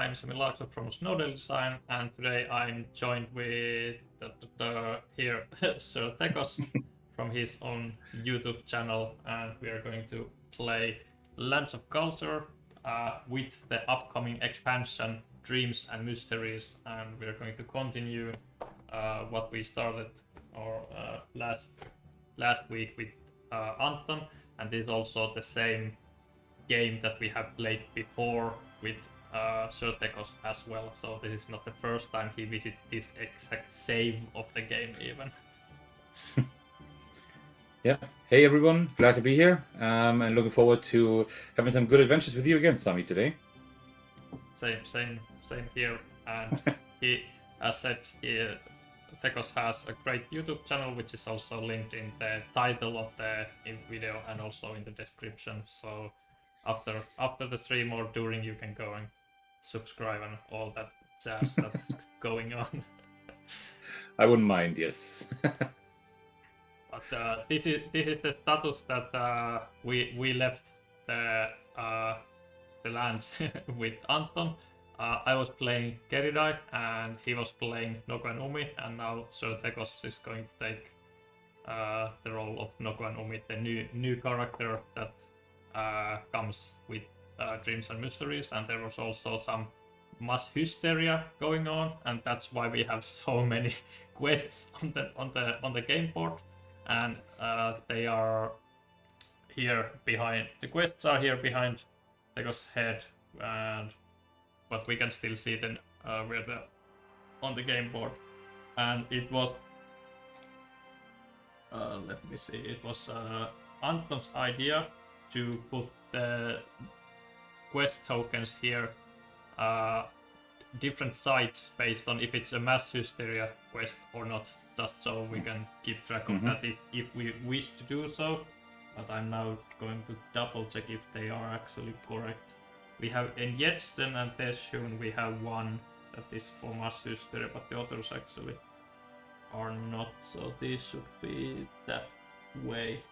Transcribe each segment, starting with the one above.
I'm Sami Laakso from Snowdale Design, and today I'm joined with here Sir Thekos from his own YouTube channel, and we are going to play Lands of Galzyr with the upcoming expansion Dreams and Mysteries, and we are going to continue what we started last week with Anton, and this is also the same game that we have played before with Sir Thekos as well, so this is not the first time he visits this exact save of the game even. Yeah, hey everyone, glad to be here, and looking forward to having some good adventures with you again, Sami, today. Same here, and he, as said, Thekos has a great YouTube channel, which is also linked in the title of the video and also in the description, so after the stream or during you can go and subscribe and all that jazz that's going on. I wouldn't mind, yes. But this is the status that we left the lands with Anton. I was playing Keridai and he was playing Noko and Umi, and now Sir Thekos is going to take the role of Noko and Umi, the new character that comes with Dreams and Mysteries, and there was also some mass hysteria going on, and that's why we have so many quests on the game board, and they are here behind. The quests are here behind Thekos' head, but we can still see them where they're on the game board, and it was let me see. It was Anton's idea to put the quest tokens here different sites based on if it's a mass hysteria quest or not, just so we can keep track of that if we wish to do so. But I'm now going to double check if they are actually correct. We have in Jetsten and Teshun we have one that is for mass hysteria, but the others actually are not, so these should be that way.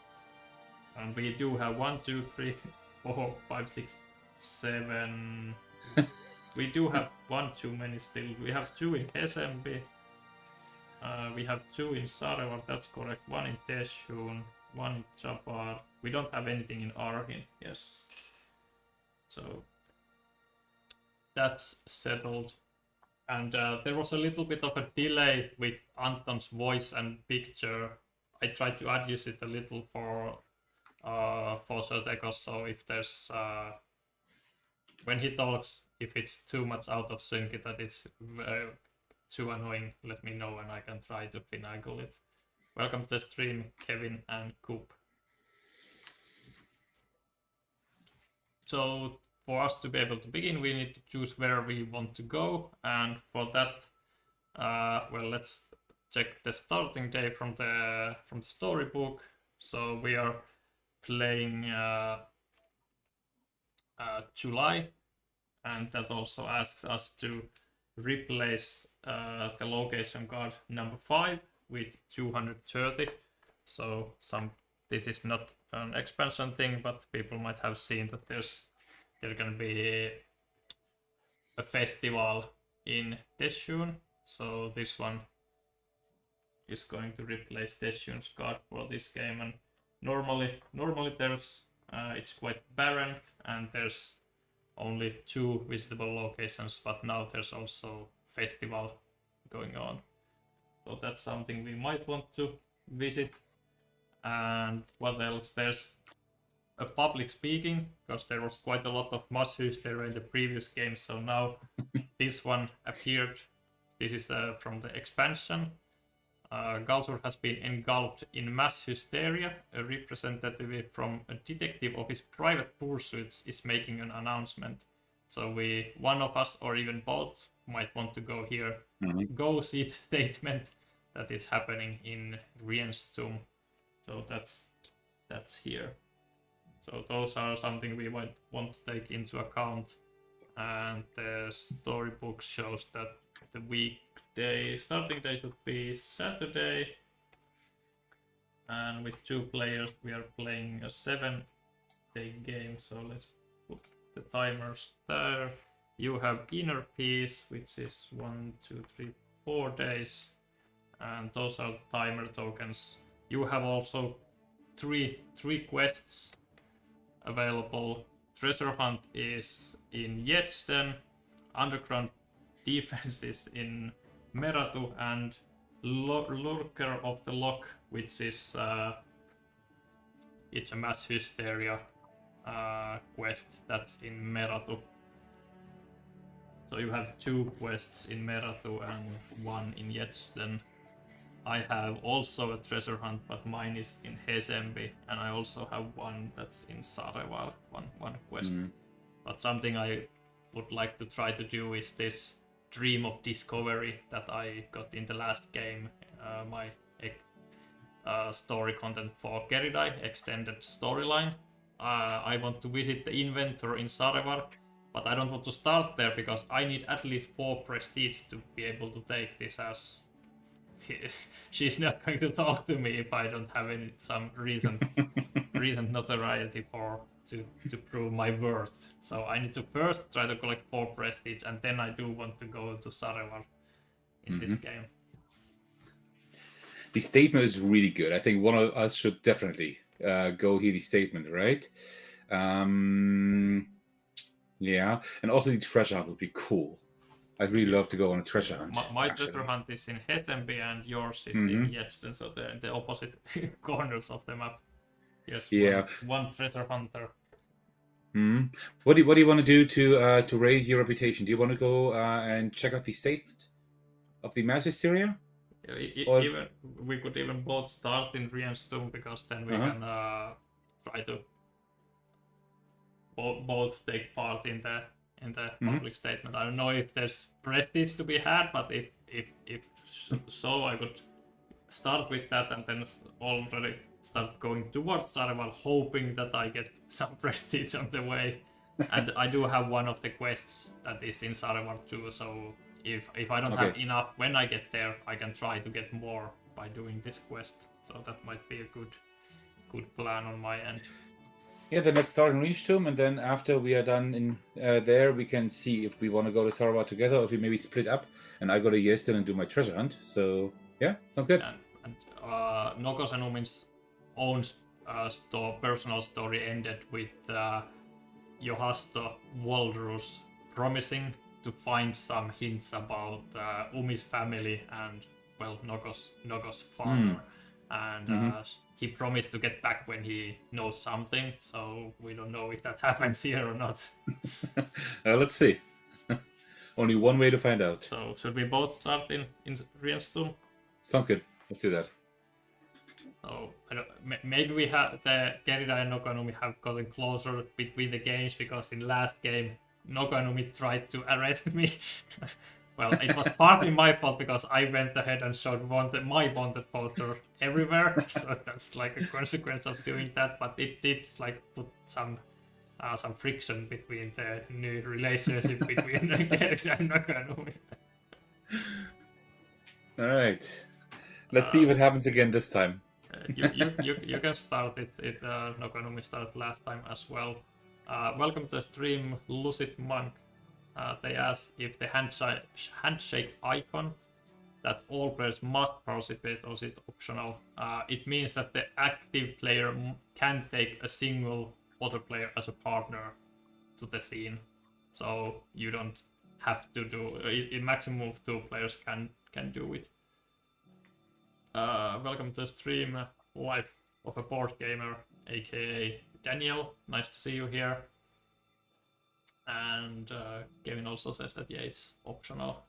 And we do have 1, 2, 3, 4, 5, 6, 7. We do have one too many still. We have 2 in Hesembi. We have 2 in Sarevar, that's correct. 1 in Teshun, 1 in Jabar. We don't have anything in Arhin, yes. So that's settled. And there was a little bit of a delay with Anton's voice and picture. I tried to adjust it a little for Sir Thekos, so if there's when he talks, if it's too much out of sync, that it's too annoying, let me know and I can try to finagle it. Welcome to the stream, Kevin and Coop. So for us to be able to begin, we need to choose where we want to go, and for that, well, let's check the starting day from the storybook. So we are playing July, and that also asks us to replace the location card number 5 with 230. So this is not an expansion thing, but people might have seen that there's gonna be a festival in Teshun, so this one is going to replace Teshun's card for this game. And normally there's it's quite barren and there's only 2 visitable locations, but now there's also festival going on, so that's something we might want to visit. And what else? There's a public speaking, because there was quite a lot of mass hysteria in the previous game, so now this one appeared. This is from the expansion. Galzyr has been engulfed in mass hysteria. A representative from a detective office private pursuits is making an announcement. So one of us or even both might want to go here, go see the statement that is happening in Rien's tomb. So that's here. So those are something we might want to take into account. And the storybook shows that the starting day should be Saturday. And with 2 players we are playing a 7-day game. So let's put the timers there. You have inner peace, which is 1, 2, 3, 4 days, and those are timer tokens. You have also three quests available. Treasure hunt is in Yetsten, underground defense is in Meratu, and Lurker of the Lock, which is it's a mass hysteria quest that's in Meratu. So you have 2 quests in Meratu and 1 in Yetsten. I have also a treasure hunt, but mine is in Hesembi, and I also have one that's in Sarevar, one quest. But something I would like to try to do is this Dream of Discovery that I got in the last game, my story content for Keridai, extended storyline. I want to visit the inventor in Sarevar, but I don't want to start there because I need at least 4 prestige to be able to take this, as she's not going to talk to me if I don't have some reason notoriety to prove my worth. So I need to first try to collect 4 prestige, and then I do want to go to Sarevar in this game. The statement is really good. I think one of us should definitely go hear the statement, right? Yeah, and also the treasure hunt would be cool. I'd really love to go on a treasure hunt. My treasure hunt is in Hesembi and yours is in Yetsten, so the opposite corners of the map. Yes, yeah. One treasure hunter. What do you want to do to raise your reputation? Do you want to go and check out the statement of the mass hysteria? Even we could even both start in Rienstone, because then we can try to both take part in the public statement. I don't know if there's prestige to be had, but if so, I could start with that and then already start going towards Sarevar, hoping that I get some prestige on the way. And I do have one of the quests that is in Sarevar too, so if I don't have enough when I get there, I can try to get more by doing this quest. So that might be a good plan on my end. Yeah, then let's start in Rienstone, and then after we are done in there, we can see if we want to go to Sarevar together, or if we maybe split up, and I go to Yeston and do my treasure hunt. So yeah, sounds good. And Noko and Umi's own personal story ended with Johasto Waldrus promising to find some hints about Umi's family and, well, Noko's father. And he promised to get back when he knows something, so we don't know if that happens here or not. Let's see. Only one way to find out. So should we both start in Rienstone? Sounds good. Let's do that. So maybe we have the Keridai and Noko and Umi have gotten closer between the games, because in last game Noko and Umi tried to arrest me. Well, it was partly my fault because I went ahead and showed my wanted poster everywhere, so that's like a consequence of doing that. But it did like put some friction between the new relationship between Keridai and Noko and Umi. All right, let's see if it happens again this time. You can start it. Noko and Umi started last time as well. Welcome to the stream, Lucid Monk. They ask if the handshake icon that all players must participate, or is it optional? It means that the active player can take a single other player as a partner to the scene, so you don't have to do it. In maximum of 2 players can do it. Welcome to the stream, Life of a Board Gamer, aka Daniel. Nice to see you here. And Kevin also says that it's optional.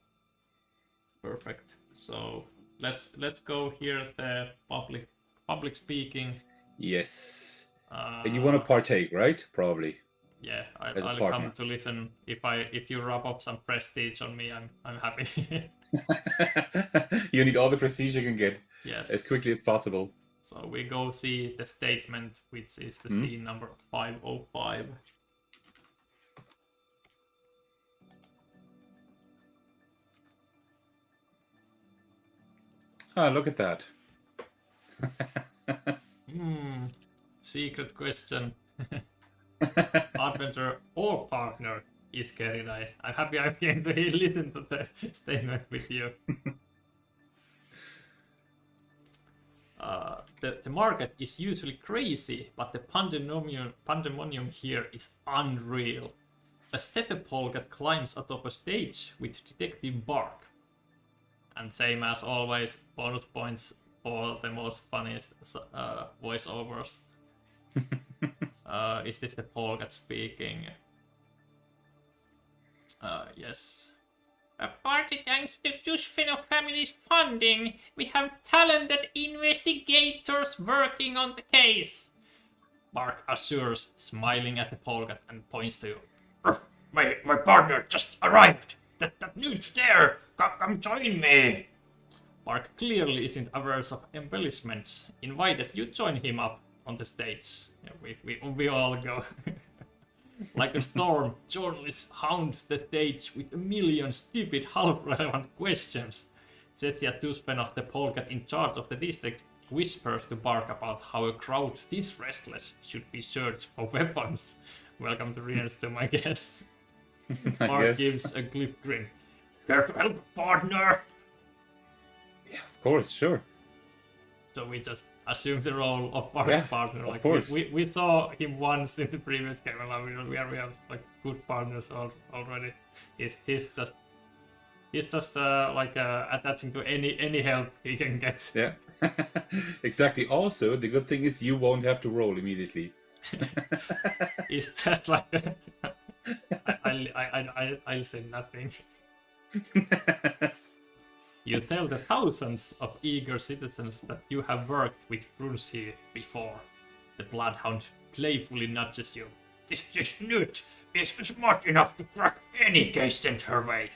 Perfect. So let's go here the public speaking. Yes. And you want to partake, right? Probably. Yeah, I'll come to listen. If you rub off some prestige on me, I'm happy. You need all the prestige you can get. Yes. As quickly as possible. So we go see the statement, which is the scene number 505. Ah, look at that. Secret question. Adventure or partner? is scary. I'm happy I'm going to listen to the statement with you. The market is usually crazy, but the pandemonium here is unreal. A steppe polkat climbs atop a stage with Detective Bark. And same as always, bonus points for the most funniest voiceovers. Is this the polkat speaking? Yes. Partly thanks to Tushfino family's funding, we have talented investigators working on the case. Bark assures, smiling at the polkat, and points to you. My partner just arrived. That nude's there. Come join me. Bark clearly isn't aware of embellishments. Invited you join him up on the stage. Yeah, we all go. Like a storm, journalists hound the stage with a million stupid, half-relevant questions. Zetya Tushfenov, the polkat in charge of the district, whispers to Bark about how a crowd this restless should be searched for weapons. Welcome to Readers to my guests. Bark gives a glib grin. Care to help, partner? Yeah, of course, sure. So we just assume the role of Bark's partner. Like of course. We saw him once in the previous game, and we are like good partners already. He's just attaching to any help he can get. Yeah, exactly. Also, the good thing is you won't have to roll immediately. Is that like? I'll say nothing. You tell the thousands of eager citizens that you have worked with Brunsi before. The bloodhound playfully nudges you. This newt is smart enough to crack any case sent her way.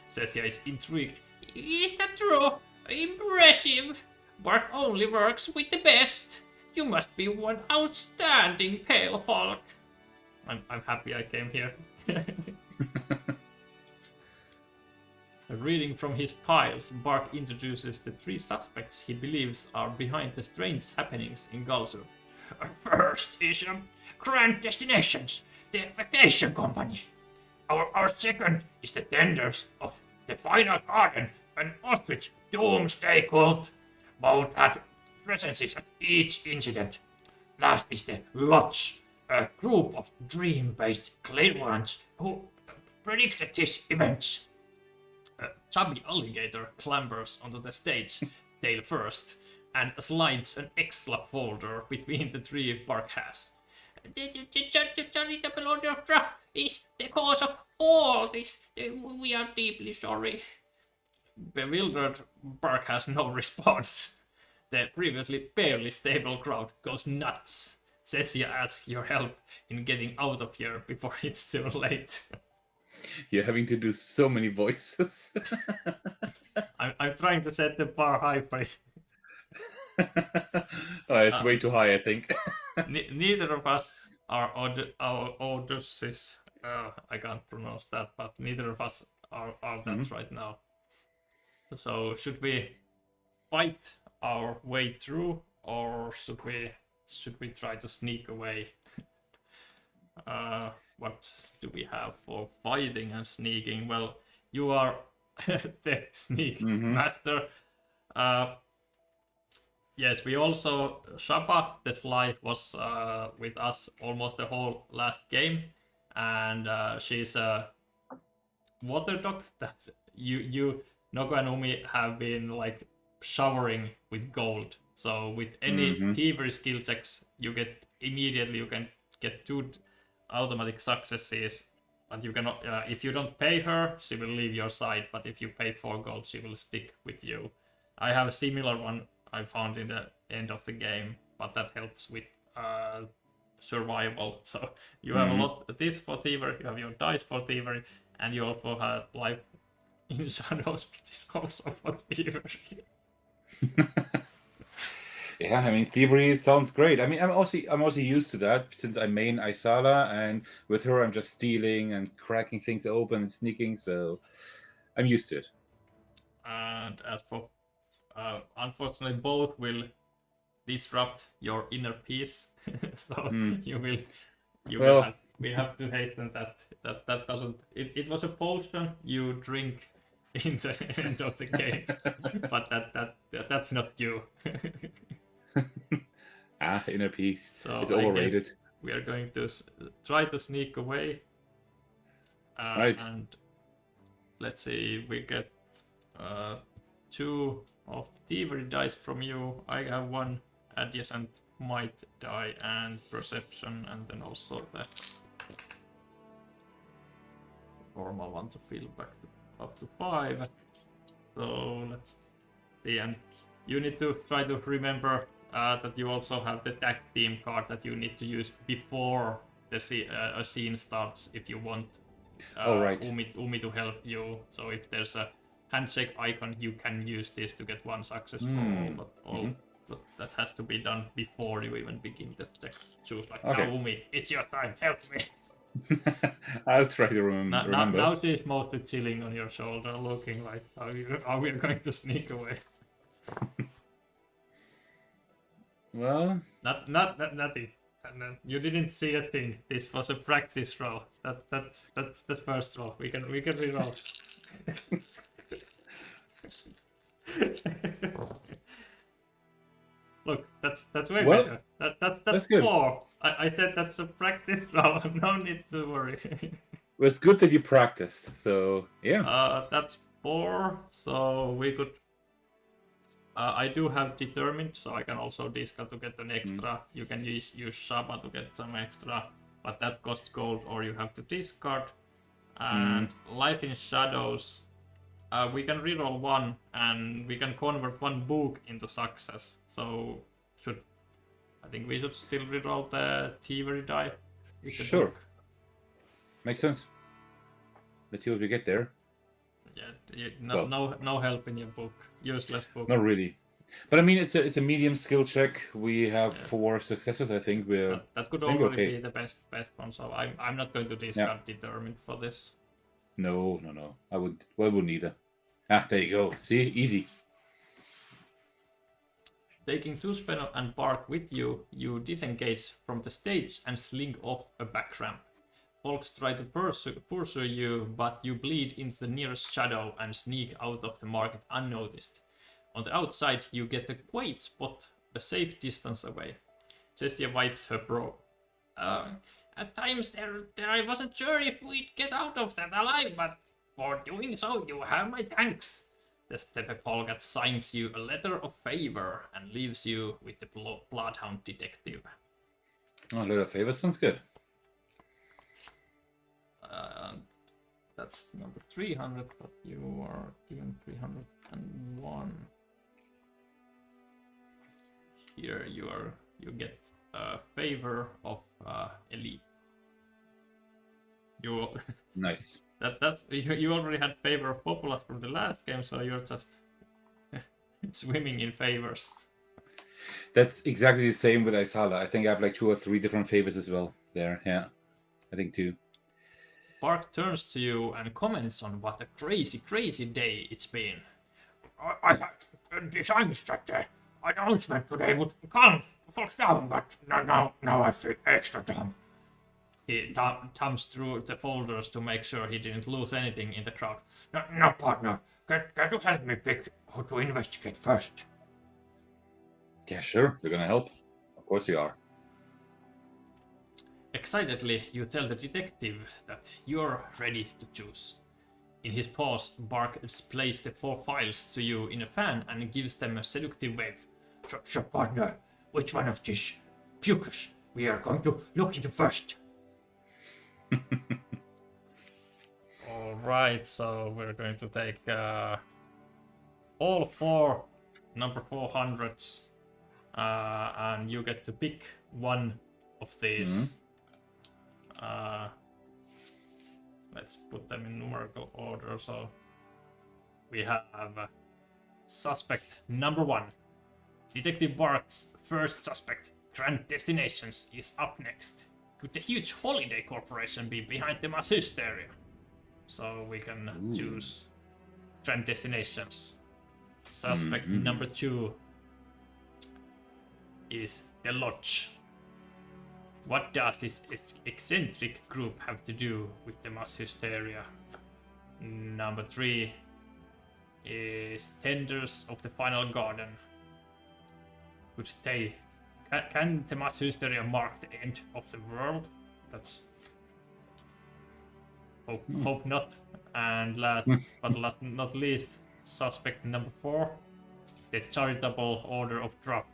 Cecia is intrigued. Is that true? Impressive. Bark only works with the best. You must be one outstanding pale folk. I'm happy I came here. Reading from his piles, Bark introduces the 3 suspects he believes are behind the strange happenings in Galzyr. First is Grand Destinations, the vacation company. Our second is the tenders of the Final Garden, an ostrich doomsday cult. Both had presences at each incident. Last is the Lodge, a group of dream-based clairvoyants who predicted these events. A chubby alligator clambers onto the stage, tail first, and slides an extra folder between the 3 Bark has. The charitable order of draft is the cause of all this. We are deeply sorry. Bewildered, Bark has no response. The previously barely stable crowd goes nuts. Cecia asks your help in getting out of here before it's too late. You're having to do so many voices. I'm trying to set the bar high for you. It's way too high, I think. Neither of us are Odysseus. I can't pronounce that, but neither of us are that right now. So should we fight our way through, or should we try to sneak away? What do we have for fighting and sneaking? Well, you are the sneak master. Yes, we also Shapa the Sly was with us almost the whole last game, and she's a water dog that you Noko and Umi have been like showering with gold. So with any thievery skill checks, you can get 2 automatic successes, but you cannot. If you don't pay her, she will leave your side. But if you pay 4 gold, she will stick with you. I have a similar one I found in the end of the game, but that helps with survival. So you have a lot. This for thievery, you have your dice for thievery, and you also have life in shadows, which is also for thievery. Yeah, I mean, thievery sounds great. I mean, I'm also used to that since I main Isala, and with her I'm just stealing and cracking things open and sneaking, so I'm used to it. And as for unfortunately, both will disrupt your inner peace. So you will have we have to hasten that doesn't. It was a potion you drink in the end of the game, but that's not you. Inner peace. So It's I overrated. guess we are going to try to sneak away. Right. And let's see, we get 2 of the thievery dice from you. I have 1 adjacent might die and perception, and then also the normal one to fill back to up to 5. So let's see, and you need to try to remember that you also have the tag team card that you need to use before the a scene starts if you want right. Umi to help you. So if there's a handshake icon, you can use this to get 1 success for all, but that has to be done before you even begin the check. Choose like, Okay. now Umi, it's your time, help me. I'll try to remember. Now she's mostly chilling on your shoulder, looking like, are we going to sneak away? Well, nothing. And then you didn't see a thing. This was a practice roll. That's the first roll. We can reroll. Look, that's way better. That's good. 4. I said that's a practice roll. No need to worry. Well, it's good that you practiced. So yeah. That's 4. So we could. I do have determined, so I can also discard to get an extra. You can use Shaba to get some extra, but that costs gold, or you have to discard. And Life in Shadows, we can reroll 1, and we can convert 1 book into success. So I think we should still reroll the thievery die. Sure. Makes sense. Let's see what we get there. Yeah, no help in your book. Useless book. Not really. But I mean, it's a medium skill check. We have 4 successes. I think we're. That could already be the best one. So I'm not going to discard determined for this. No. I wouldn't either. There you go. See, easy. Taking Tushpen and Bark with you, you disengage from the stage and slink off a back ramp. Folks try to pursue you, but you bleed into the nearest shadow and sneak out of the market unnoticed. On the outside, you get a quiet spot a safe distance away. Jessia wipes her brow. At times there I wasn't sure if we'd get out of that alive, but for doing so you have my thanks. The Steppe Polgat signs you a letter of favor and leaves you with the Bloodhound detective. Oh, a letter of favor sounds good. That's number 300, but you are given 301. Here you get a favor of elite. You nice. That's you already had favor of Populus from the last game, so you're just swimming in favors. That's exactly the same with Isala. I think I have like 2 or 3 different favors as well there. Yeah, I think 2. Bark turns to you and comments on what a crazy day it's been. I had designs that the announcement today would calm folks down, but now I feel extra dumb. He thumbs through the folders to make sure he didn't lose anything in the crowd. Now, partner, can you help me pick who to investigate first? Yeah, sure. We're gonna help. Of course you are. Excitedly, you tell the detective that you're ready to choose. In his pause, Bark displays the 4 files to you in a fan and gives them a seductive wave. So partner, which one of these pukers we are going to look into first? Alright, so we're going to take all 4 number 400s, and you get to pick one of these. Let's put them in numerical order. So we have suspect number 1. Detective Bark's first suspect, Grand Destinations, is up next. Could the huge holiday corporation be behind the mass hysteria? So we can choose Grand Destinations. Suspect number 2 is the Lodge. What does this eccentric group have to do with the mass hysteria? Number 3 is Tenders of the Final Garden. Could they... Can the mass hysteria mark the end of the world? That's... Hope not. And last but not least, suspect number 4, the Charitable Order of Drop.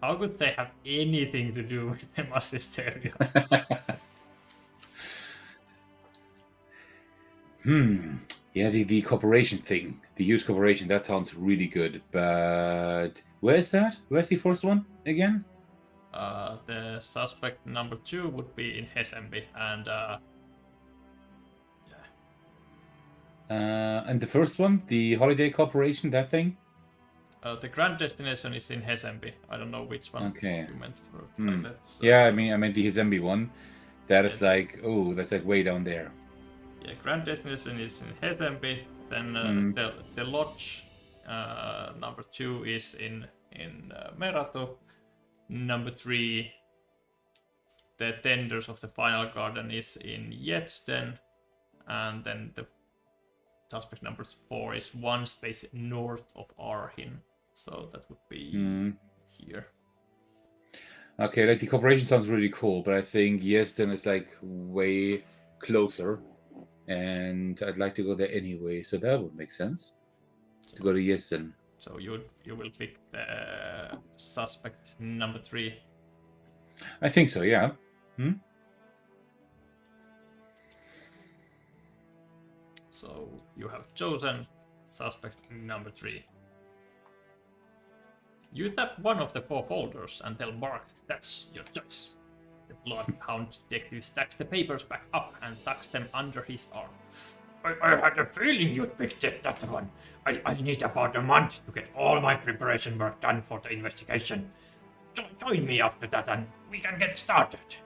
How could they have anything to do with the mass hysteria? Yeah, the corporation thing, the huge corporation, that sounds really good. But where's that? Where's the first one again? The suspect number 2 would be in Hesembi, and And the first one, the holiday corporation, that thing. the grand destination is in Hesembi. I don't know which one Okay. you meant for. Yeah, I meant the Hizembi one. That is like, oh, that's like way down there. Yeah, grand destination is in Hesembi. Then the lodge number 2 is in Meratu. Number 3, the Tenders of the Final Garden is in Jedsten, and then the suspect number 4 is one space north of Arhin, so that would be here. Okay, like the corporation sounds really cool, but I think Jedsten is like way closer, and I'd like to go there anyway, so that would make sense to go to Jedsten. So you will pick the suspect number 3. I think so, yeah. So you have chosen suspect number 3. You tap one of the 4 folders and tell Mark that's your choice. The Bloodhound detective stacks the papers back up and tucks them under his arm. I had a feeling you'd picked that one. I need about a month to get all my preparation work done for the investigation. Join me after that and we can get started.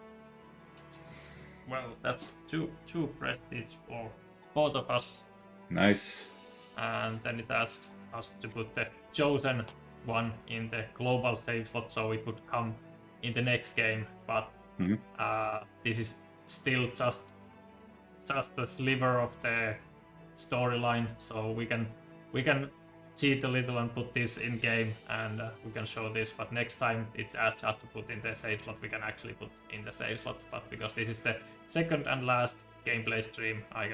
Well, that's two prestige for both of us. Nice. And then it asks us to put the chosen one in the global save slot, so it would come in the next game. But this is still just a sliver of the storyline, so we can cheat a little and put this in game, and we can show this. But next time it asks us to put in the save slot, we can actually put in the save slot. But because this is the second and last gameplay stream, I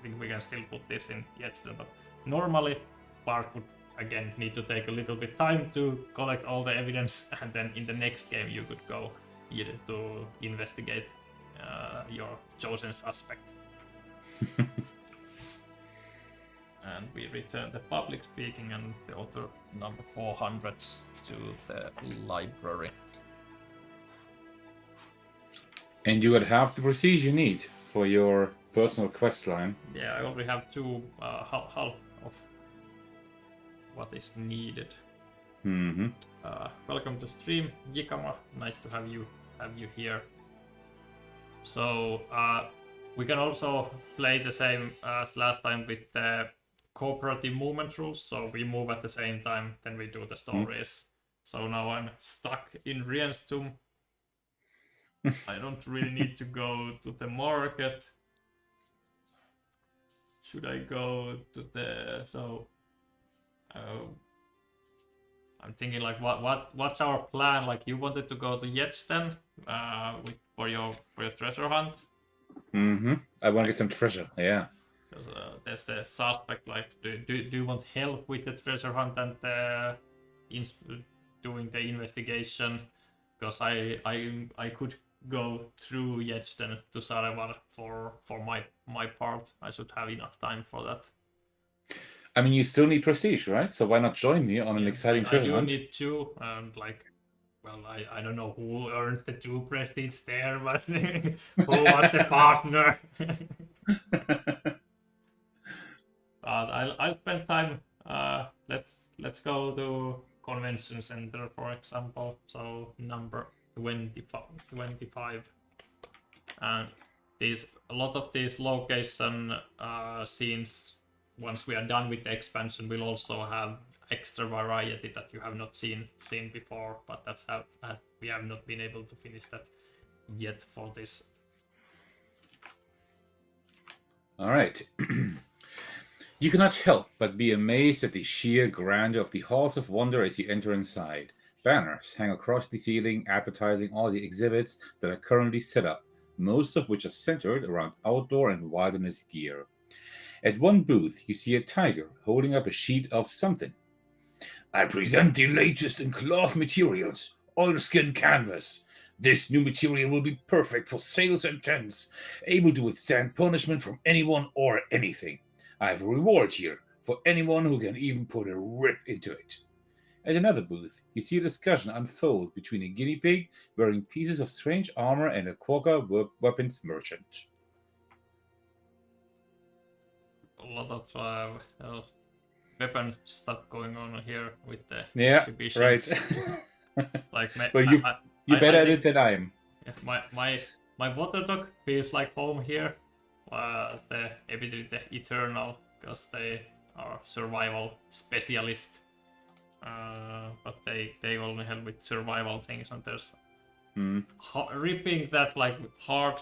think we can still put this in Jedsten. But normally, Park would again need to take a little bit time to collect all the evidence, and then in the next game you could go either to investigate your chosen suspect. And we return the public speaking and the author number 400 to the library. And you would have the prestige you need for your personal quest line. Yeah, I already have half of what is needed. Welcome to stream, Yikama. Nice to have you here. So we can also play the same as last time with the cooperative movement rules. So we move at the same time, then we do the stories. So now I'm stuck in Rienstum. I don't really need to go to the market. Should I go to the I'm thinking like what's our plan? Like you wanted to go to Jedsten for your treasure hunt. I want to get some treasure. Yeah. Because there's the suspect. Like, do you want help with the treasure hunt and doing the investigation? Because I could go through Jedsten to Sarevar for my part. I should have enough time for that. I mean, you still need prestige, right? So why not join me on an exciting treasure hunt? I do need 2, and like, well, I don't know who earned the 2 prestige there, but who was the partner? But I'll spend time. Let's go to convention center, for example. So number 25, and a lot of these location scenes once we are done with the expansion, we'll also have extra variety that you have not seen before. But that's how we have not been able to finish that yet for this. All right. You cannot help but be amazed at the sheer grandeur of the halls of wonder as you enter inside. Banners hang across the ceiling advertising all the exhibits that are currently set up, most of which are centered around outdoor and wilderness gear. At one booth, you see a tiger holding up a sheet of something. I present the latest in cloth materials, oilskin canvas. This new material will be perfect for sails and tents, able to withstand punishment from anyone or anything. I have a reward here for anyone who can even put a rip into it. At another booth, you see a discussion unfold between a guinea pig wearing pieces of strange armor and a quagga weapons merchant. A lot of weapon stuff going on here with the Yeah, exhibitions. right. Like, Well, you're better at it than I am. Yeah, my water dog feels like home here. The ability, the eternal, because they are survival specialist. But they only help with survival things, and there's ripping that like hard.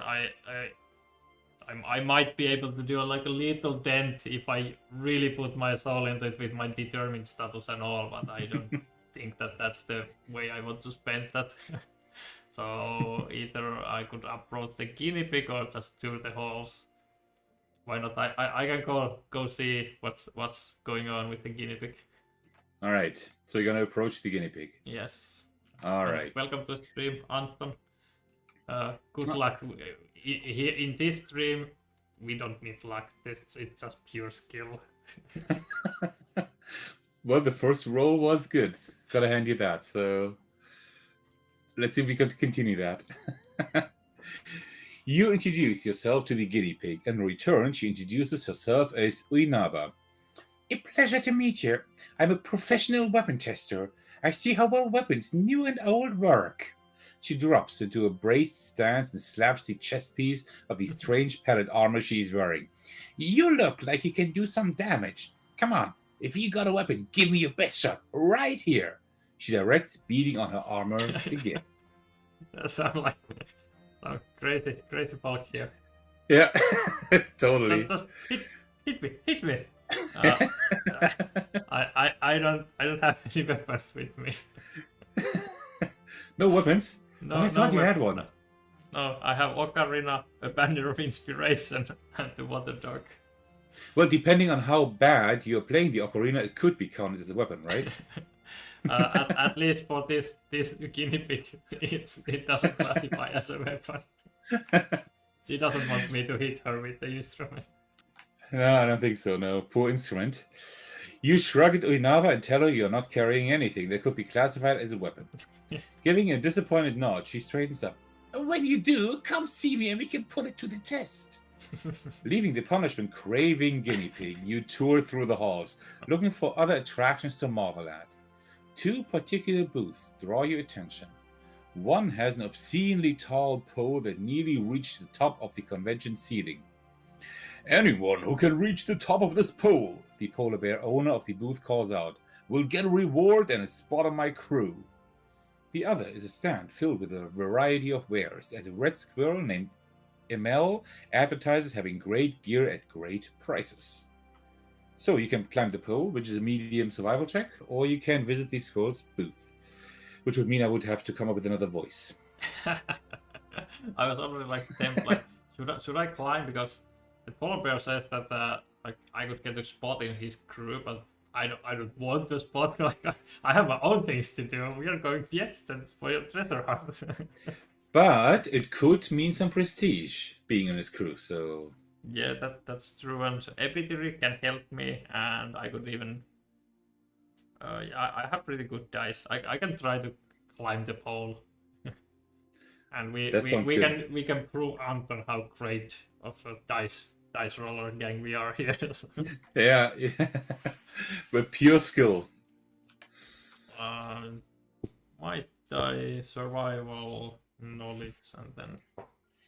I might be able to do like a little dent if I really put my soul into it with my determined status and all, but I don't think that that's the way I want to spend that. So either I could approach the guinea pig or just tour the halls. Why not? I can go see what's going on with the guinea pig. All right. So you're gonna approach the guinea pig. Yes. All right. Welcome to the stream, Anton. Good luck. Here in this stream, we don't need luck. It's just pure skill. Well, the first roll was good. Gotta hand you that. So let's see if we can continue that. You introduce yourself to the guinea pig, and in return, she introduces herself as Uinaba. A pleasure to meet you. I'm a professional weapon tester. I see how well weapons, new and old, work. She drops into a braced stance and slaps the chest piece of the strange padded armor she's wearing. You look like you can do some damage. Come on, if you got a weapon, give me your best shot right here. She directs, beating on her armor again. That sounds like crazy folk here. Yeah, totally. Just hit me. I don't have any weapons with me. No weapons? No, I thought you had one. No, I have Ocarina, a banner of inspiration, and the water dog. Well, depending on how bad you're playing the ocarina, it could be counted as a weapon, right? At least for this guinea pig, it doesn't classify as a weapon. She doesn't want me to hit her with the instrument. No, I don't think so, no. Poor instrument. You shrug at Uinaba and tell her you're not carrying anything that could be classified as a weapon. Giving a disappointed nod, she straightens up. When you do, come see me and we can put it to the test. Leaving the punishment-craving guinea pig, you tour through the halls, looking for other attractions to marvel at. Two particular booths draw your attention. One has an obscenely tall pole that nearly reaches the top of the convention ceiling. Anyone who can reach the top of this pole, the polar bear owner of the booth calls out, will get a reward and a spot on my crew. The other is a stand filled with a variety of wares, as a red squirrel named Emel advertises having great gear at great prices. So you can climb the pole, which is a medium survival check, or you can visit the squirrel's booth, which would mean I would have to come up with another voice. I was already like tempted, like should I climb, because the polar bear says that like I could get a spot in his crew, but I don't want the spot. Like I have my own things to do. We are going to Extent for your treasure hunt. But it could mean some prestige being in his crew, so... Yeah, that's true, and ability can help me, and I could even... I have pretty good dice. I can try to climb the pole. And we can prove Anton how great of a dice roller gang we are here. Yeah. With pure skill. Might die, survival, knowledge, and then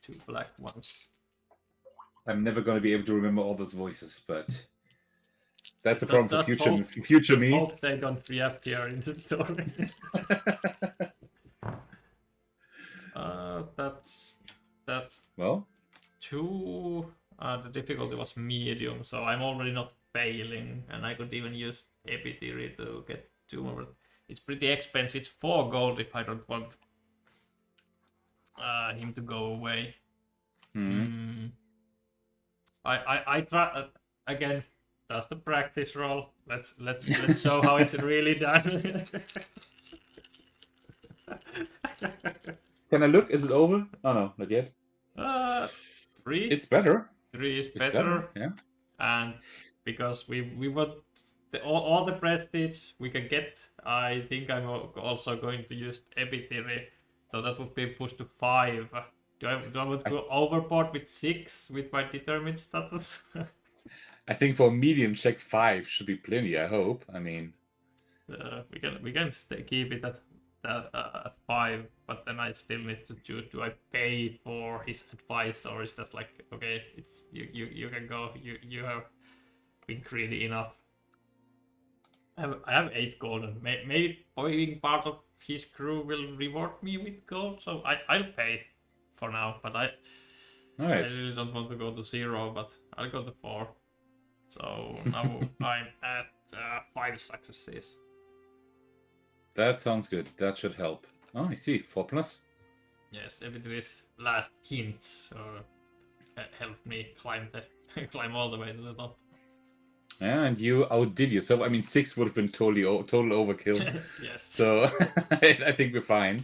2 black ones. I'm never going to be able to remember all those voices, but That's a problem for Just future me. hope they don't reappear in the story. That's Well, 2. The difficulty was medium, so I'm already not failing, and I could even use epithere to get 2 more. But it's pretty expensive. It's 4 gold if I don't want him to go away. I try again. Just a practice roll. Let's show how it's really done. can I look? Is it over? Oh no, not yet. 3. It's better. 3 is It's better. Yeah. And because we want all the prestige we can get, I think I'm also going to use epithere, so that would be pushed to 5. Do I want to go overboard with 6 with my determined status? I think for medium check 5 should be plenty. I hope. I mean, we can keep it at 5, but then I still need to choose: do I pay for his advice, or is that like, okay, it's you can go, you have been greedy enough. I have 8 gold, and maybe being part of his crew will reward me with gold, so I'll pay for now. But I really don't want to go to 0, but I'll go to 4. So now I'm at 5 successes. that sounds good. That should help. Oh, I see. 4+. Yes, Epithere's last hint helped me climb all the way to the top. Yeah, and you outdid yourself. I mean, 6 would have been total overkill. Yes. So I think we're fine.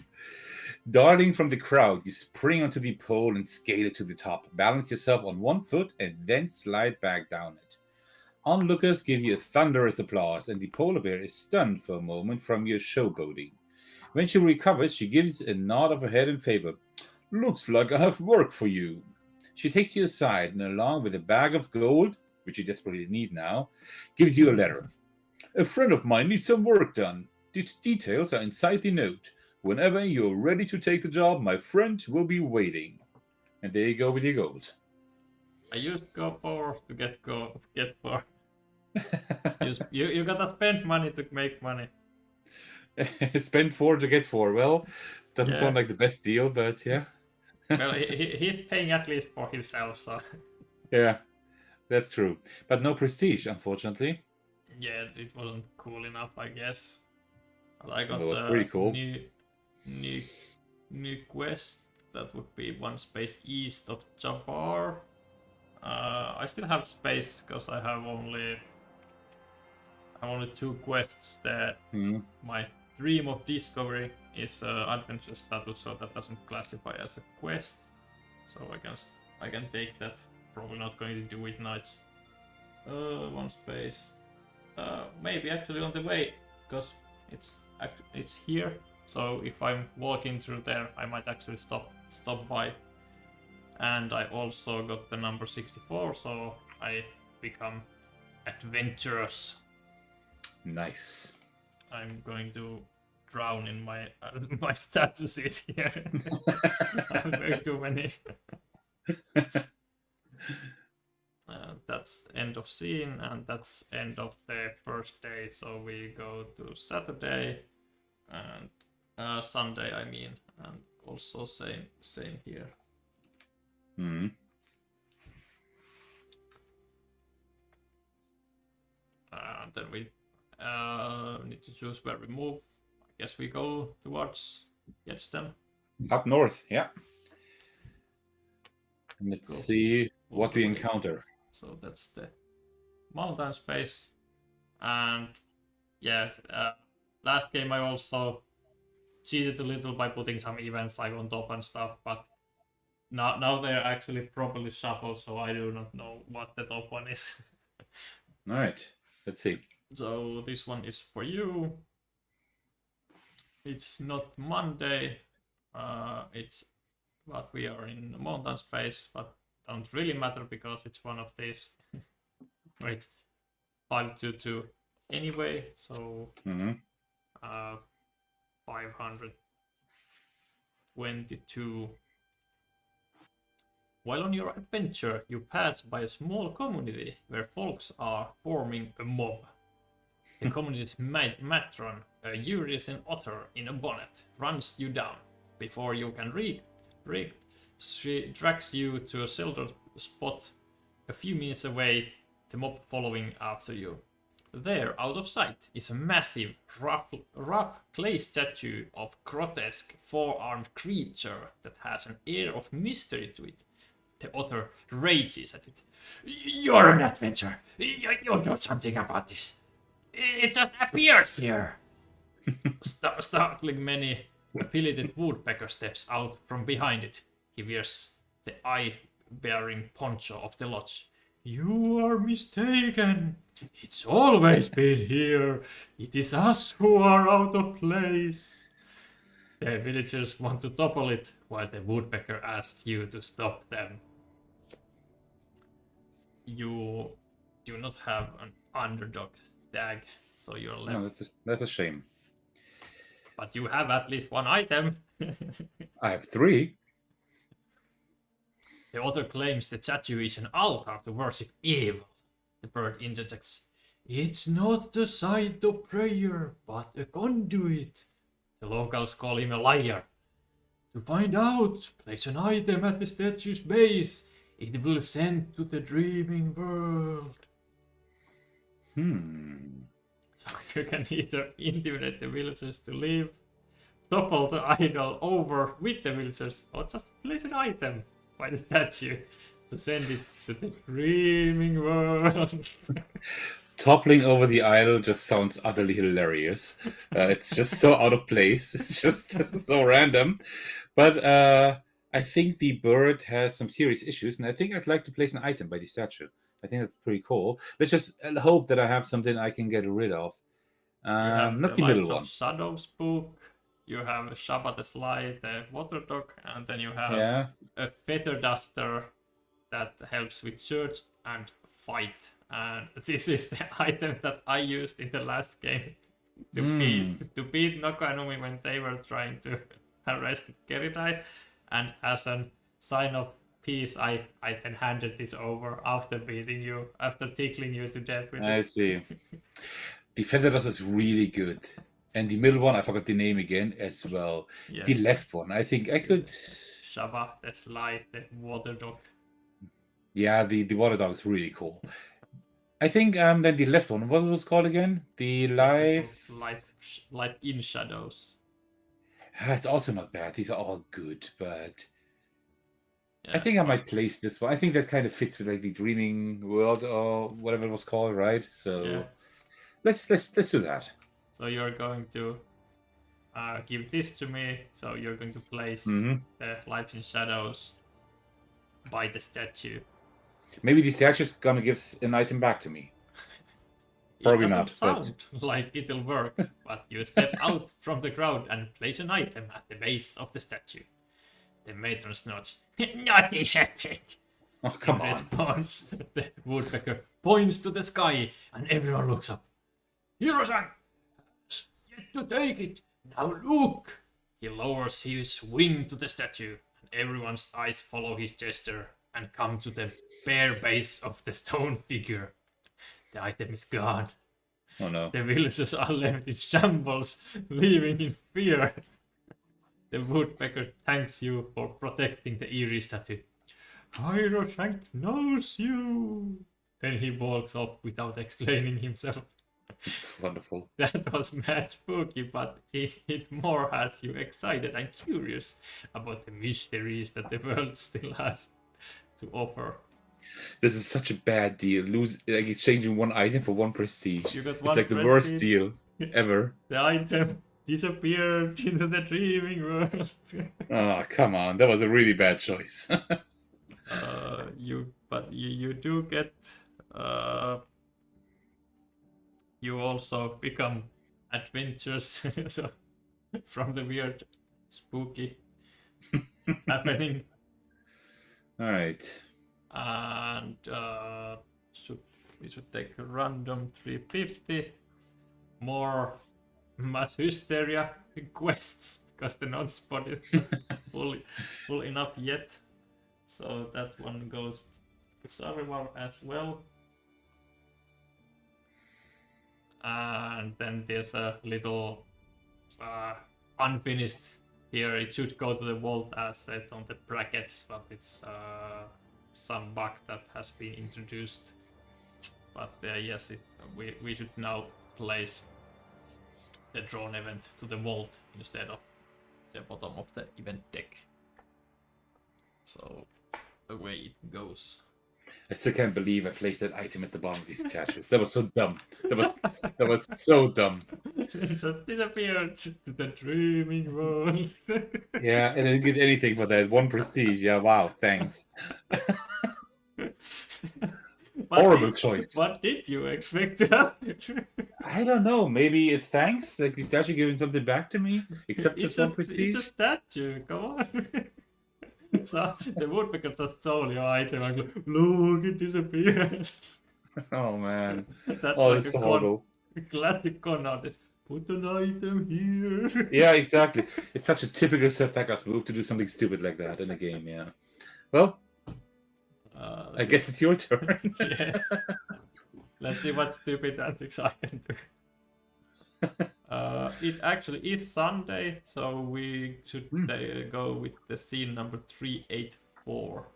Darting from the crowd, you spring onto the pole and scale it to the top. Balance yourself on 1 foot and then slide back down it. Onlookers give you a thunderous applause, and the polar bear is stunned for a moment from your showboating. When she recovers, she gives a nod of her head in favor. Looks like I have work for you. She takes you aside, and along with a bag of gold, which you desperately need now, gives you a letter. A friend of mine needs some work done. The details are inside the note. Whenever you're ready to take the job, my friend will be waiting. And there you go with your gold. I used Go4 to get 4. You gotta spend money to make money. Spend 4 to get 4. Well, doesn't sound like the best deal, but yeah. Well, he's paying at least for himself, so. Yeah, that's true. But no prestige, unfortunately. Yeah, it wasn't cool enough, I guess. But I got It was pretty cool. new quest. That would be 1 space east of Jabbar. I still have space because I have only 2 quests there. My Dream of Discovery is adventure status, so that doesn't classify as a quest. So I can take that. Probably not going to do it nights. 1 space. Maybe actually on the way, because it's here. So if I'm walking through there, I might actually stop by. And I also got the number 64, so I become adventurous. Nice. I'm going to drown in my my statuses here. I have way too many. That's end of scene, and that's end of the first day. So we go to Saturday and Sunday, I mean, and also same here. Then we need to choose where we move. I guess we go towards Yetsten. Up north, yeah. Let's see what we encounter. So that's the mountain space. And yeah, last game I also cheated a little by putting some events like on top and stuff, but now they're actually properly shuffled, so I do not know what the top one is. All right, let's see. So this one is for you. It's not Monday. But we are in mountain space, but don't really matter because it's one of these where it's 522 anyway. So 522. While on your adventure, you pass by a small community where folks are forming a mob. The community's matron, a Eurasian otter in a bonnet, runs you down. Before you can read, she drags you to a sheltered spot a few minutes away, the mob following after you. There, out of sight, is a massive, rough clay statue of grotesque, four-armed creature that has an air of mystery to it. The otter rages at it. You're an adventurer. You do something about this. It just appeared here. Startling many, a pileated woodpecker steps out from behind it. He wears the eye-bearing poncho of the lodge. You are mistaken. It's always been here. It is us who are out of place. The villagers want to topple it, while the woodpecker asks you to stop them. You do not have an underdog tag, so you're left. No, that's a shame. But you have at least one item. I have 3. The author claims the statue is an altar to worship evil. The bird interjects. It's not the site of prayer, but a conduit. The locals call him a liar. To find out, place an item at the statue's base. It will send to the dreaming world. So you can either intimidate the villagers to leave, topple the idol over with the villagers, or just place an item by the statue to send it to the dreaming world. Toppling over the idol just sounds utterly hilarious. It's just so out of place. It's just so random. But I think the bird has some serious issues, and I think I'd like to place an item by the statue. I think that's pretty cool. Let's just hope that I have something I can get rid of. Not the middle one. Shadow Spook. You have a Shabbat the Sly, the Water Dog, and then you have a Feather Duster that helps with search and fight. And this is the item that I used in the last game to beat Noko and Umi when they were trying to arrest Keridai. And as a sign of peace, I then handed this over after beating you, after tickling you to death with it. I see. The Feather Duster is really good. And the middle one, I forgot the name again as well. Yeah. The left one, I think I could... Shabbat the Sly, the Water Dog. Yeah, the Water Dog is really cool. I think then the left one, what was it called again? The Life in Shadows. It's also not bad. These are all good, but Yeah, I think I might place this one. I think that kind of fits with like the Dreaming World or whatever it was called, right? So Yeah. let's do that. So you're going to give this to me. So you're going to place Mhm. the Life in Shadows by the statue. Maybe the statue's gonna give an item back to me. Probably it doesn't not, sound like it'll work, but you step out from the crowd and place an item at the base of the statue. The matron snorts. Nothing happened. Oh, come In on. response, the woodpecker points to the sky and everyone looks up. Hiro-san! Yet to take it! Now look! He lowers his wing to the statue and everyone's eyes follow his gesture and come to the bare base of the stone figure. The item is gone. Oh no. The villagers are left in shambles, living in fear. The woodpecker thanks you for protecting the eerie statue. Hiro-san knows you. Then he walks off without explaining himself. Wonderful. That was mad spooky, but it more has you excited and curious about the mysteries that the world still has to offer. This is such a bad deal. Exchanging one item for one prestige. You got It's one like the worst prestige. deal ever. The item disappeared into the dreaming world. Oh, come on. That was a really bad choice. You do get you also become adventures so, from the weird spooky happening. All right. And we should take a random 350 more mass hysteria quests because the non-spot is not full enough yet. So that one goes to Sarvar as well. And then there's a little unfinished here. It should go to the vault as said on the brackets, but it's some bug that has been introduced. But yes, we should now place the drone event to the vault instead of the bottom of the event deck. So away it goes. I still can't believe I placed that item at the bottom of the statue. That was so dumb. That was so dumb. It just disappeared to the dreaming world. Yeah, and I didn't get anything for that. 1 prestige. Yeah, wow, thanks. Horrible choice. What did you expect to happen? I don't know. Maybe a thanks, like the statue giving something back to me, except It's just 1 prestige. It's a statue. Come on. So the woodpecker just stole your item and go, look, it disappeared. Oh man. That's Oh, like it's a so horrible. classic con artist. Put an item here. Yeah, exactly. It's such a typical Seth Beckers move to do something stupid like that in a game. Yeah. Well, I guess it's your turn. Yes. Let's see what stupid antics I can do. It actually is Sunday, so we should go with the scene number 384.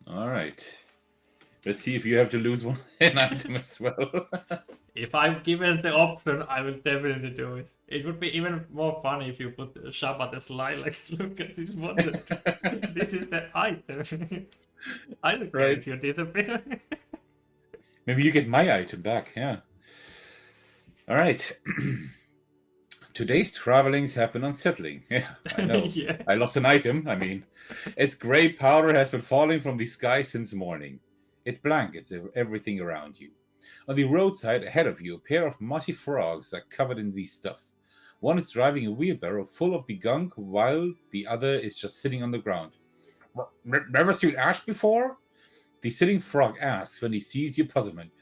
All right. Let's see if you have to lose an item as well. If I'm given the option, I will definitely do it. It would be even more funny if you put Shabbat as lilac. Look at this one. This is the item. I don't care if you disappear. Maybe you get my item back, yeah. All right. Today's travelings have been unsettling. Yeah, I know. Yeah. I lost an item, I mean. As grey powder has been falling from the sky since morning. It blankets everything around you. On the roadside ahead of you, a pair of mushy frogs are covered in this stuff. One is driving a wheelbarrow full of the gunk, while the other is just sitting on the ground. Never seen ash before? The sitting frog asks when he sees your puzzlement.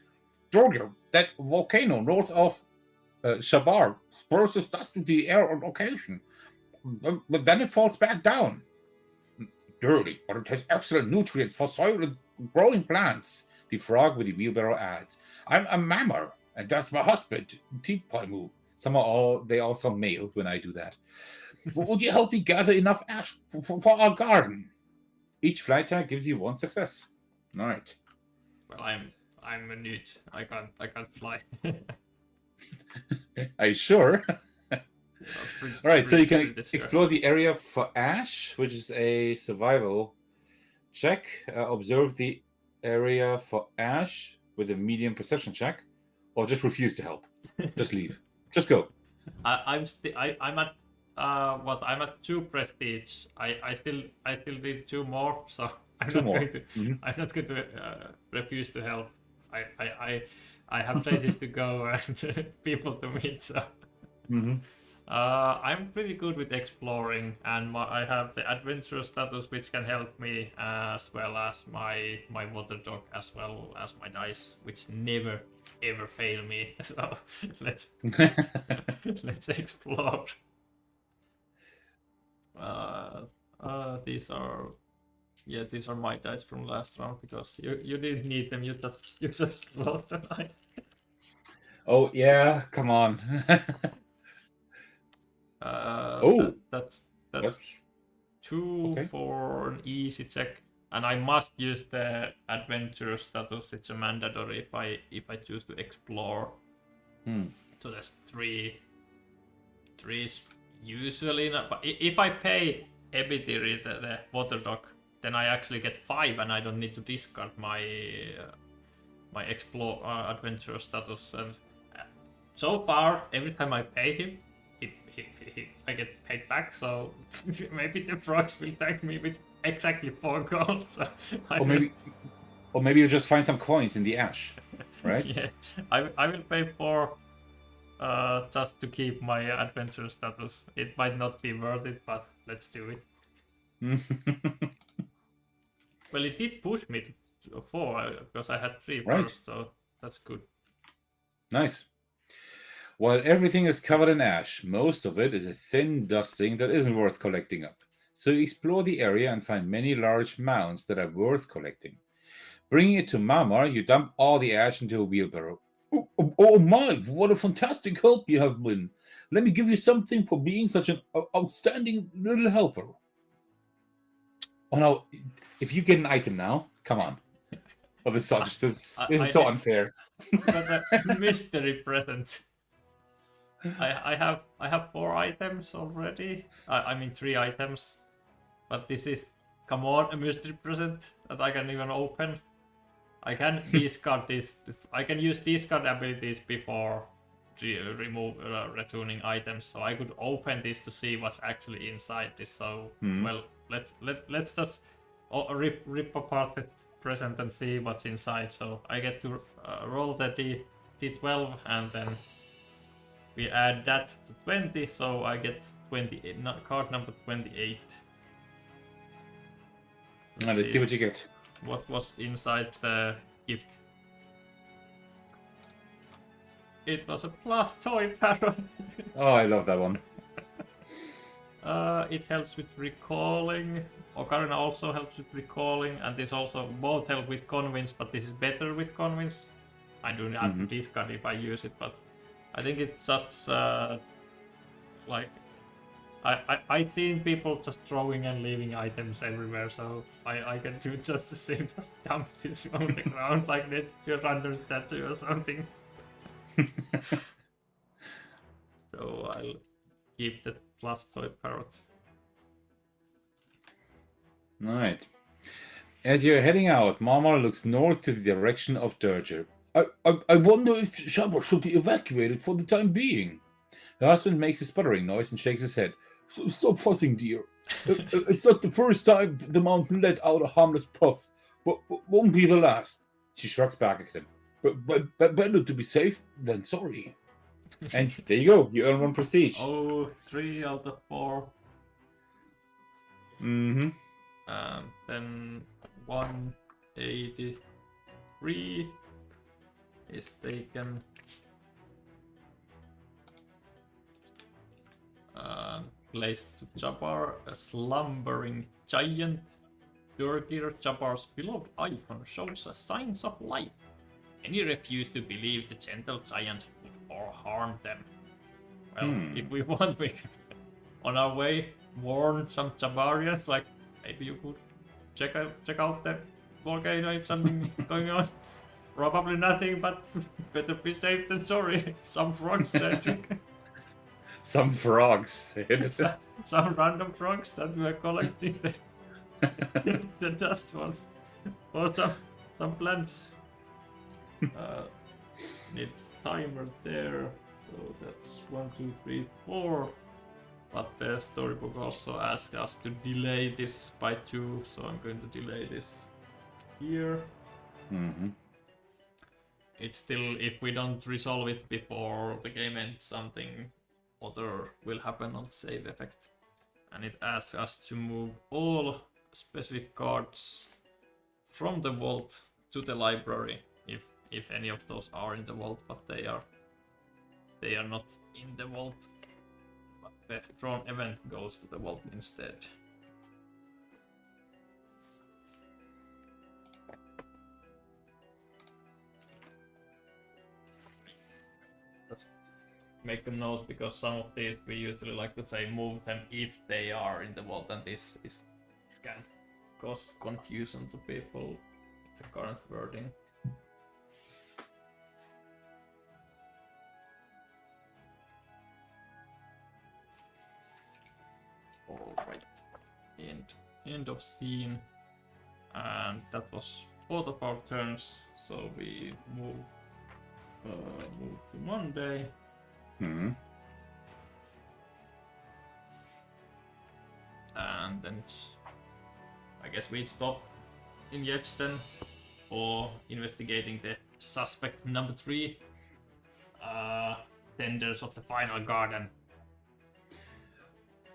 Dorgir, that volcano north of Shabar disperses dust into the air on occasion, but then it falls back down. Dirty, but it has excellent nutrients for soil and growing plants, the frog with the wheelbarrow adds. I'm a mammer, and that's my husband, Tipoimu. They all sound male when I do that. Would you help me gather enough ash for our garden? Each flight tag gives you 1 success. All right. Well, I'm a newt. I can't fly. Are you sure? All right, so you can explore the area for ash, which is a survival check. Observe the area for ash with a medium perception check, or just refuse to help. Just leave. Just go. I'm at I'm at 2 prestige. I still need 2 more, so I'm not going to refuse to help. I have places to go and people to meet, so I'm pretty good with exploring, and I have the adventurer status, which can help me, as well as my water dog, as well as my dice, which never ever fail me. So let's explore. These are my dice from last round, because you didn't need them. You just rolled tonight. Oh yeah, come on. That's 2 for an easy check, and I must use the adventurer status. It's a mandatory if I choose to explore. So there's 3 is usually not, but if I pay Ebitiri, the water dog, then I actually get 5, and I don't need to discard my explore adventurer status. And so far, every time I pay him, I get paid back. So maybe the frogs will thank me with exactly 4 gold. So or maybe you'll just find some coins in the ash, right? Yeah, I will pay 4 just to keep my adventurer status. It might not be worth it, but let's do it. Well, it did push me to 4 because I had 3 first, so that's good. Nice. While everything is covered in ash, most of it is a thin dusting that isn't worth collecting up. So you explore the area and find many large mounds that are worth collecting. Bringing it to Mama, you dump all the ash into a wheelbarrow. Oh my, what a fantastic help you have been. Let me give you something for being such an outstanding little helper. Oh no, if you get an item now, come on. Oh, this is so unfair. But a mystery present. I have 4 items already. I mean 3 items. But this is, come on, a mystery present that I can even open. I can discard this. I can use discard abilities before returning items. So I could open this to see what's actually inside this. So well, let's just rip apart the present and see what's inside. So I get to roll the d12 and then we add that to 20, so I get 28, card number 28. Let's see what you get. What was inside the gift? It was a plus toy parrot. Oh, I love that one. It helps with recalling. Ocarina also helps with recalling, and this also both help with convince, but this is better with convince. I do have to discard if I use it, but I think it's such like I've seen people just throwing and leaving items everywhere, so I can do just the same, just dump this on the ground like this to a random statue or something. So I'll keep the plus toy parrot. Alright. As you're heading out, Mama looks north to the direction of Durger. I wonder if Shabba should be evacuated for the time being. Her husband makes a sputtering noise and shakes his head. Stop fussing, dear. It's not the first time the mountain let out a harmless puff, but won't be the last. She shrugs back at him. But better to be safe than sorry. And there you go. You earn 1 prestige. Oh, 3 out of 4. Mm-hmm. Then 183 is taken. Placed to Jabbar, a slumbering giant. Durgir, Jabbar's beloved icon, shows us signs of life. Many refuse to believe the gentle giant would or harm them. Well, if we want, we can, on our way, warn some Jabbarians, like, maybe you could check out the volcano if something going on. Probably nothing, but better be safe than sorry. Some frogs said. Some frogs said. Some random frogs that were collecting the dust ones. Or some plants. Needs timer there. So that's 1, 2, 3, 4. But the storybook also asks us to delay this by 2, so I'm going to delay this here. Mm-hmm. It's still, if we don't resolve it before the game ends, something other will happen on the save effect. And it asks us to move all specific cards from the vault to the library, if any of those are in the vault, but they are not in the vault. But the drawn event goes to the vault instead. Just make a note, because some of these we usually like to say move them if they are in the vault, and this can cause confusion to people with the current wording. Alright, end of scene, and that was both of our turns, so we move to Monday. Mm-hmm. And then I guess we stop in Jedsten for investigating the suspect number 3, tenders of the final garden.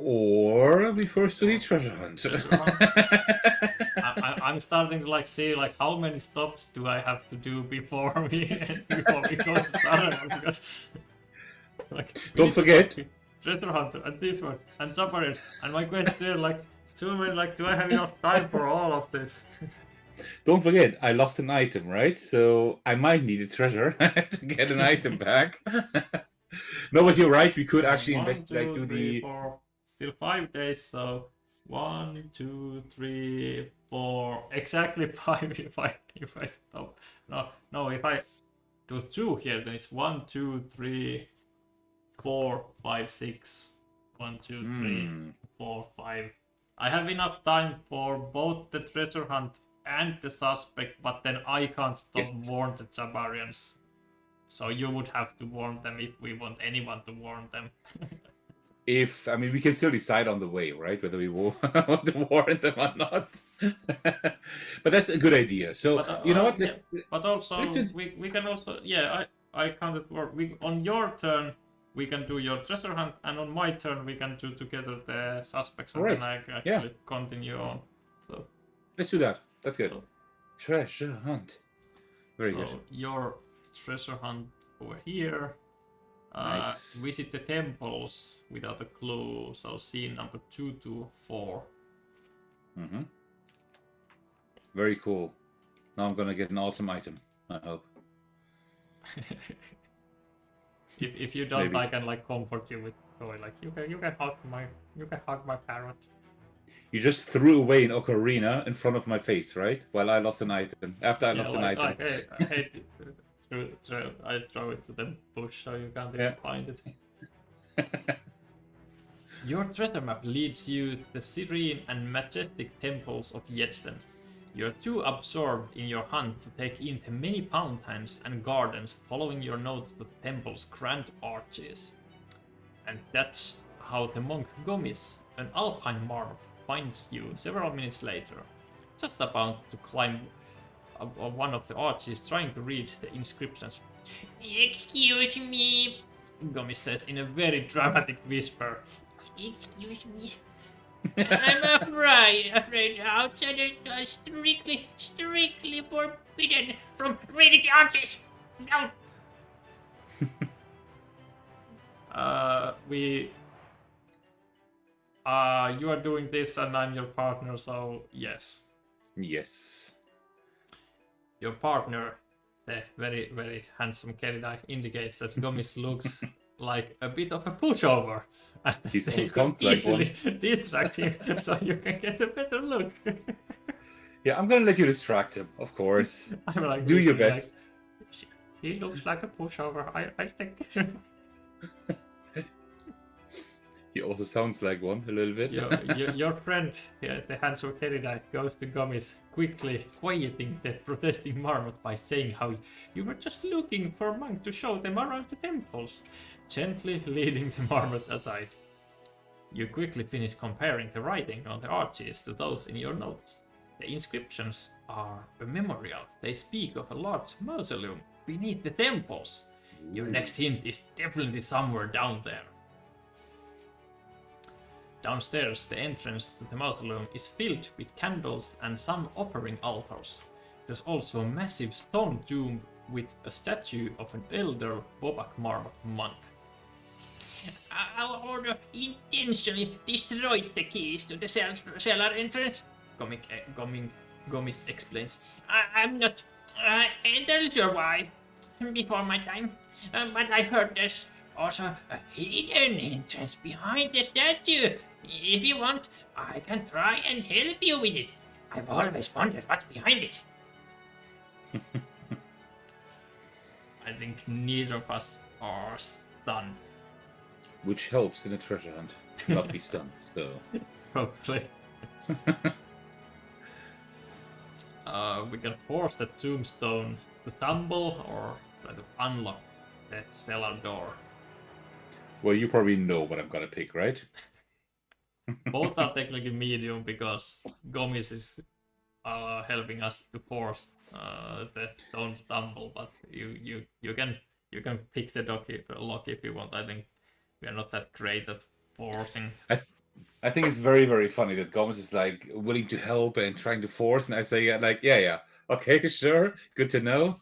Or we first do the treasure hunt. I'm starting to see how many stops do I have to do before we go to Saran, because Don't forget treasure hunter and this one and Jabbarians, and my question Zoom like, do I have enough time for all of this? Don't forget, I lost an item, right? So I might need a treasure to get an item back. No, but you're right. We could actually One, invest, like, two, do three, the. 4. Still 5 days, so 1, 2, 3, 4. Exactly 5 if I stop. No, if I do 2 here, then it's 1, 2, 3, 4, 5, 6. 1, 2, 3, 4, 5. I have enough time for both the treasure hunt and the suspect, but then I can't stop warn the Jabarians. So you would have to warn them if we want anyone to warn them. I mean, we can still decide on the way, right? Whether we want to warn them or not. But that's a good idea. So But, you know what? yeah, but also let's we can also I counted for on your turn we can do your treasure hunt, and on my turn we can do together the suspects, and Right. then I can actually continue on. So let's do that. That's good. So- Treasure hunt. Very good. Your treasure hunt over here. Nice. Visit the temples without a clue. So scene number 2 to 4. Mm-hmm. Very cool. Now I'm gonna get an awesome item. I hope. If you don't, Maybe. I can like comfort you with joy. Like you can hug my parrot. You just threw away an ocarina in front of my face, right? While I lost an item. After I lost an item. I hate it. I throw it to the bush so you can't even find it. Your treasure map leads you to the serene and majestic temples of Yedsten. You're too absorbed in your hunt to take in the many fountains and gardens following your nose to the temple's grand arches. And that's how the monk Gomis, an alpine marmot, finds you several minutes later, just about to climb one of the arches trying to read the inscriptions. Excuse me, Gomis says in a very dramatic whisper. Excuse me. I'm afraid outsiders are strictly forbidden from reading the arches. No. You are doing this and I'm your partner, so yes. Yes. Your partner, the very, very handsome Keridai, indicates that Gomis looks like a bit of a pushover. And He they sounds could like one. easily distract him so you can get a better look. Yeah, I'm gonna let you distract him, of course. I'm like, Do your like, best. he looks like a pushover. I think. He also sounds like one a little bit. your friend, the handsome Keridai, goes to Gomis, quickly quieting the protesting marmot by saying how you were just looking for monk to show them around the temples, gently leading the marmot aside. You quickly finish comparing the writing on the arches to those in your notes. The inscriptions are a memorial. They speak of a large mausoleum beneath the temples. Your next hint is definitely somewhere down there. Downstairs, the entrance to the mausoleum is filled with candles and some offering altars. There's also a massive stone tomb with a statue of an elder Bobak Marmot monk. Our order intentionally destroyed the keys to the cellar entrance, Gomis explains. I'm not entirely sure why, before my time, but I heard there's also a hidden entrance behind the statue. If you want, I can try and help you with it. I've always wondered what's behind it. I think neither of us are stunned. Which helps in a treasure hunt to not be stunned, so. Probably. We can force the tombstone to tumble or try to unlock the cellar door. Well, you probably know what I'm gonna pick, right? Both are technically medium because Gomis is helping us to force the stone to tumble, but you can pick the lock if you want. I think we are not that great at forcing. I think it's very, very funny that Gomez is like willing to help and trying to force, and I say like, yeah, okay, sure, good to know.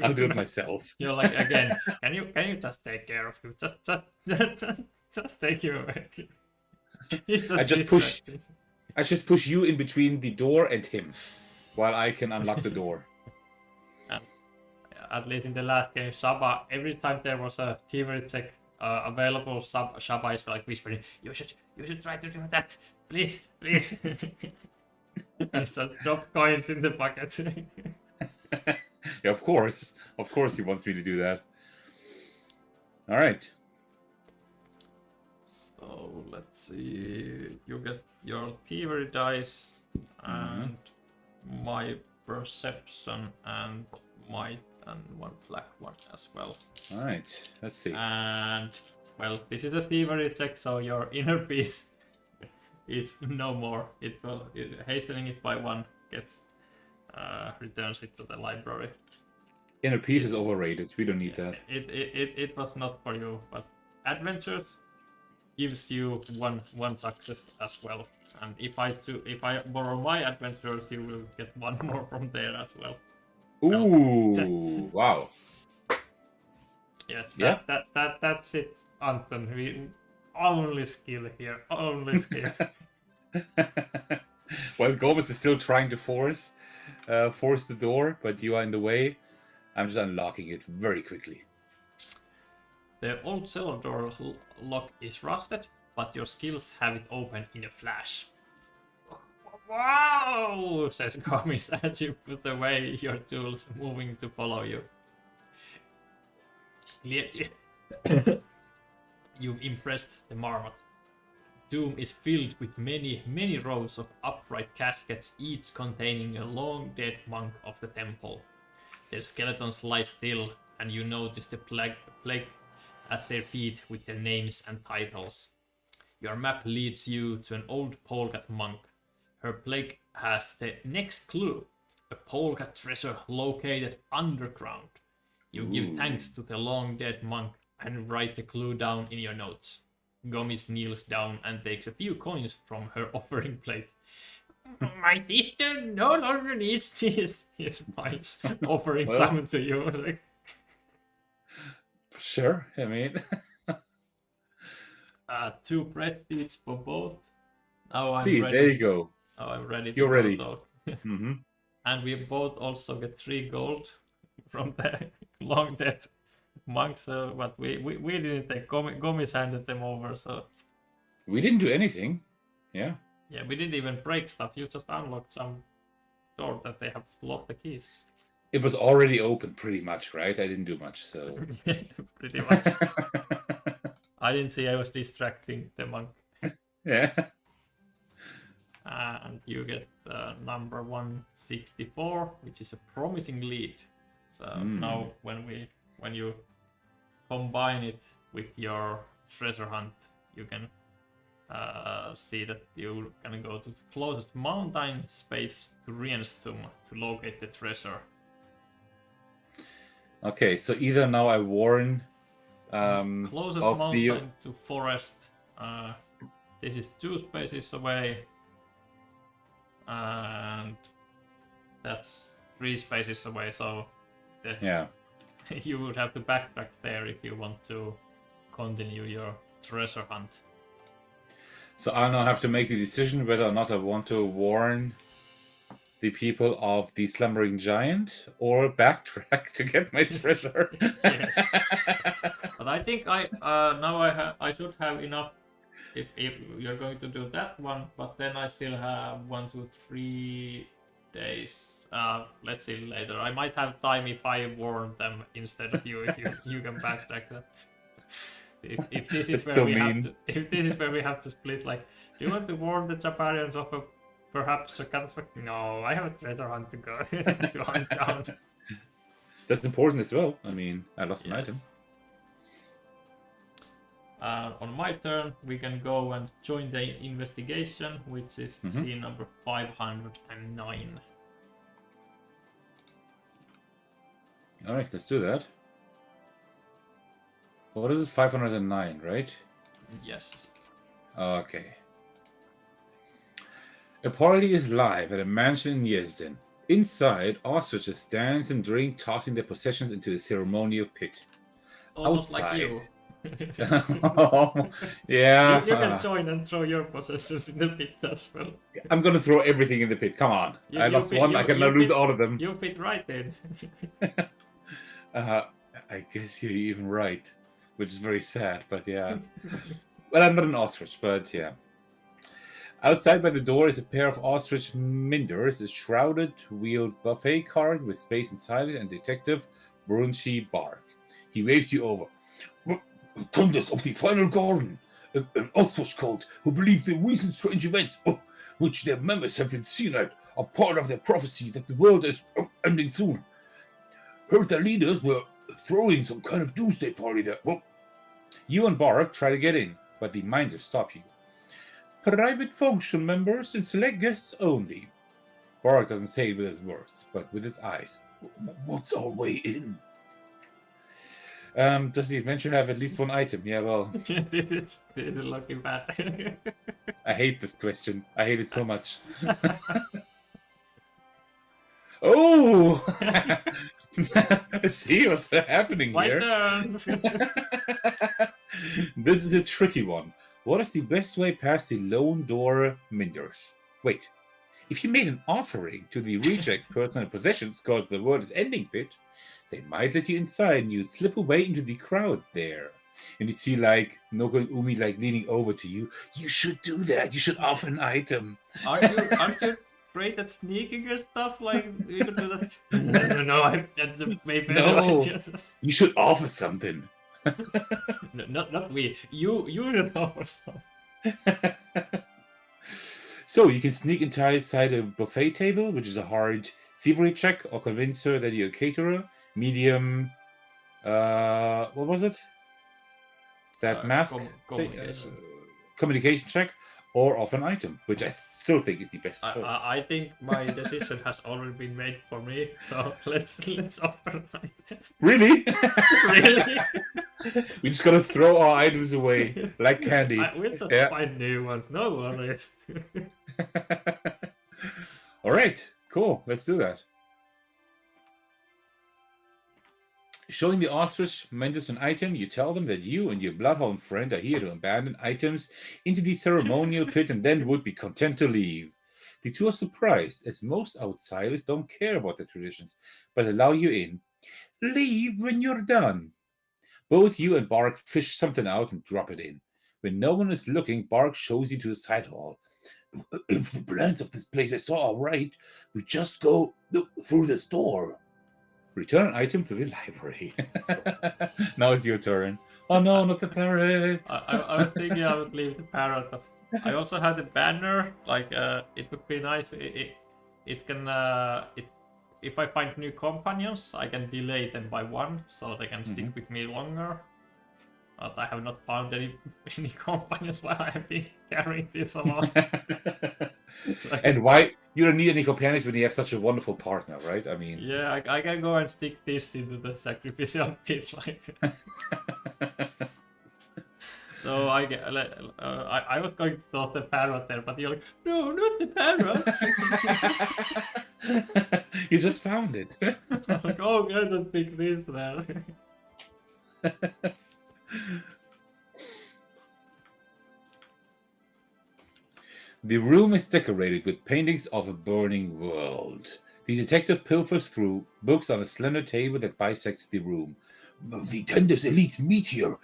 I'll do it myself. You're like, again, can you just take care of you? Just take you away. He's I just push. I should push you in between the door and him, while I can unlock the door. At least in the last game, Shaba, every time there was a thievery check available, Shaba is like whispering, you should try to do that, please. And just drop coins in the bucket. Yeah, of course he wants me to do that. All right. So let's see. You get your thievery dice and my perception and might and one black one as well. All right. Let's see. And well, this is a thievery check, so your inner peace is no more. Hastening it by one gets returns it to the library. Inner peace is overrated. We don't need that. It was not for you, but adventures gives you one success as well. And if I borrow my adventures, you will get one more from there as well. Ooh! Wow. Yeah. That's it, Anton. We only skill here. Only skill. While Gomez is still trying to force the door, but you are in the way, I'm just unlocking it very quickly. The old cellar door lock is rusted, but your skills have it open in a flash. Wow! Says Gomez as you put away your tools, moving to follow you. Clearly, you've impressed the marmot. Tomb is filled with many rows of upright caskets, each containing a long dead monk of the temple. Their skeletons lie still, and you notice the plague at their feet with their names and titles. Your map leads you to an old Polgat monk. Her plaque has the next clue, a Polgat treasure located underground. You give thanks to the long dead monk and write the clue down in your notes. Gomez kneels down and takes a few coins from her offering plate. My sister no longer needs this, he smiles, offering some to you. Sure, I mean... 2 prestige for both. Now I'm See, ready. there you go. Oh, I'm ready to You're ready. talk. Mm-hmm. And we both also get 3 gold from the long dead monks, but we didn't take. Gomez handed them over, so... We didn't do anything. Yeah. Yeah, we didn't even break stuff. You just unlocked some door that they have lost the keys. It was already open pretty much, right? I didn't do much, so... Pretty much. I didn't see I was distracting the monk. Yeah. And you get number 164, which is a promising lead. So now when you combine it with your treasure hunt, you can see that you can go to the closest mountain space to Rien's tomb to locate the treasure. Okay, so either now I warn Closest mountain to forest. This is 2 spaces away. And that's 3 spaces away, so you would have to backtrack there if you want to continue your treasure hunt. So I'll now have to make the decision whether or not I want to warn the people of the slumbering giant or backtrack to get my treasure. Yes. But I think I should have enough if you're going to do that one, but then I still have 1, 2, 3 days. Let's see later. I might have time if I warn them instead of you. If you can backtrack that. If this is where we have to split, like, do you want to warn the Japarians of perhaps a catastrophe? No, I have a treasure hunt to go to hunt down. That's important as well. I mean, I lost an item. On my turn, we can go and join the investigation, which is scene number 509. All right, let's do that. What is it? 509, right? Yes. Okay. A party is live at a mansion in Yezden. Inside, ostriches dance and drink, tossing their possessions into the ceremonial pit. Almost like you. Yeah. You can join and throw your possessions in the pit as well. I'm gonna throw everything in the pit. Come on. I lost one. I can now lose all of them. You fit right in. I guess you're even right, which is very sad, but yeah. Well, I'm not an ostrich, but yeah. Outside by the door is a pair of ostrich minders, a shrouded wheeled buffet cart with space inside it, and Detective Brunchy Bark. He waves you over. Thunders of the Final Garden, an ostrich cult who believe the recent strange events, which their members have been seen at, are part of their prophecy that the world is ending soon. Heard their leaders were throwing some kind of doomsday party there. You and Bark try to get in, but the minders stop you. Private function members and select guests only. Bark doesn't say it with his words, but with his eyes. What's our way in? Does the adventure have at least one item? Yeah, well... This is looking bad. I hate this question. I hate it so much. Oh! See what's happening My here? turn. This is a tricky one. What is the best way past the lone door minders? Wait, if you made an offering to the reject personal possessions cause the world is ending pit, they might let you inside and you'd slip away into the crowd there. And you see like Noko and Umi like leaning over to you. You should do that. You should offer an item. Aren't you great at sneaking and stuff? Like you can do that. No. That's maybe No. Yes. You should offer something. No, not we. You should offer something. So you can sneak inside a buffet table, which is a hard thievery check, or convince her that you're a caterer. Medium, what was it? That mask communication. Communication check, or off an item, which I still think is the best choice. I think my decision has already been made for me, so let's offer an item. Really? Really? We just gotta throw our items away like candy. We'll just find new ones. No worries. All right, cool. Let's do that. Showing the ostrich mentors an item, you tell them that you and your bloodhound friend are here to abandon items into the ceremonial pit and then would be content to leave. The two are surprised, as most outsiders don't care about the traditions, but allow you in. Leave when you're done. Both you and Bark fish something out and drop it in. When no one is looking, Bark shows you to a side hall. If the plans of this place I saw are right, we just go through this door. Return an item to the library. Now it's your turn. Oh no, not the parrot. I was thinking I would leave the parrot, but I also had the banner. Like, it would be nice. It can. If I find new companions, I can delay them by one, so they can stick with me longer. But I have not found any companions while I have been carrying this along. And why you don't need any companions when you have such a wonderful partner, right? I mean, yeah, I can go and stick this into the sacrificial pit, like. So I was going to toss the parrot there, but you're like, no, not the parrot. You just found it. I'm like, oh, okay, just stick this there. The room is decorated with paintings of a burning world. The detective pilfers through books on a slender table that bisects the room. The Tenders elites meet here.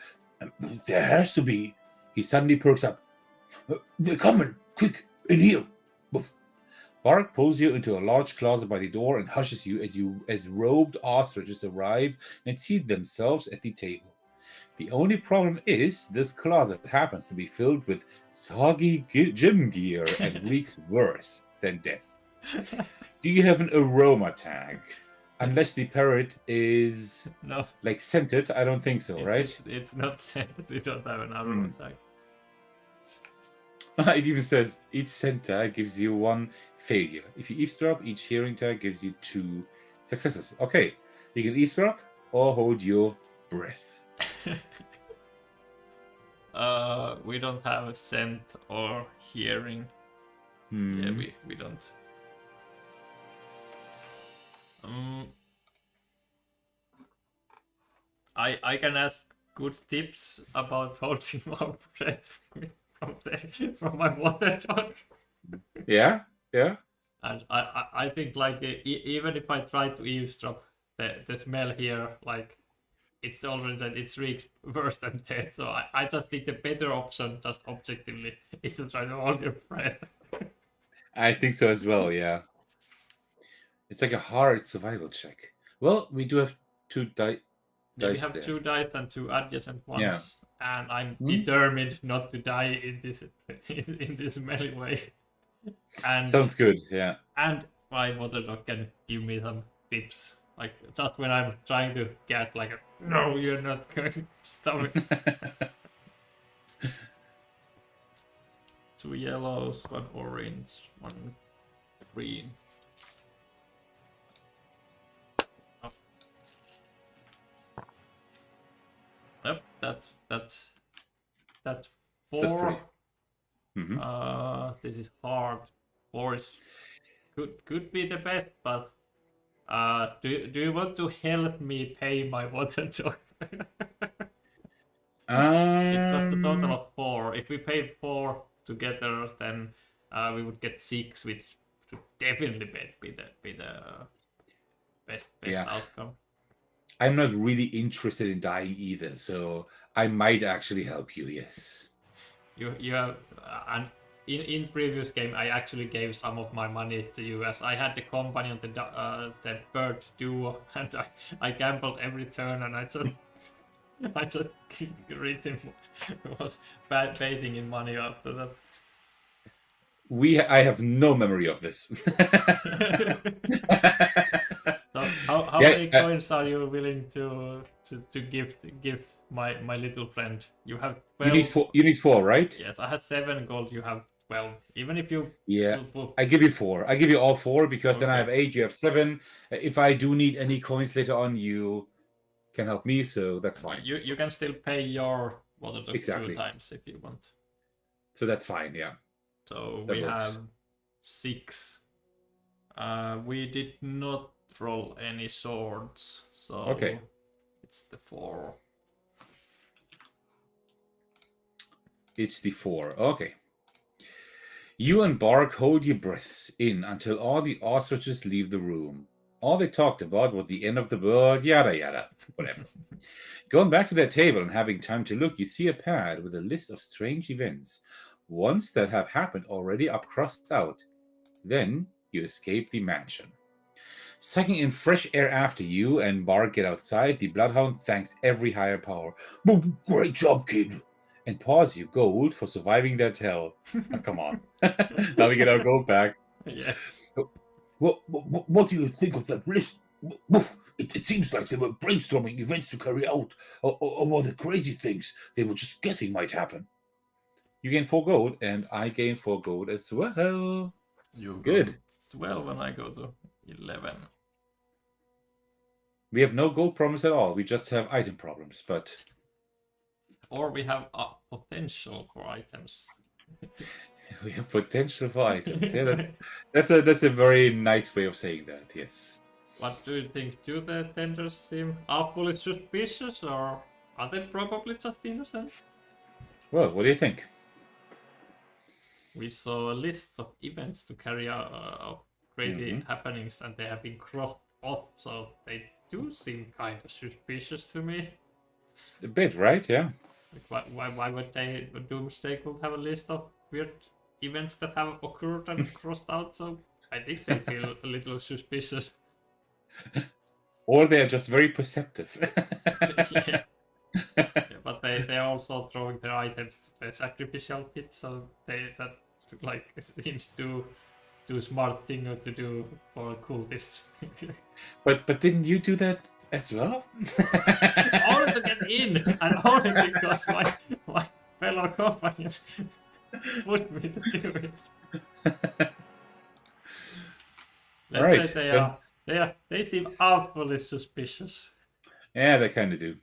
There has to be. He suddenly perks up. They're coming! Quick, in here! Bark pulls you into a large closet by the door and hushes you as robed ostriches arrive and seat themselves at the table. The only problem is this closet happens to be filled with soggy gym gear and reeks worse than death. Do you have an aroma tag? Unless the parrot is like scented, I don't think so, right? It's not scented. You don't have an aroma tag. It even says each scent tag gives you 1 failure. If you eavesdrop, each hearing tag gives you 2 successes. Okay, you can eavesdrop or hold your breath. We don't have a scent or hearing. Yeah, we don't. I can ask good tips about holding my breath from my water jug. Yeah, yeah. And I think like even if I try to eavesdrop, the smell here, like it's already that it's reeks worse than death. So I just think the better option, just objectively, is to try to hold your breath. I think so as well. Yeah, it's like a hard survival check. Well, we do have 2 Yeah, we dice have there. 2 dice and 2 adjacent Yeah. ones, and I'm Hmm? determined not to die in this in this melee way. And Sounds good. Yeah. and my water dog can give me some tips. Like just when I'm trying to get like a, no, you're not going to stop it. 2 yellows, 1 orange, 1 green. Oh. Yep, that's 4. That's pretty. Mhm. This is hard. 4 is could be the best, but do you want to help me pay my water dog? It costs a total of 4. If we pay 4 together, then we would get 6, which should definitely be the best Yeah. outcome. I'm not really interested in dying either, so I might actually help you. Yes. You have and in previous game I actually gave some of my money to you as I had the company on the bird duo, and I gambled every turn, and I just really was bathing in money after that. I have no memory of this. So how Yeah, many coins are you willing to give my little friend? You have 12. you need 4. You need 4, right? Yes, I had 7 gold. You have 12. Even if you Yeah. I give you 4. I give you all 4 because then I Okay. have 8. You have 7. If I do need any coins later on, you can help me. So that's fine. You can still pay your water dog Exactly. 2 times if you want. So that's fine. Yeah. So That we works. have 6. We did not roll any swords, so Okay. it's the 4. It's the 4. Okay. You and Bark hold your breaths in until all the ostriches leave the room. All they talked about was the end of the world, yada yada, whatever. Going back to their table and having time to look, you see a pad with a list of strange events. Ones that have happened already are crossed out. Then you escape the mansion. Sucking in fresh air after you and Bark get outside, the Bloodhound thanks every higher power. Great job, kid! And paws you gold for surviving that hell. Oh, come on. Now we get our gold back. Yes. What do you think of that list? It seems like they were brainstorming events to carry out, or the crazy things they were just guessing might happen. You gain 4 gold, and I gain 4 gold as well. You go Good. to 12 and I go to 11. We have no gold problems at all. We just have item problems, but Or we have a potential for items. we have potential for items. Yeah, that's a very nice way of saying that. Yes. What do you think? Do the tenders seem awfully suspicious, or are they probably just innocent? Well, what do you think? We saw a list of events to carry out of crazy happenings, and they have been crossed off, so they do seem kind of suspicious to me. A bit, right? Yeah. Like, why would they, Doomsday could have a list of weird events that have occurred and crossed out, so I think they feel a little suspicious. Or they are just very perceptive. Yeah. Yeah, but they are also throwing their items to the sacrificial pit, so that like seems too smart thing to do for cultists. But didn't you do that as well? Only to get in, and only because my fellow companions put me to do it. Let's Right, say they seem awfully suspicious. Yeah, they kind of do.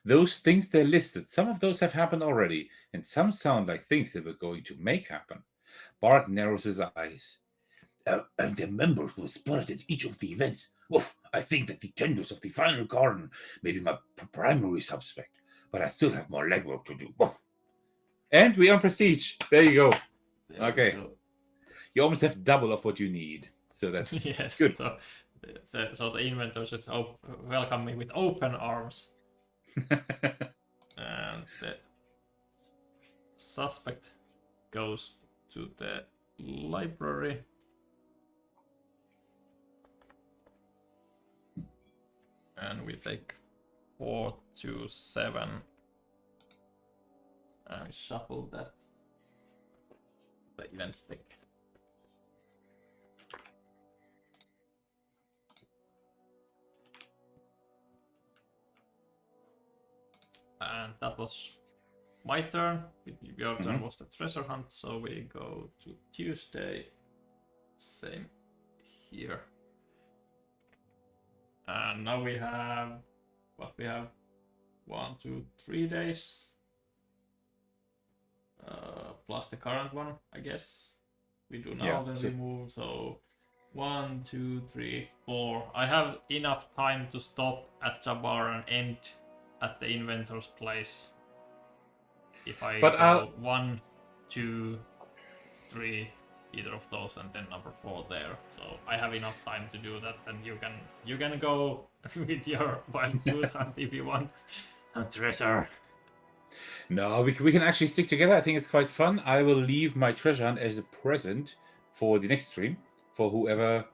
Those things they listed, some of those have happened already, and some sound like things that we're going to make happen. Bart narrows his eyes. and the members were spotted at each of the events. Woof, I think that the tenders of the final garden may be my primary suspect, but I still have more legwork to do. Woof. And we are prestige. There you go. There we Okay. go. You almost have double of what you need. So that's Yes. good. So the inventor should welcome me with open arms. And the suspect goes to the library. And we take 4 to 7 and shuffle that. The event deck. And that was my turn. Your turn was the treasure hunt, so we go to Tuesday. Same here. And now we have what we have 1, 2, 3 days. Plus the current one, I guess. We do now, Yeah, then so- we move. So 1, 2, 3, 4. I have enough time to stop at Jabbar and end at the inventor's place. If I But go 1, 2, 3, either of those, and then number 4 there. So I have enough time to do that. Then you can go with your wild goose hunt if you want some treasure. No, we can actually stick together. I think it's quite fun. I will leave my treasure hunt as a present for the next stream, for whoever,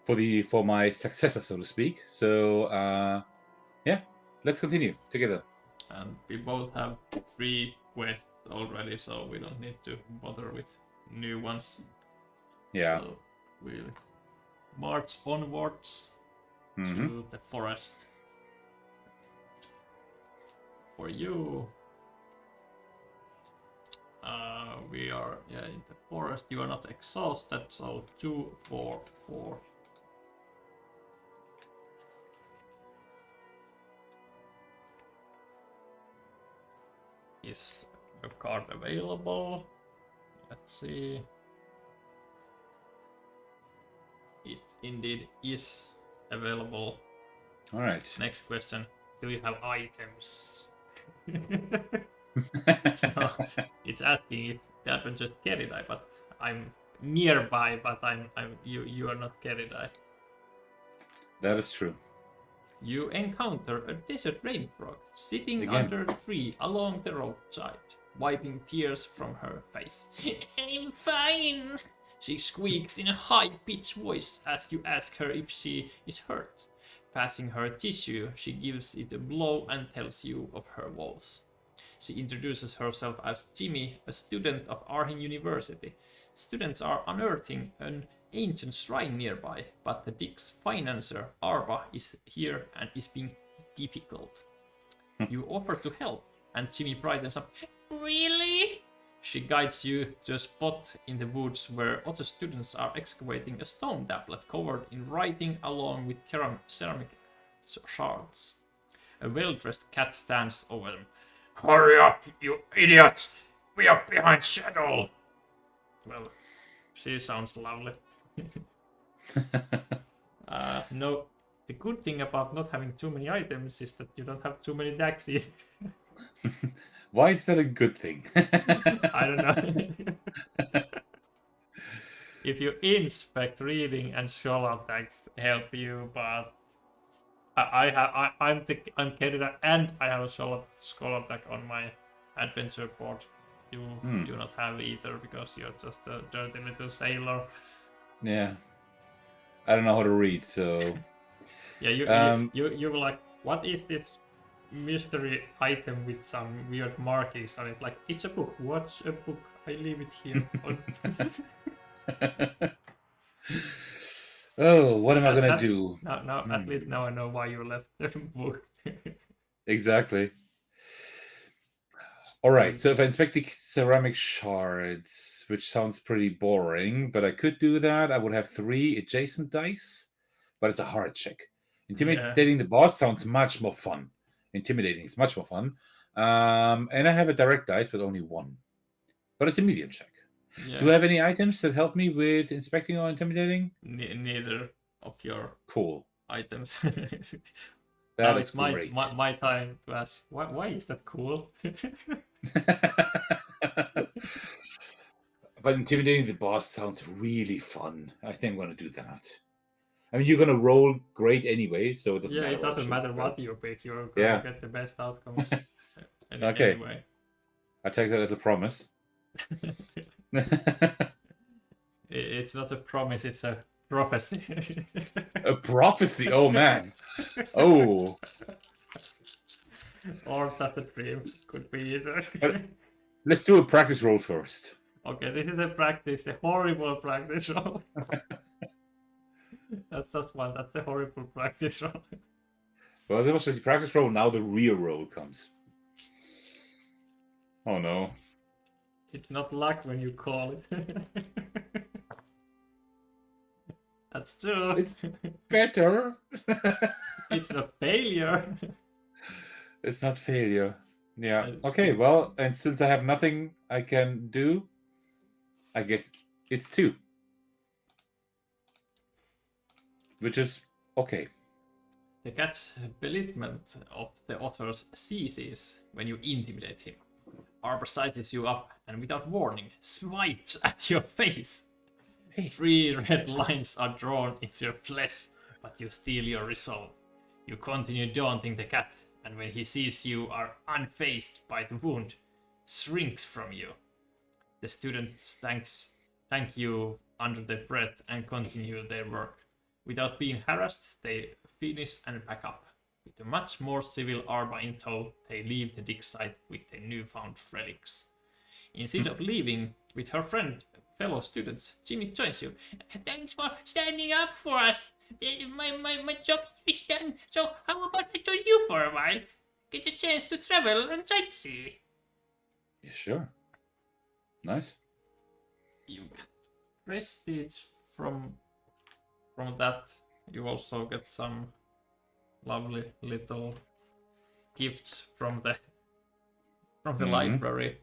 for my successor, so to speak. So yeah, let's continue together. And we both have 3 quests already, so we don't need to bother with new ones. Yeah. So we'll march onwards Mhm. to the forest. For you, we are in the forest. You are not exhausted, so 2, 4, 4. Is a card available? Let's see. It indeed is available. All right. Next question. Do you have items? It's asking if the adventure's Keridai, but I'm nearby, but you are not Keridai. That is true. You encounter a desert rain frog sitting Again. under a tree along the roadside, wiping tears from her face. I'm fine, she squeaks in a high-pitched voice as you ask her if she is hurt. Passing her tissue, she gives it a blow and tells you of her woes. She introduces herself as Jimmy, a student of Arhin University. Students are unearthing an ancient shrine nearby, but the Dick's financier, Arba, is here and is being difficult. You offer to help, and Jimmy brightens up. Really? She guides you to a spot in the woods where other students are excavating a stone tablet covered in writing along with ceramic shards. A well-dressed cat stands over them. Hurry up, you idiot! We are behind schedule! Well, she sounds lovely. No, the good thing about not having too many items is that you don't have too many daxies. Why is that a good thing? I don't know. If you inspect, reading and scholar tags help you, but I'm Kerida and I have a scholar tag on my adventure board. You do not have either because you're just a dirty little sailor. Yeah. I don't know how to read, so Yeah, you were like, what is this mystery item with some weird markings on it? Like, it's a book. What's a book? I leave it here. oh, what am I gonna That- do? Now, at least now I know why you left the book. Exactly. All right, so if I inspect the ceramic shards, which sounds pretty boring, but I could do that, I would have 3 adjacent dice, but it's a hard check. Intimidating the boss sounds much more fun. Intimidating is much more fun. And I have a direct dice with only 1, but it's a medium check. Yeah. Do I have any items that help me with inspecting or intimidating? Neither of your Cool. items. That Now is it's my, great. my time to ask, why is that cool? But intimidating the boss sounds really fun. I think I'm going to do that. I mean, you're going to roll great anyway, so it doesn't Yeah, matter. it doesn't choose, matter right? what you pick, you're gonna Yeah. get the best outcomes Okay. anyway. I take that as a promise. It's not a promise, it's a prophecy. A prophecy. Oh man. Oh. Or just a dream. Could be either. Let's do a practice roll first. Okay, this is a practice, a horrible practice roll. That's just one, that's a horrible practice roll. Well, there was a practice roll. Now the real roll comes. Oh no. It's not luck when you call it. That's true. It's better. It's not failure. It's not failure. Yeah. Okay. Well, and since I have nothing I can do, I guess it's 2. Which is okay. The cat's belittlement of the authors ceases when you intimidate him. Arbor sizes you up and without warning swipes at your face. 3 red lines are drawn into your flesh, but you steal your resolve. You continue daunting the cat, and when he sees you are unfazed by the wound, shrinks from you. The students thank you under their breath and continue their work. Without being harassed, they finish and pack up. With a much more civil Arba in tow, they leave the dig site with their newfound relics. Instead of leaving with her fellow students, Jimmy joins you. Thanks for standing up for us. My job is done, so how about I join you for a while? Get a chance to travel and sightsee. Yeah, sure. Nice. You get prestige from that. You also get some lovely little gifts from the library.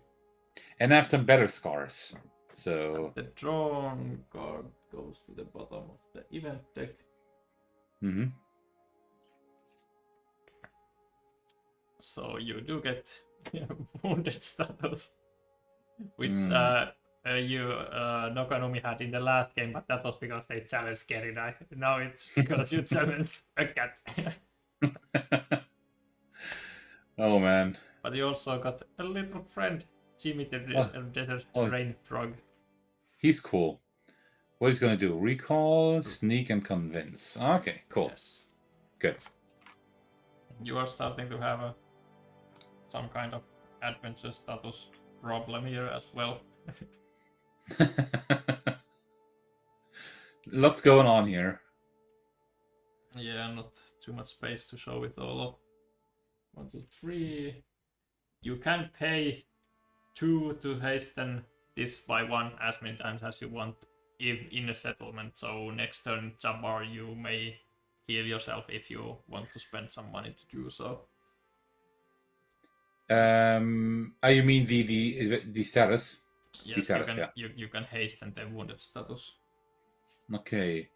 And I have some better scars. So The drawn card goes to the bottom of the event deck. So you do get wounded status, which Noko and Umi had in the last game, but that was because they challenged Kerina. Now it's because you challenged a cat. Oh man. But you also got a little friend, Jimmy the Desert Rain Frog. He's cool. What he's gonna do? Recall, sneak, and convince. Okay, cool. Yes. Good. You are starting to have some kind of adventure status problem here as well. Lots going on here. Yeah, not too much space to show it all of. 1, 2, 3. You can pay 2 to hasten this by 1 as many times as you want if in a settlement. So next turn, Jabbar, you may heal yourself if you want to spend some money to do so. You mean the status? Yes, the status, you can hasten the wounded status. Okay.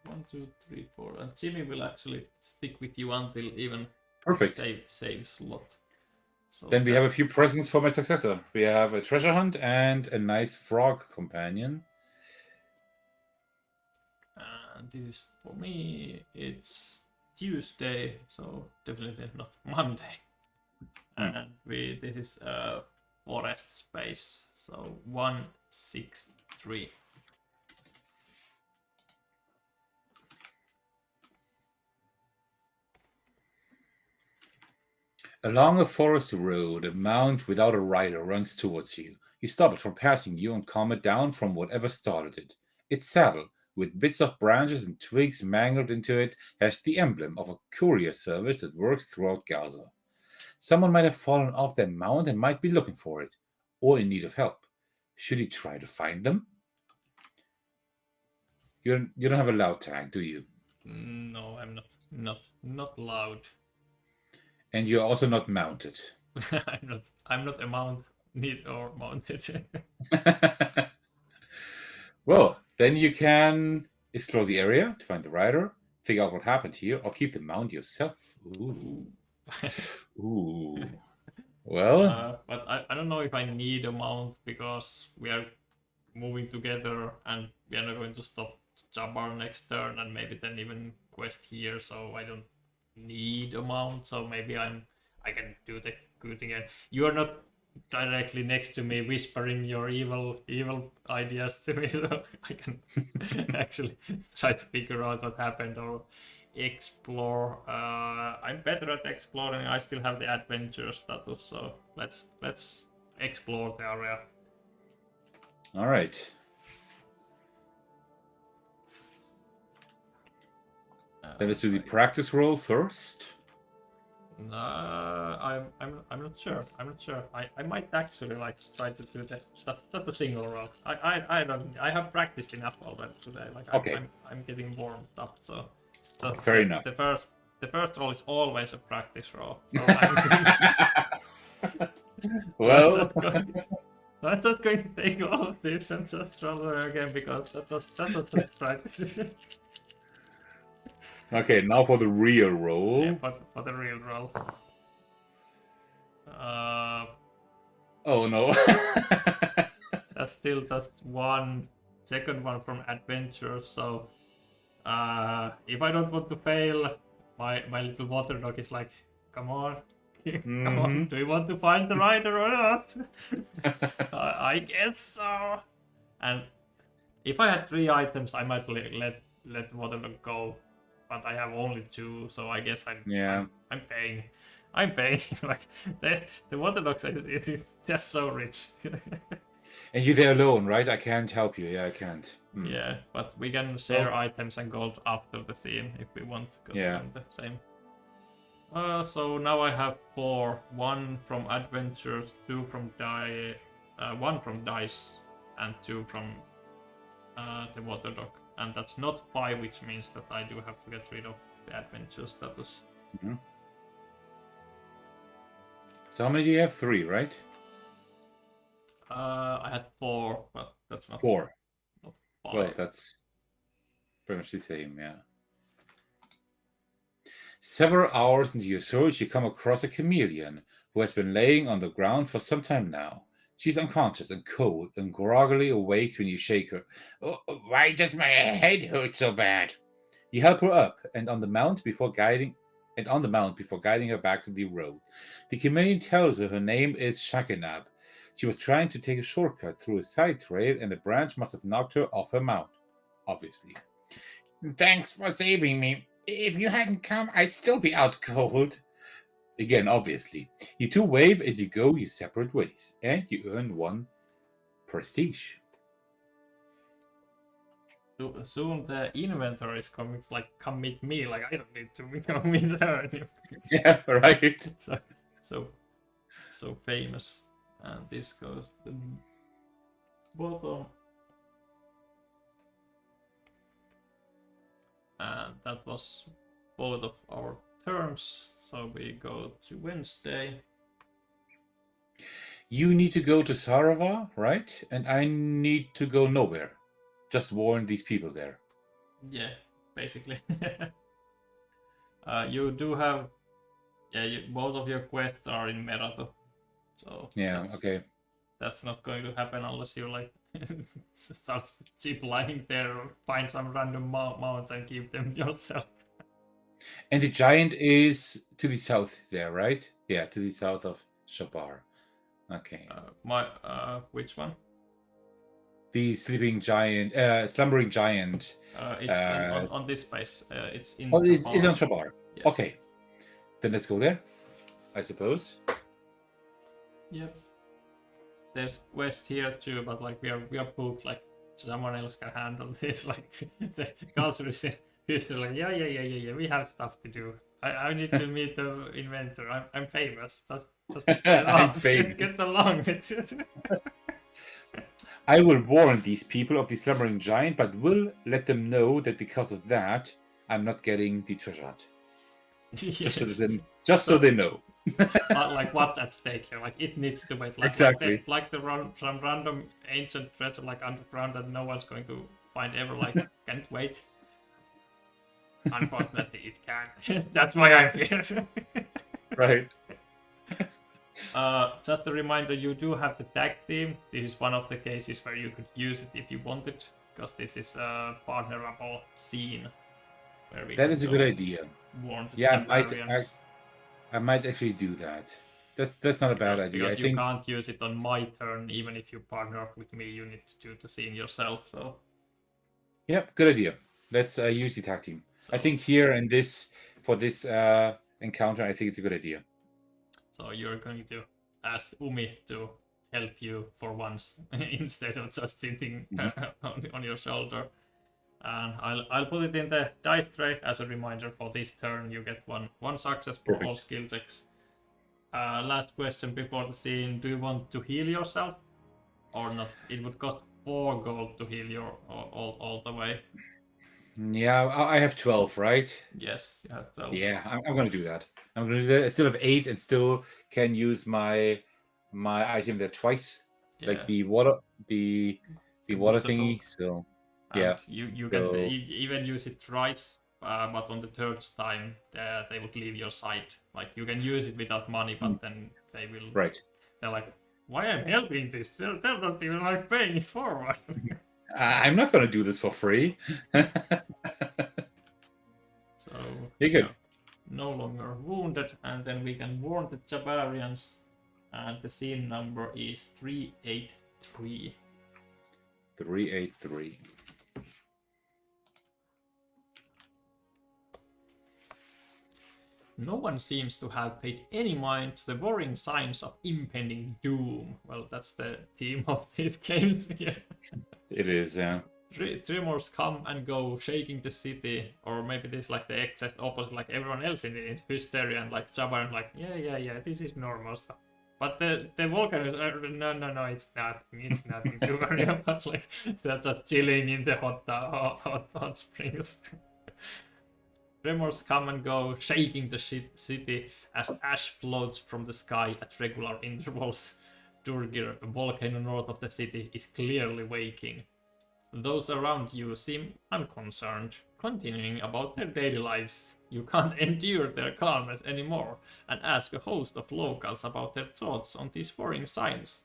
1, 2, 3, 4, and Jimmy will actually stick with you until even Perfect. save slot. So Then we have a few presents for my successor. We have a treasure hunt and a nice frog companion. This is for me. It's Tuesday, so definitely not Monday. And this is forest space, so 163. Along a forest road, a mount without a rider runs towards you. You stop it from passing you and calm it down from whatever started it. Its saddle, with bits of branches and twigs mangled into it, has the emblem of a courier service that works throughout Galzyr. Someone might have fallen off their mount and might be looking for it, or in need of help. Should he try to find them? You don't have a loud tag, do you? No, I'm not loud. And you're also not mounted. I'm not a mount need or mounted. Well, then you can explore the area to find the rider, figure out what happened here, or keep the mount yourself. Ooh. Ooh. Well, But I don't know if I need a mount because we are moving together and we are not going to stop Jabbar next turn and maybe then even quest here, so I don't need a mount. So maybe I can do the good again. You are not directly next to me whispering your evil ideas to me, so I can actually try to figure out what happened or explore. I'm better at exploring. I still have the adventure status, so let's explore the area. all right. Then let's do the practice roll first. I'm not sure. I might actually like try to do the just a single roll. I don't. I have practiced enough already today. Like Okay. I'm getting warmed up. So Fair enough. The first roll is always a practice roll. So Well, I'm just going to take all of this and just roll again because that was just practice. okay, now for the real roll. Yeah, for the real roll. Oh no. That's still just one second one from adventure. So if I don't want to fail, my little water dog is like, come on. Come on, do you want to find the rider or not? I guess so. And if I had 3 items, I might let the water dog go. But I have only 2, so I guess I'm paying. I'm paying. Like the water dogs, it is just so rich. And you're there alone, right? I can't help you. Yeah, I can't. Yeah, but we can share items and gold after the scene if we want, because we're the same. So now I have 4. 1 from adventures, 2 from 1 from dice, and 2 from the water dog. And that's not 5, which means that I do have to get rid of the adventure status. So how many do you have? 3, right? I had 4, but that's not 4. Not 5. Well, that's pretty much the same, yeah. Several hours into your search, you come across a chameleon who has been laying on the ground for some time now. She's unconscious and cold and groggily awakes when you shake her. Oh, why does my head hurt so bad? You help her up and on the mount before guiding her back to the road. The chameleon tells her name is Shakinab. She was trying to take a shortcut through a side trail and a branch must have knocked her off her mount. Obviously. Thanks for saving me. If you hadn't come, I'd still be out cold. Again, obviously. You two wave as you go your separate ways, and you earn 1 prestige. Soon the inventory is coming to like come meet me. Like I don't need to come with her anymore. Yeah, right. So famous. And this goes to the bottom. And that was both of our turns. So we go to Wednesday. You need to go to Sarava, right? And I need to go nowhere. Just warn these people there. Yeah, basically. You do have... Yeah, both of your quests are in Merato. So yeah, okay. That's not going to happen unless you like start zip lining there or find some random mounts and keep them yourself. And the giant is to the south there, right? Yeah, to the south of Shabar. Okay. Which one? The sleeping giant, slumbering giant. It's on this space. It's in. Oh, it's on Shabar. Yes. Okay. Then let's go there, I suppose. Yep. There's quest here too, but like we are booked. Like someone else can handle this. Like the Galzyr is like yeah. We have stuff to do. I need to meet the inventor. I'm famous. Just I'm famous. Get along with it. I will warn these people of the slumbering giant, but will let them know that because of that, I'm not getting the treasure hunt. Yes. Just so they know. Like what's at stake here? Like it needs to wait. Like Exactly. some random ancient treasure like underground that no one's going to find ever. Like can't wait. Unfortunately, it can. That's why I'm here. Right. Just a reminder, you do have the tag team. This is one of the cases where you could use it if you wanted, because this is a partnerable scene. Where we That could is a good idea. warn the Yeah, Jabarians. I might actually do that. That's not a bad idea. Because I you think. can't use it on my turn, even if you partner up with me, you need to do the scene yourself. So Yep, good idea. Let's use the tag team. I think here in this for this encounter, I think it's a good idea. So you're going to ask Umi to help you for once instead of just sitting on your shoulder. And I'll put it in the dice tray as a reminder for this turn. You get one success for all skill checks. Last question before the scene: do you want to heal yourself or not? It would cost 4 gold to heal your all the way. Yeah, I have 12, right? Yes, you have 12. Yeah, I'm going to do that. I'm going to do that. I still have 8 and still can use my item there twice, like the water thingy. So and yeah, you can even use it twice, but on the third time they would leave your site. Like you can use it without money, but then they will. Right. They're like, why I'm helping this? They're not even like paying it forward. I'm not going to do this for free. So you're good. No longer wounded, and then we can warn the Jabarians, and the scene number is 383. 383. No one seems to have paid any mind to the worrying signs of impending doom. Well, that's the theme of these games here. It is, yeah. Tremors come and go, shaking the city, or maybe this is like the exact opposite, like everyone else in hysteria, and like Jabarian like, yeah, this is normal stuff. But the volcanoes are, no, it's nothing to worry about. Like they're just chilling in the hot springs. Tremors come and go, shaking the city as ash floats from the sky at regular intervals. Durgir, a volcano north of the city, is clearly waking. Those around you seem unconcerned, continuing about their daily lives. You can't endure their calmness anymore and ask a host of locals about their thoughts on these worrying signs.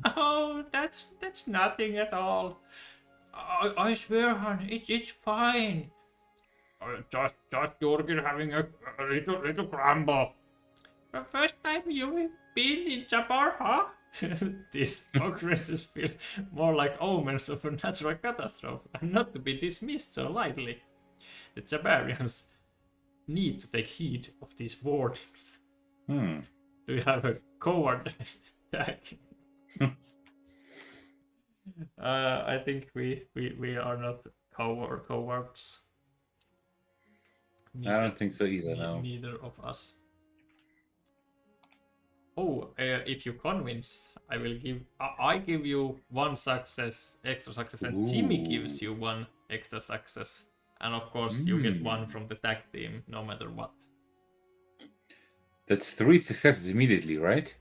Oh, that's nothing at all. I swear, hon, it's fine. Just Durgir having a little grumble. The first time you've been in Jabar, huh? These occurrences feel more like omens of a natural catastrophe and not to be dismissed so lightly. The Jabarians need to take heed of these warnings. Do you have a cowardice tag? I think we are not cowards. I don't think so either, no. Neither of us. Oh, if you convince, I will give. I give you 1 success, extra success, and Jimmy gives you 1 extra success, and of course you get 1 from the tag team, no matter what. That's 3 successes immediately, right?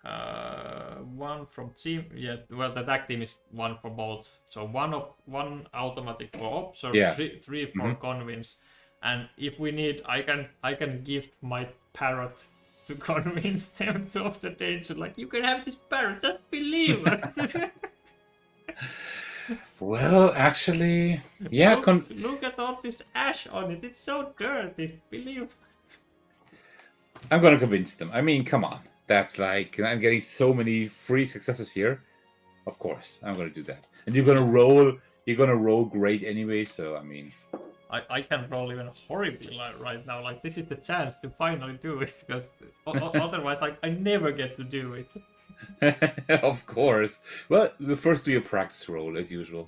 1 from team. Yeah, well, the tag team is 1 for both. So 1 automatic for observe, 3 for convince, and if we need, I can gift my parrot to convince them of the danger. Like, you can have this parrot, just believe it. Well, actually, yeah. Look at all this ash on it. It's so dirty. Believe. I'm gonna convince them. I mean, come on. That's like I'm getting so many free successes here. Of course, I'm gonna do that. And you're gonna roll great anyway. So I mean, I can roll even horribly right now. Like, this is the chance to finally do it, because otherwise, like, I never get to do it. of course. Well, we'll first do your practice roll as usual.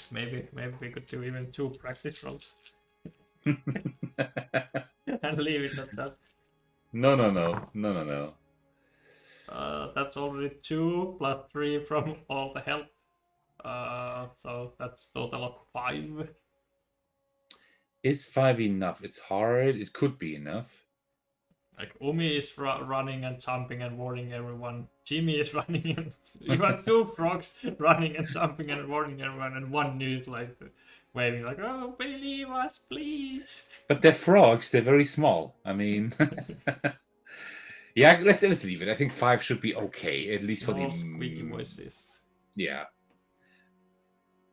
Maybe we could do even 2 practice rolls. And leave it at that. No. That's already 2 plus 3 from all the help. So that's total of 5. Is 5 enough? It's hard. It could be enough. Like Umi is running and jumping and warning everyone. Jimmy is running and you have 2 frogs running and jumping and warning everyone, and 1 newt like waving like, "Oh, believe us, please." But they're frogs. They're very small. I mean, yeah. Let's leave it. I think 5 should be okay, at least for Small the squeaky voices. Yeah.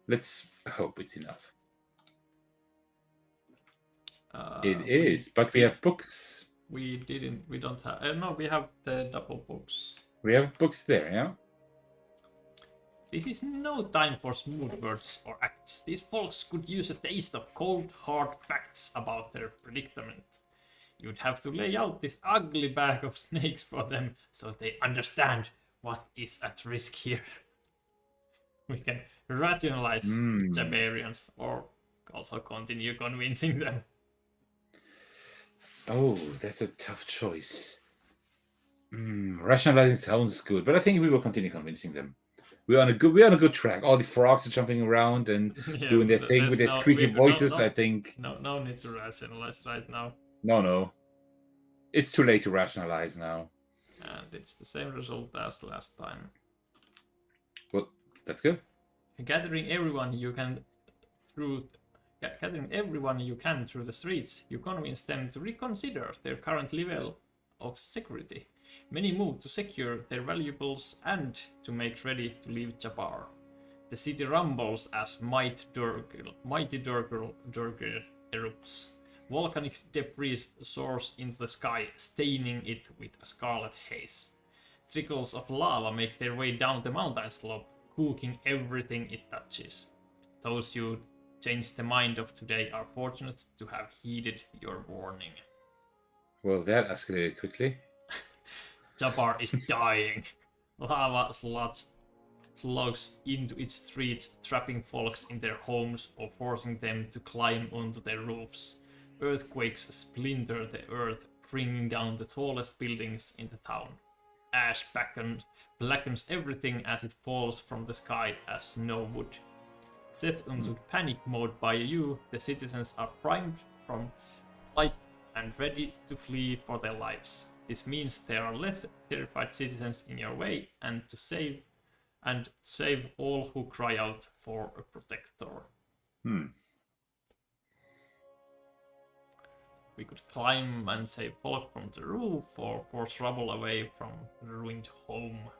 Let's hope it's enough. It is, but we have books. We don't have. No, we have the double books. We have books there, yeah. This is no time for smooth words or acts. These folks could use a taste of cold, hard facts about their predicament. You'd have to lay out this ugly bag of snakes for them so they understand what is at risk here. We can rationalize Jabarians or also continue convincing them. Oh, that's a tough choice. Rationalizing sounds good, but I think we will continue convincing them. We're on a good track. All the frogs are jumping around and doing their thing with their squeaky voices. I think. No need to rationalize right now. No. It's too late to rationalize now. And it's the same result as last time. Well, that's good. Gathering everyone you can through the streets, you convince them to reconsider their current level of security. Many move to secure their valuables and to make ready to leave Jabbar. The city rumbles as mighty Durgir erupts. Volcanic debris soars into the sky, staining it with a scarlet haze. Trickles of lava make their way down the mountain slope, cooking everything it touches. Those you change the mind of today are fortunate to have heeded your warning. Well, that escalated quickly. Jabbar is dying. Lava slugs into its streets, trapping folks in their homes or forcing them to climb onto their roofs. Earthquakes splinter the earth, bringing down the tallest buildings in the town. Ash blackens everything as it falls from the sky as snow would. Set into panic mode by you, the citizens are primed from flight and ready to flee for their lives. This means there are less terrified citizens in your way, and to save all who cry out for a protector. We could climb and save folk from the roof, or force rubble away from the ruined home.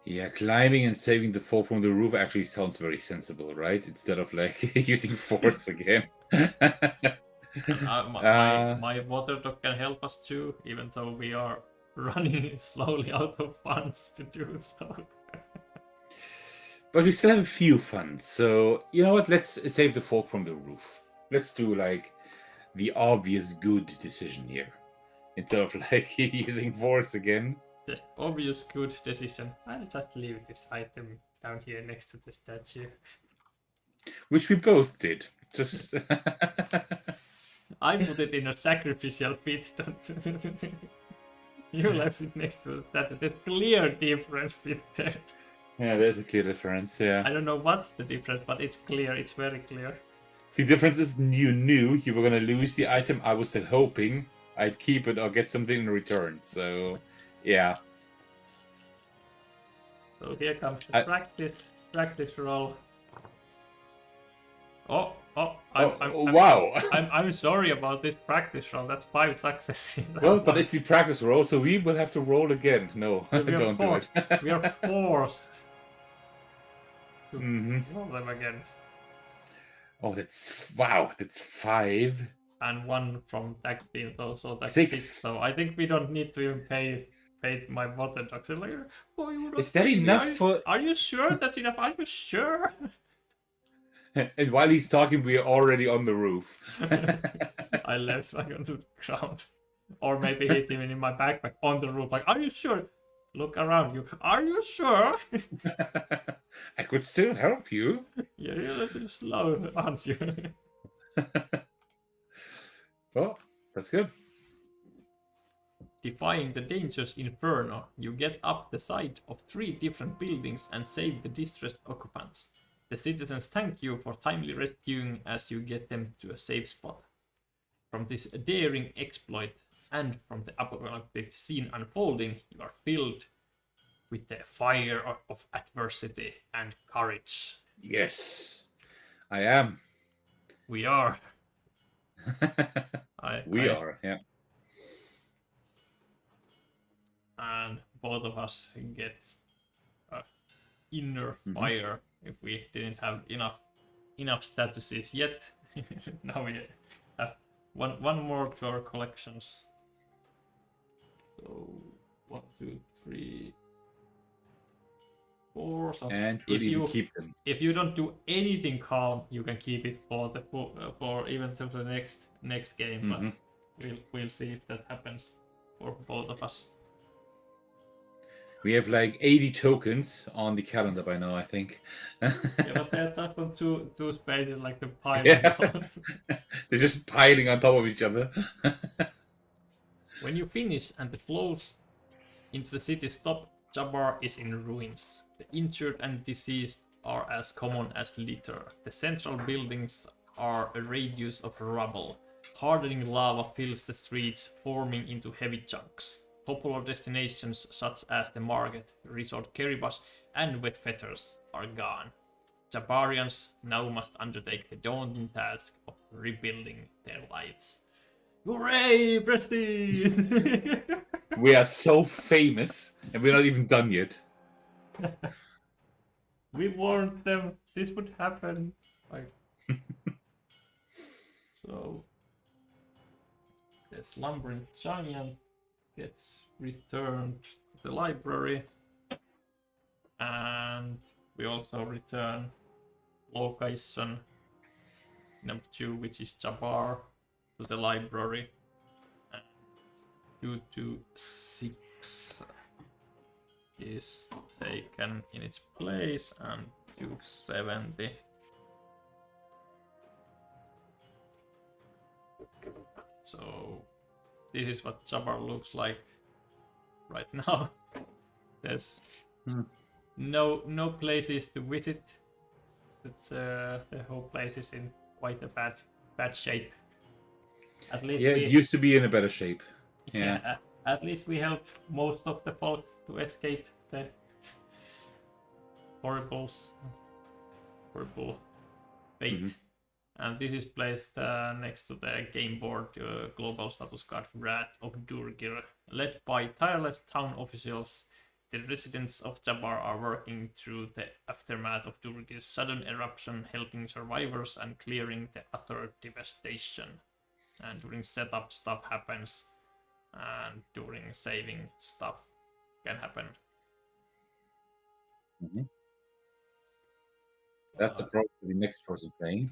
Yeah, climbing and saving the folk from the roof actually sounds very sensible, right? Instead of like using force again. My water dog can help us too, even though we are running slowly out of funds to do so. But we still have a few funds, so you know what? Let's save the folk from the roof. Let's do like the obvious good decision here, instead of like using force again. The obvious good decision. I'll just leave this item down here next to the statue. Which we both did. Just I put it in a sacrificial pit. You left it next to the statue. There's clear difference with there. yeah, there's a clear difference. Yeah. I don't know what's the difference, but it's clear. It's very clear. The difference is you knew you were gonna lose the item. I was still hoping I'd keep it or get something in return. So, yeah. So here comes the practice roll. Wow. I'm sorry about this practice roll. That's 5 successes. Well, but it's the practice roll, so we will have to roll again. No, don't do it. We are forced to roll them again. Oh, that's 5. And 1 from tax team, so that's 6. 6. So I think we don't need to even pay my water dogs. Like, oh, you Is that enough for? Are you sure that's enough? Are you sure? And while he's talking, we are already on the roof. I left like onto the ground, or maybe he's even in my backpack on the roof. Like, are you sure? Look around you. Are you sure? I could still help you. You're a little slow, aren't you? Well, that's good. Defying the dangerous inferno, you get up the side of 3 different buildings and save the distressed occupants. The citizens thank you for timely rescuing as you get them to a safe spot. From this daring exploit and from the apocalyptic scene unfolding, you are filled with the fire of adversity and courage. Yes, I am. We are. We are, yeah. And both of us get inner fire if we didn't have enough statuses yet. Now we have one more to our collections. So 1, 2, 3, 4. So And we'll even keep them. If you don't do anything calm, you can keep it for the for even to the next game. But we'll see if that happens for both of us. We have like 80 tokens on the calendar by now, I think. Yeah, but they're just on two spaces, like the pile. Yeah. They're just piling on top of each other. When you finish and the flows into the city stop, Jabbar is in ruins. The injured and diseased are as common as litter. The central buildings are a radius of rubble. Hardening lava fills the streets, forming into heavy chunks. Popular destinations such as the market, resort Kiribati, and Wet Fetters are gone. Jabbarians now must undertake the daunting task of rebuilding their lives. Hooray, prestige! We are so famous, and we're not even done yet. We warned them this would happen. Like, so, the slumbering giant gets returned to the library, and we also return location number 2, which is Jabbar, to the library. And 226 is taken in its place, and 270. So this is what Jabbar looks like right now. There's no places to visit. It's, the whole place is in quite a bad shape. At least it used to be in a better shape. Yeah. At least we help most of the folk to escape the horrible fate. And this is placed next to the game board global status card Wrath of Durgir. Led by tireless town officials, the residents of Jabbar are working through the aftermath of Durgir's sudden eruption, helping survivors and clearing the utter devastation. And during setup, stuff happens, and during saving, stuff can happen. That's probably the next person playing.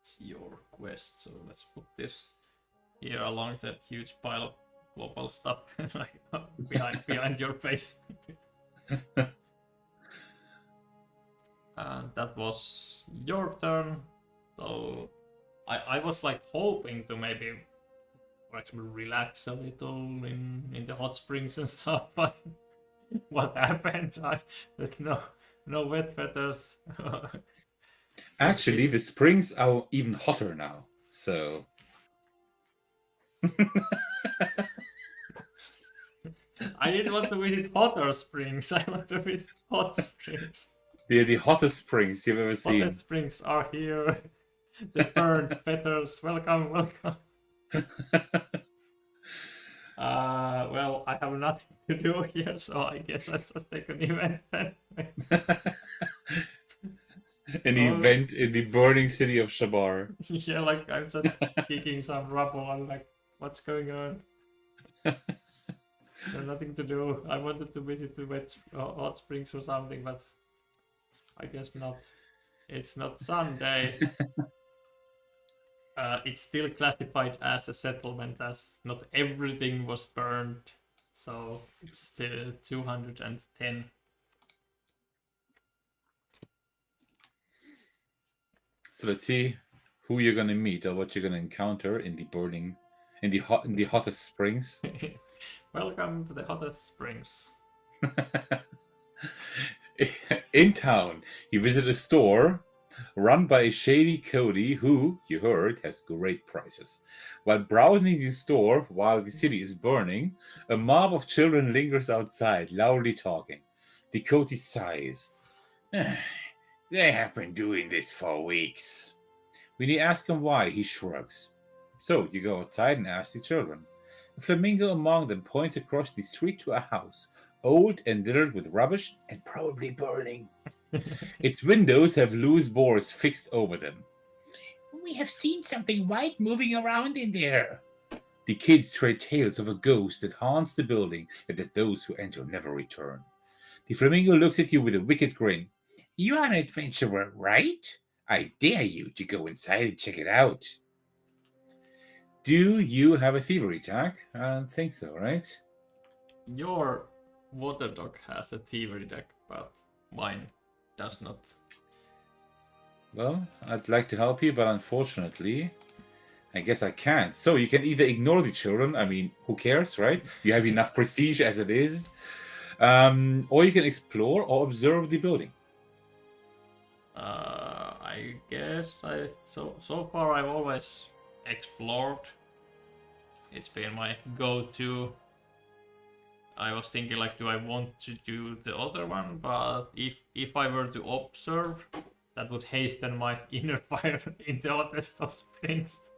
It's your quest, so let's put this here along the huge pile of global stuff behind your face. And that was your turn. So I was like hoping to maybe actually relax a little in the hot springs and stuff, but what happened? No Wet Fetters. Actually, the springs are even hotter now, so... I didn't want to visit hotter springs, I want to visit hot springs. They're the hottest springs you've ever seen. Hottest springs are here. The burned feathers, welcome. Well, I have nothing to do here, so I guess I just take an event then. An event in the burning city of Jabbar. Yeah, like I'm just kicking some rubble. I'm like, what's going on? There's nothing to do. I wanted to visit the hot springs or something, but I guess not. It's not Sunday. It's still classified as a settlement, as not everything was burned, so it's still 210. So let's see who you're gonna meet or what you're gonna encounter in the hottest springs. Welcome to the hottest springs. In town, you visit a store run by a shady Cody who, you heard, has great prices. While browsing the store while the city is burning, a mob of children lingers outside, loudly talking. The Cody sighs. They have been doing this for weeks. When you ask him why, he shrugs. So you go outside and ask the children. A flamingo among them points across the street to a house, old and littered with rubbish and probably burning. Its windows have loose boards fixed over them. We have seen something white moving around in there. The kids trade tales of a ghost that haunts the building and that those who enter never return. The flamingo looks at you with a wicked grin. You're an adventurer, right? I dare you to go inside and check it out. Do you have a thievery tag? I don't think so, right? Your water dog has a thievery deck, but mine does not. Well, I'd like to help you, but unfortunately, I guess I can't. So you can either ignore the children. I mean, who cares, right? You have enough prestige as it is. Or you can explore or observe the building. I guess so far I've always explored. It's been my go-to. I was thinking like, do I want to do the other one? But if I were to observe, that would hasten my inner fire into Otesto Springs.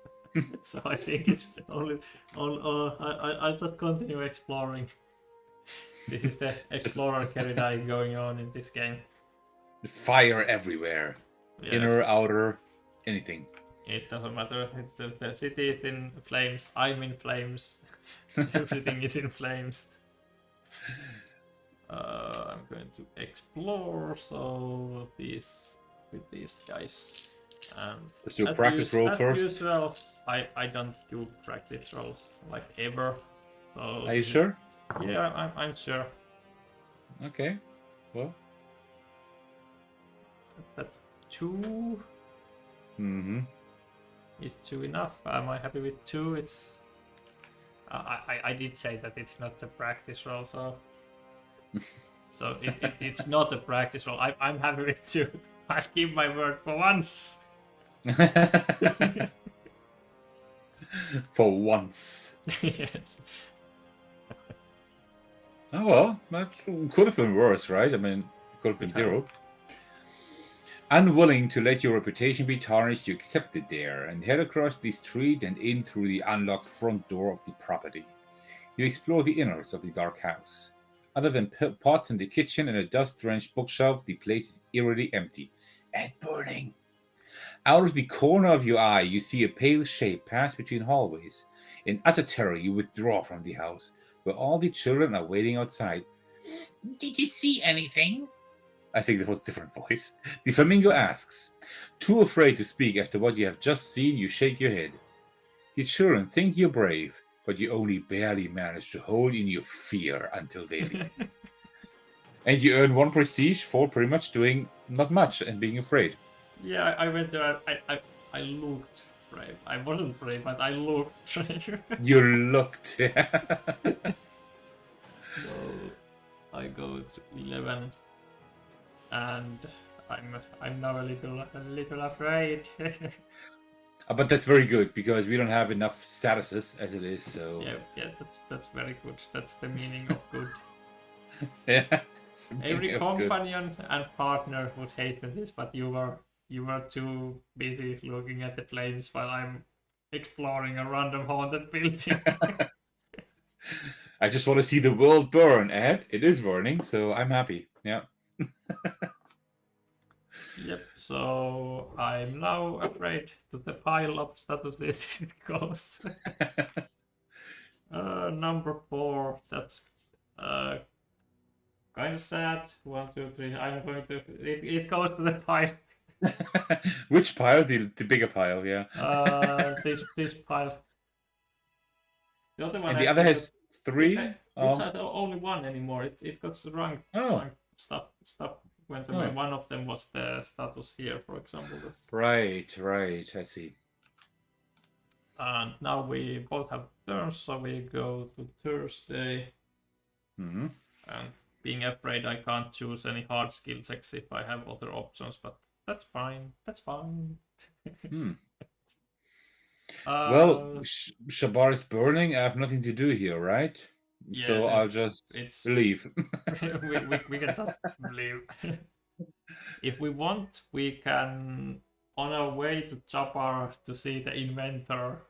So I think it's I'll just continue exploring. This is the explorer Keridai going on in this game. Fire everywhere. Yes. Inner, outer, anything. It doesn't matter. It's the city is in flames. I'm in flames. Everything is in flames. I'm going to explore. So with these guys. Let's do a practice roll first. Usual, I don't do practice rolls like ever. So Are you sure? Yeah, I'm sure. Okay. Well. That's 2. Mm-hmm. Is 2 enough? Am I happy with 2? It's. I did say that it's not a practice roll, so. So it's not a practice roll. I'm happy with 2. I'll keep my word for once. For once. Yes. Oh well, that could have been worse, right? I mean, it could have been 0. Unwilling to let your reputation be tarnished, you accept the dare and head across the street and in through the unlocked front door of the property. You explore the innards of the dark house. Other than pots in the kitchen and a dust-drenched bookshelf, the place is eerily empty and burning. Out of the corner of your eye, you see a pale shape pass between hallways. In utter terror, you withdraw from the house, where all the children are waiting outside. Did you see anything? I think that was a different voice. The flamingo asks. Too afraid to speak after what you have just seen, you shake your head. The children think you're brave, but you only barely manage to hold in your fear until they leave. And you earn 1 prestige for pretty much doing not much and being afraid. Yeah, I went there. I looked brave. I wasn't brave, but I looked brave. You looked. So I go to 11, and I'm now a little afraid. But that's very good because we don't have enough statuses as it is. So yeah, that's very good. That's the meaning of good. Yeah. Every companion and partner would hasten this, but you were too busy looking at the flames while I'm exploring a random haunted building. I just want to see the world burn, Ed. It is burning, so I'm happy. Yeah. Yep, so I'm now afraid to the pile of status list it goes. Number 4, that's kind of sad. 1, 2, 3. I'm going to. It goes to the pile. Which pile? The bigger pile, yeah. This pile. The other one. And the other has 3. This has only 1 anymore. It got shrunk. Shrunk stuff went away. One of them was the status here, for example. Right. I see. And now we both have turns, so we go to Thursday. Mm-hmm. And being afraid, I can't choose any hard skill checks if I have other options, but That's fine. That's fine. Hmm. Uh, Well, Shabar is burning. I have nothing to do here, right? yeah, So I'll just it's leave. we can just leave. If we want, we can on our way to Chapar to see the inventor.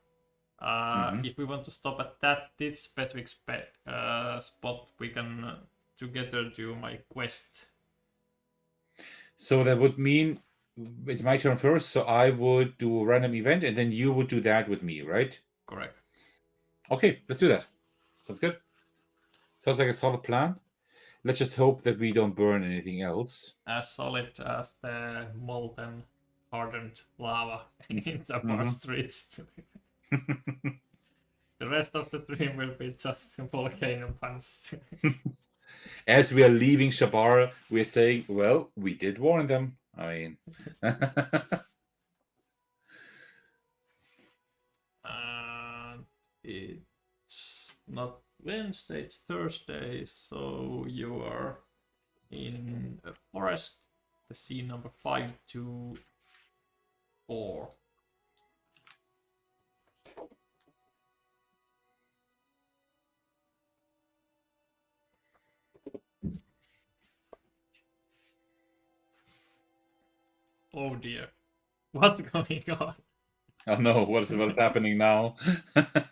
Mhm. If we want to stop at this specific spot, we can together do my quest. So that would mean it's my turn first. So I would do a random event, and then you would do that with me, right? Correct. Okay, let's do that. Sounds good. Sounds like a solid plan. Let's just hope that we don't burn anything else. As solid as the molten, hardened lava in Chapar Mhm. streets. The rest of the dream will be just volcano puns. As we are leaving Shabar, we're saying, well, we did warn them. I mean, And it's not Wednesday, it's Thursday, so you are in a forest. The scene number 5 to 4. Oh dear. What's going on? oh no, what is happening now?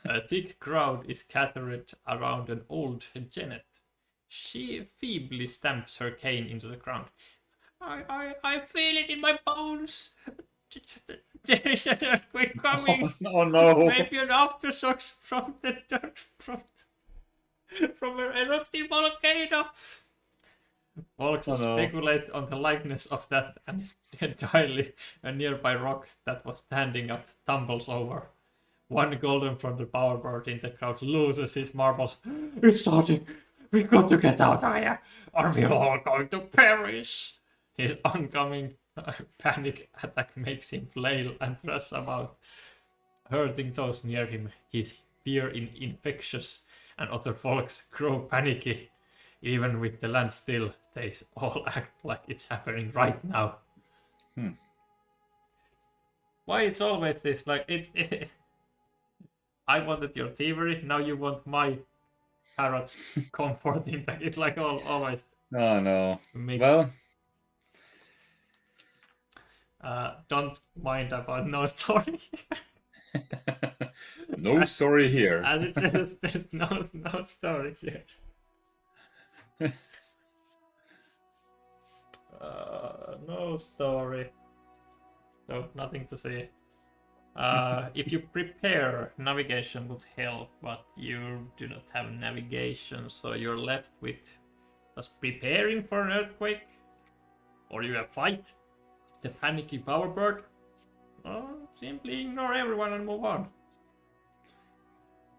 A thick crowd is gathered around an old Janet. She feebly stamps her cane into the ground. I feel it in my bones. There is an earthquake coming. Oh no! Maybe an aftershocks from the dirt from an erupting volcano. Folks Oh, no. speculate on the likeness of that, and entirely a nearby rock that was standing up tumbles over. One golden from the bowerbird in the crowd loses his marbles. It's starting. We got to get out of here, or we're all going to perish. His oncoming panic attack makes him flail and thrash about, hurting those near him. His fear is infectious, and other folks grow panicky. Even with the land still, they all act like it's happening right now. Why it's always this? Like it's. I wanted your thievery. Now you want my parrot's comforting back. It's like always Oh no. mixed. Well, Don't mind about no story. no story here. As it says, there's no story here. No story. So nothing to see. If you prepare, navigation would help, but you do not have navigation, so you're left with just preparing for an earthquake, or you have fight the panicky bowerbird, or simply ignore everyone and move on.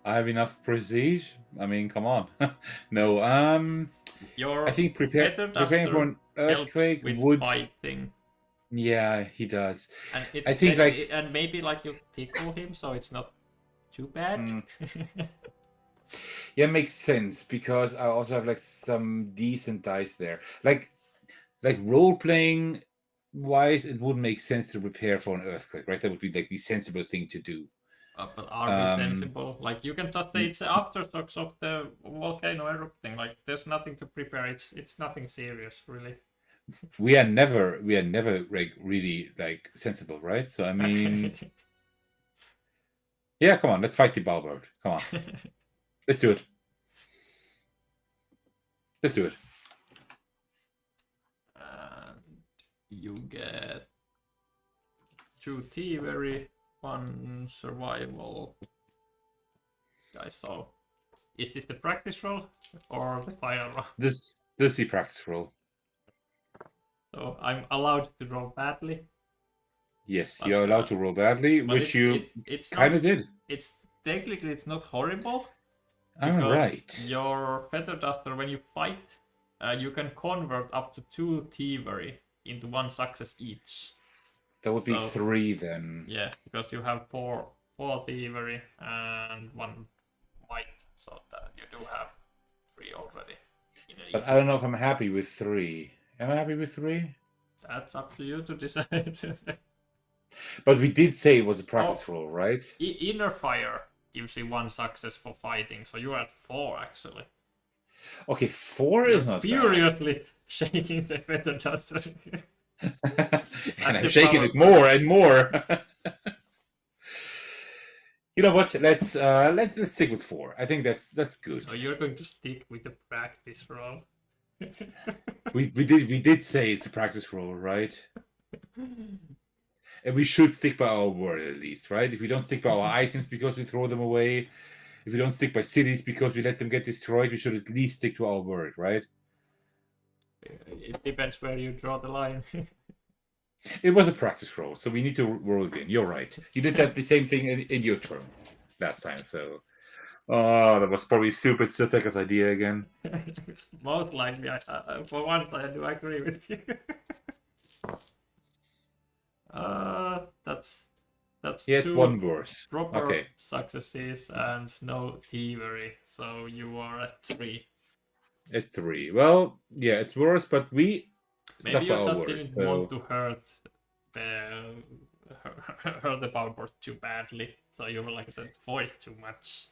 I have enough prestige. I mean, come on. No, Your I think feather preparing for an helps earthquake with would. fighting, Yeah, he does. and I think, like- and maybe like you tickle him, so it's not too bad. Yeah, makes sense because I also have like some decent dice there. Like role playing wise, it would make sense to prepare for an earthquake, right? That would be like the sensible thing to do. But are we sensible? Like you can just say it's the aftershocks of the volcano erupting. Like there's nothing to prepare. It's nothing serious, really. We are never like really like sensible, right? So I mean, yeah, come on, let's fight the Balbird. Come on, let's do it. Let's do it. And you get 2 thievery, 1 survival. Guys, so is this the practice roll or the fire roll? This is the practice roll. So I'm allowed to roll badly. Yes, But, you're allowed to roll badly, but which you it's kind of not, did. It's technically it's not horrible. All Because right. your feather duster, when you fight, you can convert up to 2 thievery into 1 success each. That would be So- 3 then. Yeah, because you have 4 thievery and 1 might, so that you do have 3 already. But I don't know if I'm happy with 3. Am I happy with 3? That's up to you to decide. But we did say it was a practice roll, right? Inner fire gives you 1 success for fighting, so you're at 4 actually. Okay, 4 is not bad. Furiously shaking the feather duster. And I'm shaking it more and more. You know what? Let's stick with 4. I think that's good. So you're going to stick with the practice roll. We did say it's a practice roll, right? And we should stick by our word at least, right? If we don't stick by our items because we throw them away, if we don't stick by cities because we let them get destroyed, we should at least stick to our word, right? It depends where you draw the line. It was a practice roll, so we need to roll again. You're right. You did that the same thing in your turn last time, so... Oh, that was probably stupid Sitheka's idea again. Most likely, for once I do agree with you. That's Yes, 2 1 worse. proper successes and no thievery, so you are at 3. At 3. Well, yeah, it's worse, but we Maybe you stuck by our just word, didn't so- want to hurt the powerboard too badly, so you were like, the voice too much.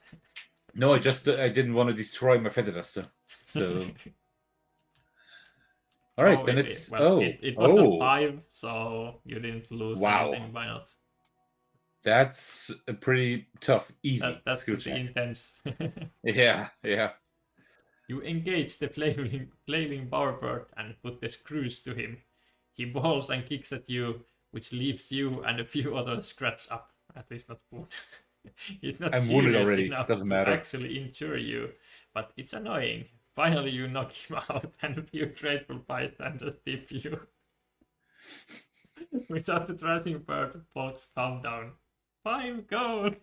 No, I didn't want to destroy my feather duster. So, all right, then it's it was a 5, so you didn't lose Wow. anything by not. That's a pretty tough, easy That's skill pretty check. intense. Yeah. You engage the flailing bowerbird and put the screws to him. He balls and kicks at you, which leaves you and a few others scratched up. At least not wounded. He's not I'm wounded serious already, enough doesn't to matter. actually injure you, but it's annoying. Finally, you knock him out, and a few grateful bystanders tip you. Without the thrashing bird, folks calm down. 5 gold!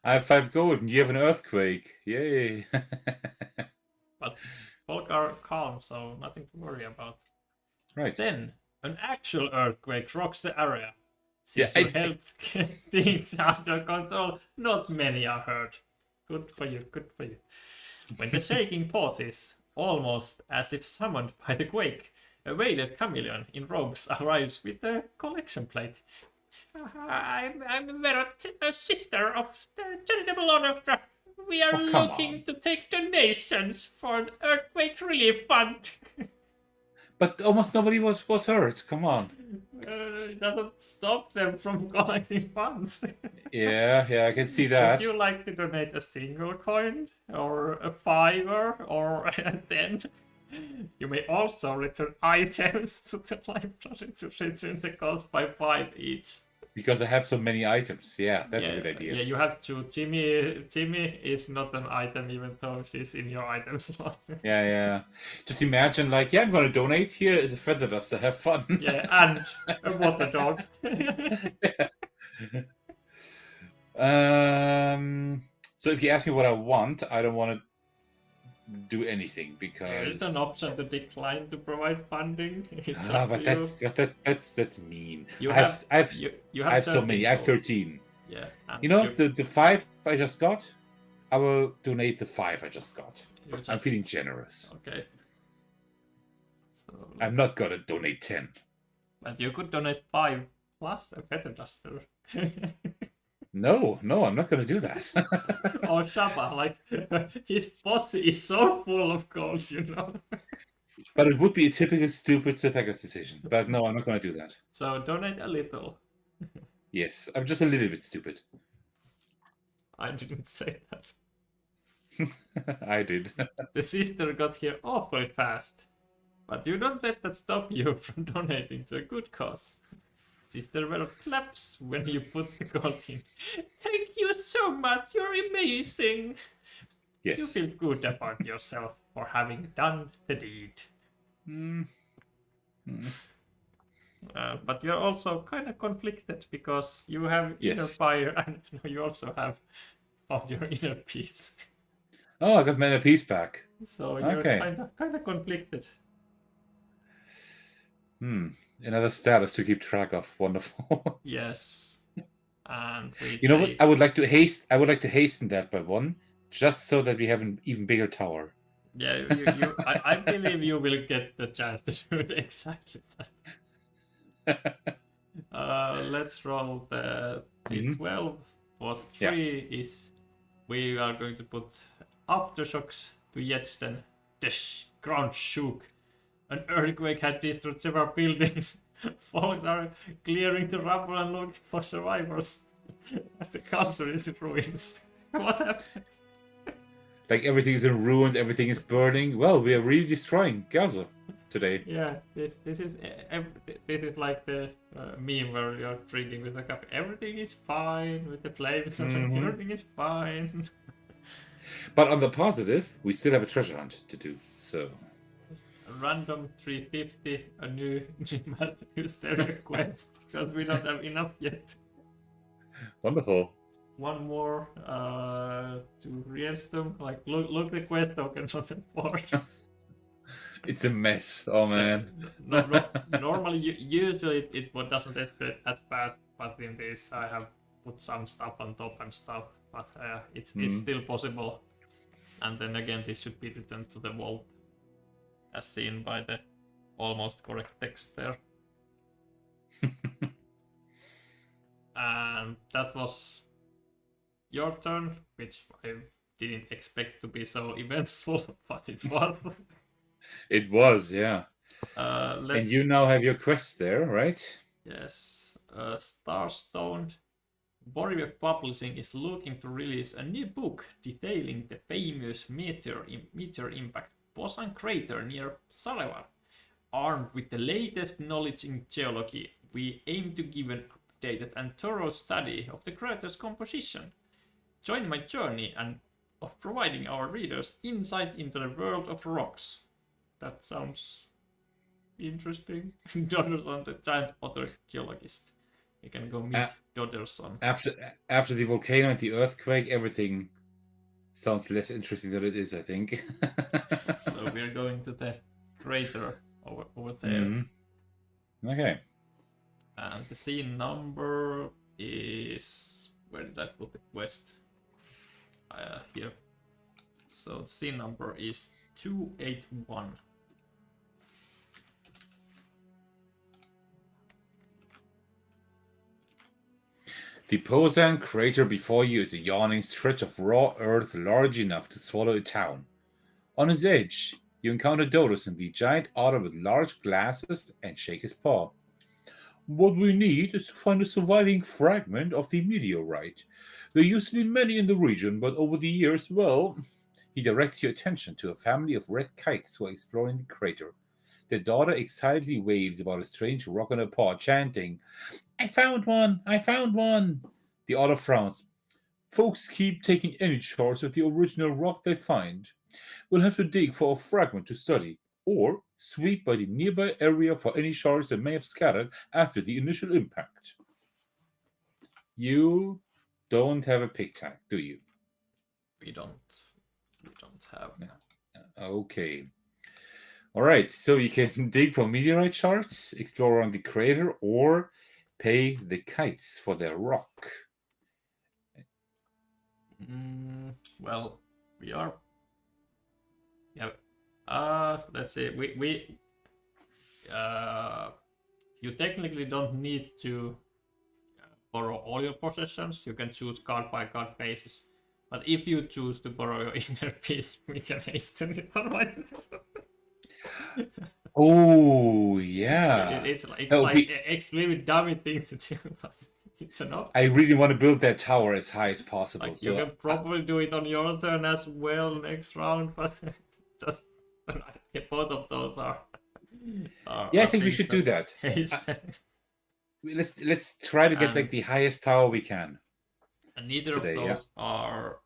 I have 5 gold, and you have an earthquake. Yay! But folk are calm, so nothing to worry about. Right. Then, an actual earthquake rocks the area. Yeah, Since you helped get things under control, not many are hurt. Good for you, good for you. When the shaking pauses, almost as if summoned by the quake, a veiled chameleon in robes arrives with a collection plate. I'm Verot, a sister of the charitable honor. We are Oh, come looking to take donations for an earthquake relief fund. But almost nobody was hurt. Come on. It doesn't stop them from collecting funds. Yeah, I can see that. Would you like to donate a single coin, or a 5 or a 10? You may also return items to the library to return the cost by 5 each. Because I have so many items. Yeah, that's a good idea. Yeah, you have to. Timmy is not an item, even though she's in your item slot. Yeah. Just imagine, like, yeah, I'm going to donate. Here is a feather duster. Have fun. Yeah, and a water dog. So if you ask me what I want, I don't want to do anything because There is an option to decline to provide funding. It's Ah, up but to that's mean. you. I have You I have so 13 many. I have gold. 13. Yeah. And You know, you, the 5 I just got, I will donate the 5 I just got. you I'm just- feeling generous. Okay. So I'm not gonna donate 10. But you could donate 5 plus a feather duster. No, I'm not gonna do that. Or Shabba, like his body is so full of gold, you know. But it would be a typical stupid Sitheka's decision. But no, I'm not gonna do that. So donate a little. Yes, I'm just a little bit stupid. I didn't say that. I did. The sister got here awfully fast. But you don't let that stop you from donating to a good cause. Sister Verot claps when you put the gold in. Thank you so much, you're amazing. You Yes. feel good about yourself for having done the deed. But you're also kind of conflicted because you have inner Yes. fire and you also have found your inner peace. Oh, I got my inner peace back. So you're Okay. kind of conflicted. Another status to keep track of. Wonderful. Yes. And we You know what? take- I would like to hasten that by 1, just so that we have an even bigger tower. Yeah, I believe you will get the chance to do exactly that. Let's roll the Mhm. d12. For Yeah. 3 is we are going to put aftershocks to Jedsten. The ground shook. An earthquake had destroyed several buildings. Folks are clearing the rubble and looking for survivors. As the country is in ruins. What happened? Like everything is in ruins, everything is burning. Well, we are really destroying Galzyr today. Yeah, this is like the meme where you're drinking with a coffee. Everything is fine with the flames. Mhm. Everything is fine. But on the positive, we still have a treasure hunt to do. So A random 350, a new massive stereo quest because we don't have enough yet. wonderful. One more to Riestum. Like look the quest tokens on the board. It's a mess. Oh Yeah, man. normally usually it doesn't escalate as fast, but in this I have put some stuff on top and stuff, but it's still possible. And then again, this should be returned to the vault, as seen by the almost correct text there. And that was your turn, which I didn't expect to be so eventful, but it was. It was, yeah. Let's... And you now have your quest there, right? Yes, Starstone. Boriweb Publishing is looking to release a new book detailing the famous meteor impact Bosan crater near Sarajevo. Armed with the latest knowledge in geology, we aim to give an updated and thorough study of the crater's composition. Join my journey and of providing our readers insight into the world of rocks. That sounds interesting. Dodderson, the giant otter geologist. You can go meet Dodderson. After the volcano and the earthquake, everything sounds less interesting than it is, I think. So we're going to the crater over there. Okay. And the scene number is... Where did I put the quest? Here. So the scene number is 281. The Posan crater before you is a yawning stretch of raw earth large enough to swallow a town. On its edge, you encounter Dodoson, the giant otter with large glasses, and shake his paw. What we need is to find a surviving fragment of the meteorite. There used to be many in the region, but over the years, well, he directs your attention to a family of red kites who are exploring the crater. The daughter excitedly waves about a strange rock on her paw, chanting, I found one! I found one! The otter frowns. Folks keep taking any chance at the original rock they find. We'll have to dig for a fragment to study, or sweep by the nearby area for any shards that may have scattered after the initial impact. You don't have a pick tag, do you? We don't have. Okay. All right, so you can dig for meteorite shards, explore around the crater, or pay the kites for their rock. Well, we are. Yeah. Let's see. We. You technically don't need to borrow all your possessions. You can choose card by card basis. But if you choose to borrow your inner piece, we can hasten it on my. Oh yeah, It's like extremely dummy thing to do, but it's an option. I really want to build that tower as high as possible. Like, so you can probably do it on your turn as well next round, but just both of those are yeah, I think we should do that. Let's try to get like the highest tower we can. And neither of those are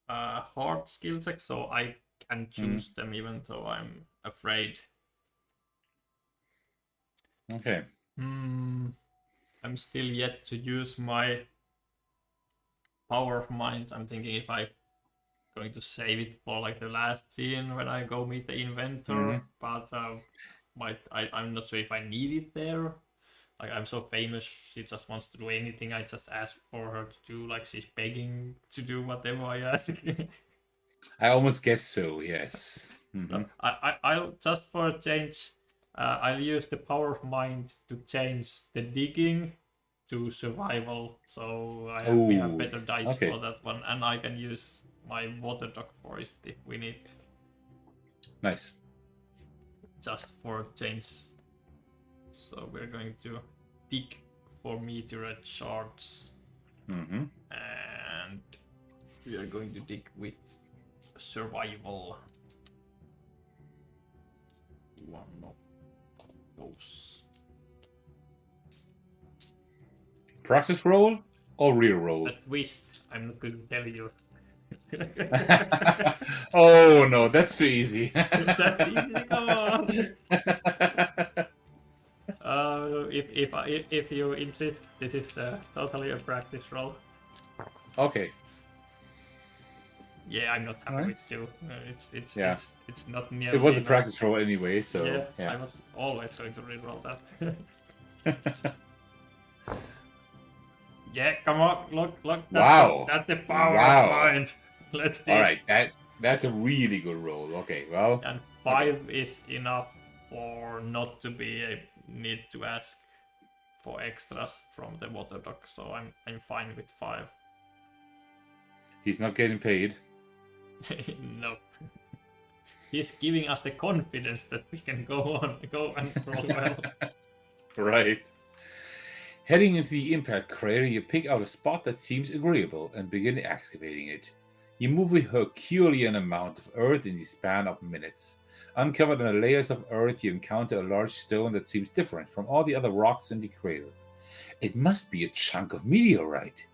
hard skill checks, so I can choose them even though I'm afraid. Okay. I'm still yet to use my power of mind. I'm thinking if I going to save it for like the last scene when I go meet the inventor, but I'm not sure if I need it there. Like, I'm so famous, she just wants to do anything I just ask for her to do. Like, she's begging to do whatever I ask. I almost guess so. Yes. So I'll just for a change, I'll use the power of mind to change the digging to survival. So we have Ooh, better dice okay. for that one, and I can use my water dog for it if we need. Nice. Just for a change. So we're going to dig for meteorite shards, Mm-hmm. and we are going to dig with survival. One of those. Practice roll or real roll? A twist. I'm not going to tell you. Oh no, that's too easy. That's easy. Come on. If you insist, this is totally a practice roll. Okay. Yeah, I'm not happy Right. with you. Yeah. It's not near. It was a practice roll anyway, so Yeah, I was always going to reroll that. Yeah, come on, look. Wow. That's the power Wow. of mind. Let's do All it. right, that's a really good roll. Okay, well, And 5 is enough for not to be a need to ask for extras from the water dog, so I'm fine with 5. he's not getting paid. No. He's giving us the confidence that we can go and roll well. Right. Heading into the impact crater, you pick out a spot that seems agreeable and begin excavating it. You move a Herculean amount of earth in the span of minutes. Uncovered in the layers of earth, you encounter a large stone that seems different from all the other rocks in the crater. It must be a chunk of meteorite.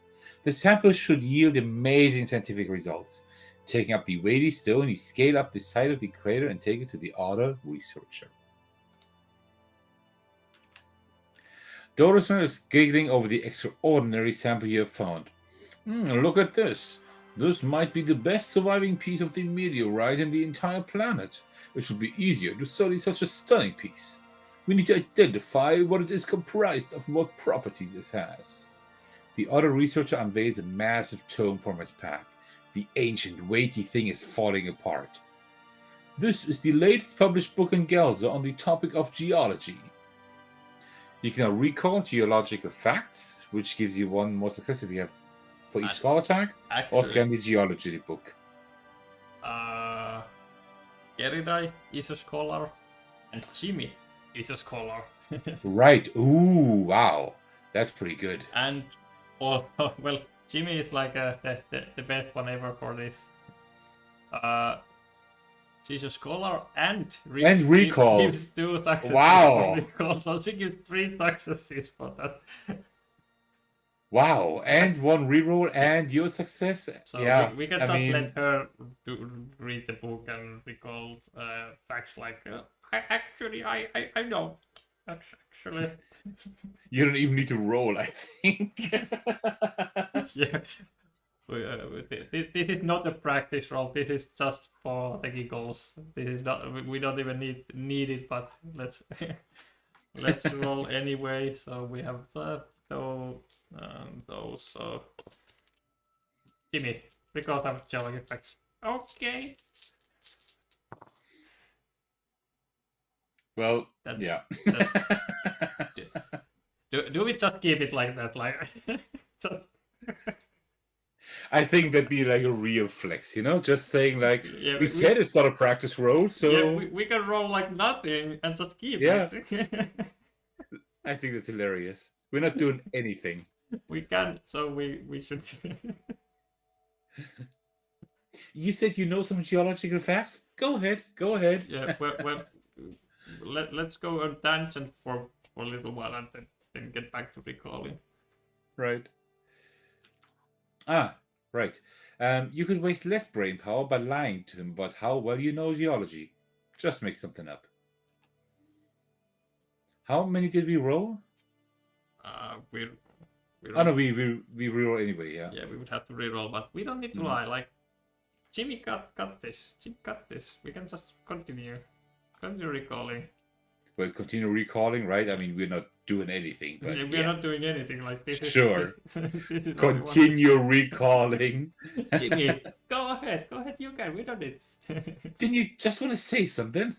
The sample should yield amazing scientific results. Taking up the weighty stone, you scale up the side of the crater and take it to the other researcher. Dorisner is giggling over the extraordinary sample you have found. Look at this. This might be the best surviving piece of the meteorite in the entire planet. It should be easier to study such a stunning piece. We need to identify what it is comprised of and what properties it has. The other researcher unveils a massive tome from his pack. The ancient, weighty thing is falling apart. This is the latest published book in Galzyr on the topic of geology. You can now recall geological facts, which gives you 1 more success if you have for each scholar tag, or scan the geology book. Geridai is a scholar, and Jimmy is a scholar. Right. Ooh, wow. That's pretty good. And also, well, Jimmy is like the best one ever for this. She's a scholar and recall. gives 2 successes Wow. for recall, so she gives 3 successes for that. Wow, and 1 reroll and your success. So yeah, we can just let her read the book and recall facts like I know. Actually, you don't even need to roll, I think. yeah. This is not a practice roll. This is just for the giggles. This is not. We don't even need it. But let's roll anyway. So we have that. Those. So Jimmy, recall some geology facts. Okay. Well, That- yeah. Do we just keep it like that? Like just. I think that'd be like a real flex, just saying like, Yeah, we said it's not a practice roll, so Yeah, we can roll like nothing and just keep it. I think that's hilarious. We're not doing anything. We can, so we should. You said you know some geological facts? Go ahead. Yeah, well let's go on tangent for a little while and then get back to recalling. Right. Right. You could waste less brain power by lying to him about how well you know geology. Just make something up. How many did we roll? We Oh no, we reroll anyway. Yeah. Yeah, we would have to reroll, but we don't need to lie. Like Jimmy got this. Jimmy got this. We can just continue recalling. Well, continue recalling, right? I mean, we're not doing anything, but Yeah, we're not doing anything like this. Sure. This is continue recalling. Jimmy, go ahead ahead, you can. We done it. Didn't you just want to say something?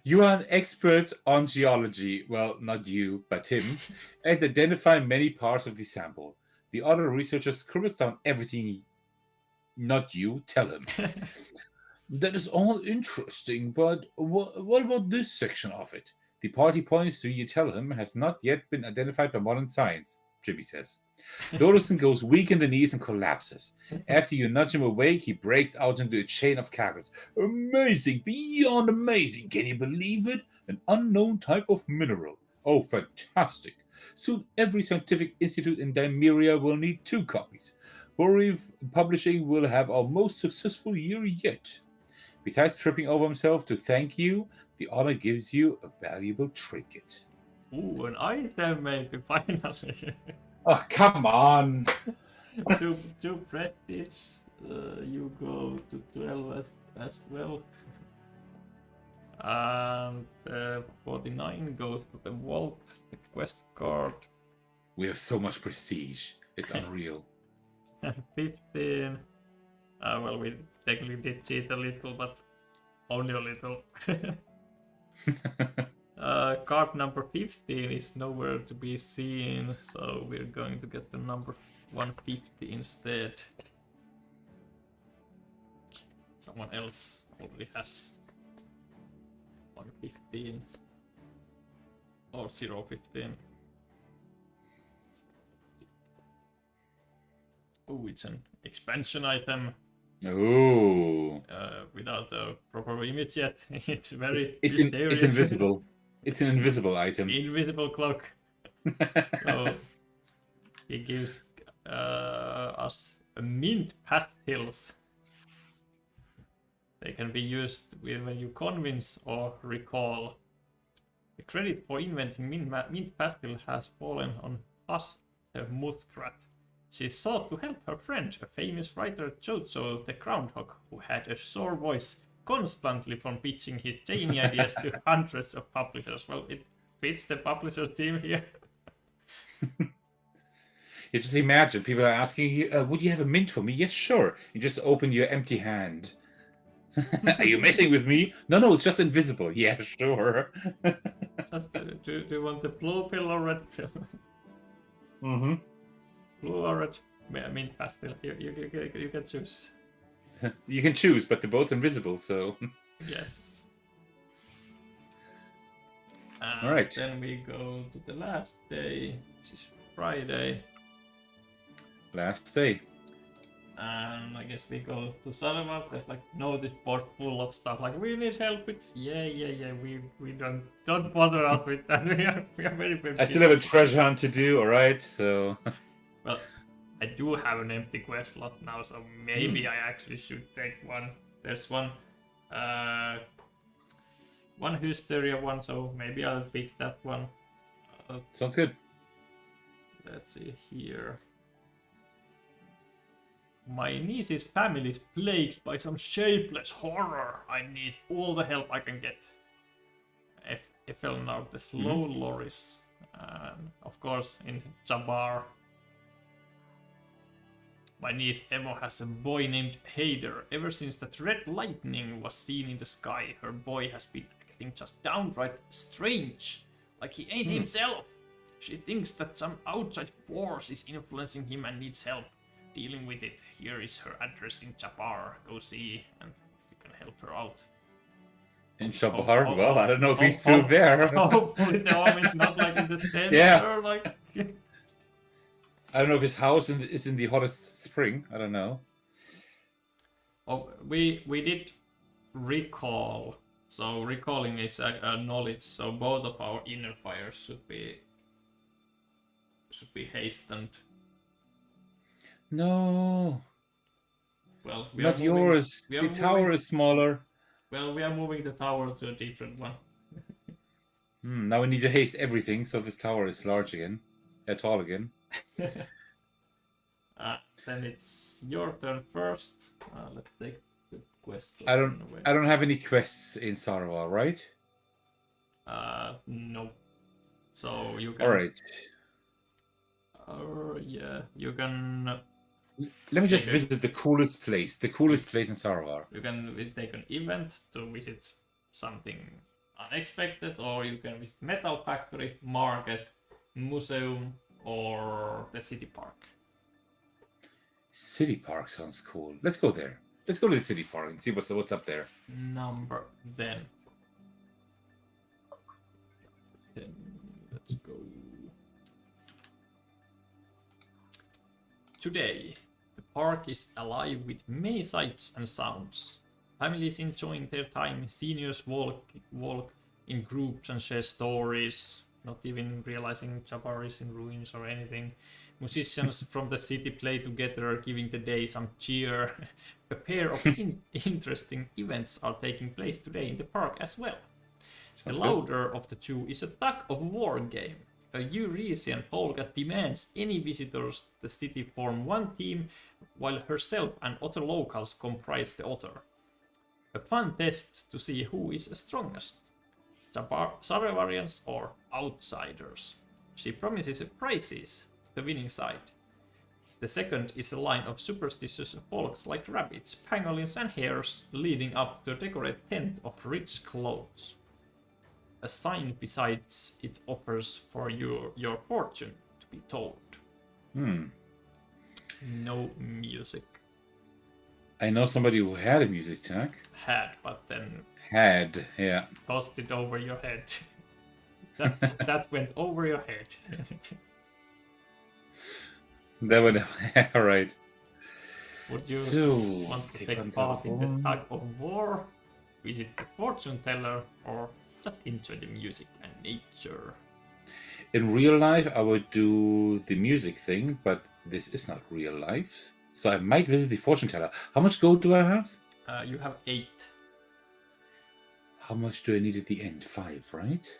You are an expert on geology. Well, not you, but him, and identify many parts of the sample. The other researcher scribbles down everything. Not you. Tell him. That is all interesting, but what about this section of it? The part he points to, you tell him, has not yet been identified by modern science, Jimmy says. Dorison goes weak in the knees and collapses. After you nudge him awake, he breaks out into a chain of cackles. Amazing, beyond amazing, can you believe it? An unknown type of mineral. Oh, fantastic. Soon every scientific institute in Dimeria will need 2 copies. Boriv Publishing will have our most successful year yet. Besides tripping over himself to thank you, the honor gives you a valuable trinket. Ooh, an item maybe, finally. Oh, come on! two prestige. You go to 12 as well. And 49 goes to the vault, the quest card. We have so much prestige. It's unreal. And 15. Well, we technically did cheat a little, but only a little. Card number 15 is nowhere to be seen, so we're going to get the number 150 instead. Someone else already has 115 or 015. Oh, it's an expansion item. Oh. Without a proper image yet. It's very It's mysterious. invisible. It's an invisible item. Invisible cloak. So he gives us mint pastils. They can be used when you convince or recall. The credit for inventing mint pastil has fallen on us, the muskrat. She sought to help her friend, a famous writer Jojo the groundhog, who had a sore voice constantly from pitching his zany ideas to hundreds of publishers. Well, it fits the publisher team here. You just imagine people are asking you, would you have a mint for me? Yes, sure. You just open your empty hand. Are you messing with me? No, it's just invisible. Yeah, sure. Just do you want the blue pill or red pill? Mm-hmm. Blue or red? Mint pastil. You can choose. You can choose, but they're both invisible, so... Yes. All right. Then we go to the last day, which is Friday. Last day. And I guess we go to Sarva. There's like notice board full of stuff. Like, we need help with. Yeah. We don't bother us with that. we are very busy. I still have a treasure hunt to do, alright, so... Well, I do have an empty quest slot now, so maybe I actually should take one. There's one hysteria one, so maybe I'll pick that one. Sounds good. Let's see here. My niece's family is plagued by some shapeless horror. I need all the help I can get. Efelnar the Slow Loris. And of course in Jabbar. My niece Emo has a boy named Hader. Ever since that red lightning was seen in the sky, her boy has been acting just downright strange. Like he ain't himself. She thinks that some outside force is influencing him and needs help dealing with it. Here is her address in Jabbar. Go see and if you can help her out. In Jabbar? Well, I don't know if he's still there. Hopefully the army's not like in the center. Yeah. Like... I don't know if his house is in the hottest spring. I don't know. Oh, we did recall. So recalling is a knowledge. So both of our inner fires should be hastened. No. Well, Not yours. The tower is smaller. Well, we are moving the tower to a different one. Now we need to haste everything, so this tower is large again. Tall again. Then it's your turn first. Let's take the quest. I don't have any quests in Sarva, right? No. So you can. All right. Yeah, you can Let me just Okay. visit the coolest place in Saravar. You can take an event to visit something unexpected, or you can visit metal factory, market, museum, or the city park. City Park sounds cool. Let's go there. Let's go to the City Park and see what's up there. Number 10. Then let's go. Today, the park is alive with many sights and sounds. Families enjoying their time, seniors walk in groups and share stories, not even realizing Jabbar is in ruins or anything. Musicians from the city play together, giving the day some cheer. A pair of interesting events are taking place today in the park as well. The Sounds louder of the two is a tug of war game. A Eurasian polka demands any visitors to the city form one team, while herself and other locals comprise the other. A fun test to see who is strongest, Saravarians or outsiders. She promises prizes to the winning side. The second is a line of superstitious folks like rabbits, pangolins and hares leading up to a decorated tent of rich clothes. A sign besides it offers for your fortune to be told. No music. I know somebody who had a music tag. Had, but then Yeah. tossed it over your head. that went over your head. That would. All right. Would you So, want to take take one part in the tug of tug of war, visit the fortune teller, or just enjoy the music and nature? In real life, I would do the music thing, but this is not real life. So I might visit the fortune teller. How much gold do I have? You have 8. How much do I need at the end? 5, right?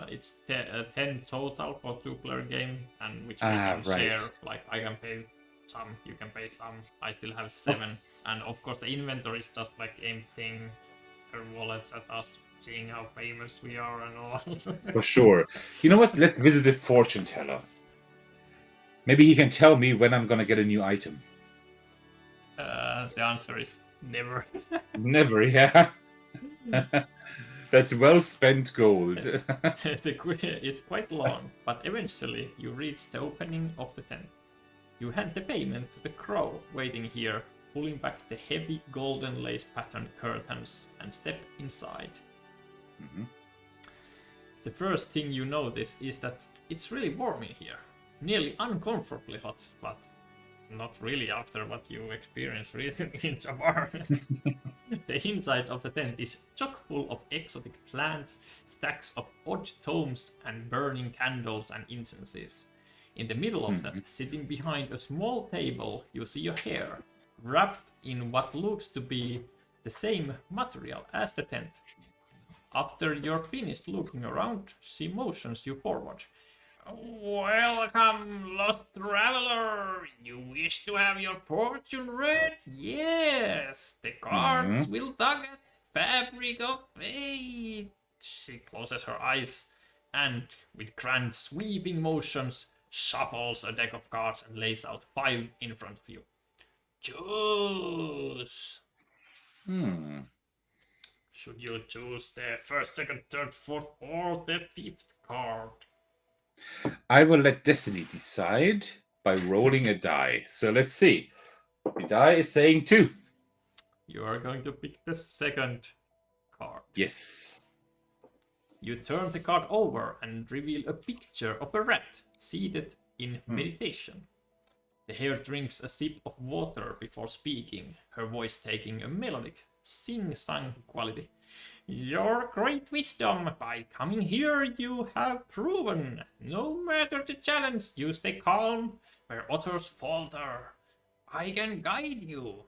It's 10 total for 2-player game, and which we Ah, can right. share. Like I can pay some, you can pay some. I still have 7, and of course the inventory is just like emptying her wallets at us, seeing how famous we are and all. For sure. You know what? Let's visit the fortune teller. Maybe he can tell me when I'm gonna get a new item. The answer is never. Never, yeah. That's well spent gold. The queue is quite long, but eventually you reach the opening of the tent. You hand the payment to the crow waiting here, pulling back the heavy golden lace patterned curtains and step inside. Mhm. The first thing you notice is that it's really warm in here. Nearly uncomfortably hot, but not really after what you experienced recently in Jabbar. The inside of the tent is chock full of exotic plants, stacks of odd tomes, and burning candles and incenses. In the middle of that, sitting behind a small table, you see a hare, wrapped in what looks to be the same material as the tent. After you're finished looking around, she motions you forward. Welcome, lost traveler! You wish to have your fortune read? Yes! The cards will tug at fabric of fate! She closes her eyes and, with grand sweeping motions, shuffles a deck of cards and lays out 5 in front of you. Choose! Should you choose the first, second, third, fourth, or the 5th card? I will let Destiny decide by rolling a die. So let's see. The die is saying 2. You are going to pick the second card. Yes. You turn the card over and reveal a picture of a rat seated in meditation. The hare drinks a sip of water before speaking, her voice taking a melodic, sing-song quality. Your great wisdom, by coming here you have proven. No matter the challenge, you stay calm where others falter. I can guide you.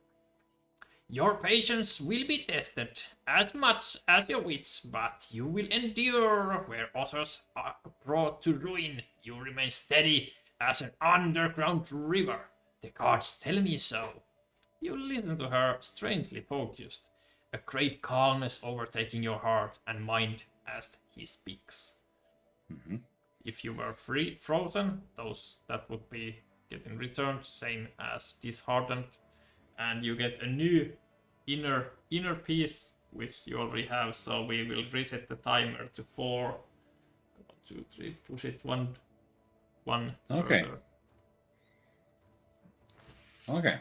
Your patience will be tested as much as your wits, but you will endure where others are brought to ruin. You remain steady as an underground river. The cards tell me so. You listen to her, strangely focused, a great calmness overtaking your heart and mind as he speaks. If you were frozen, that would be getting returned, same as disheartened, and you get a new inner piece which you already have. So we will reset the timer to 4. 1, 2, 3. Push it one Okay. further. Okay.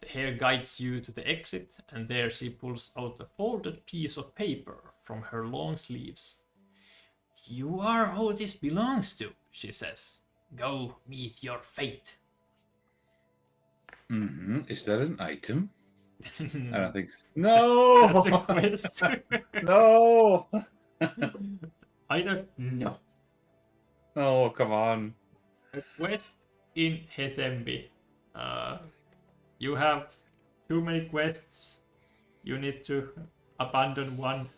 The hare guides you to the exit, and there she pulls out a folded piece of paper from her long sleeves. "You are who this belongs to," she says. "Go meet your fate." Is that an item? I don't think so. That's a No! quest. No! Either no. Oh, come on. A quest in Hesembi. You have too many quests. You need to abandon one.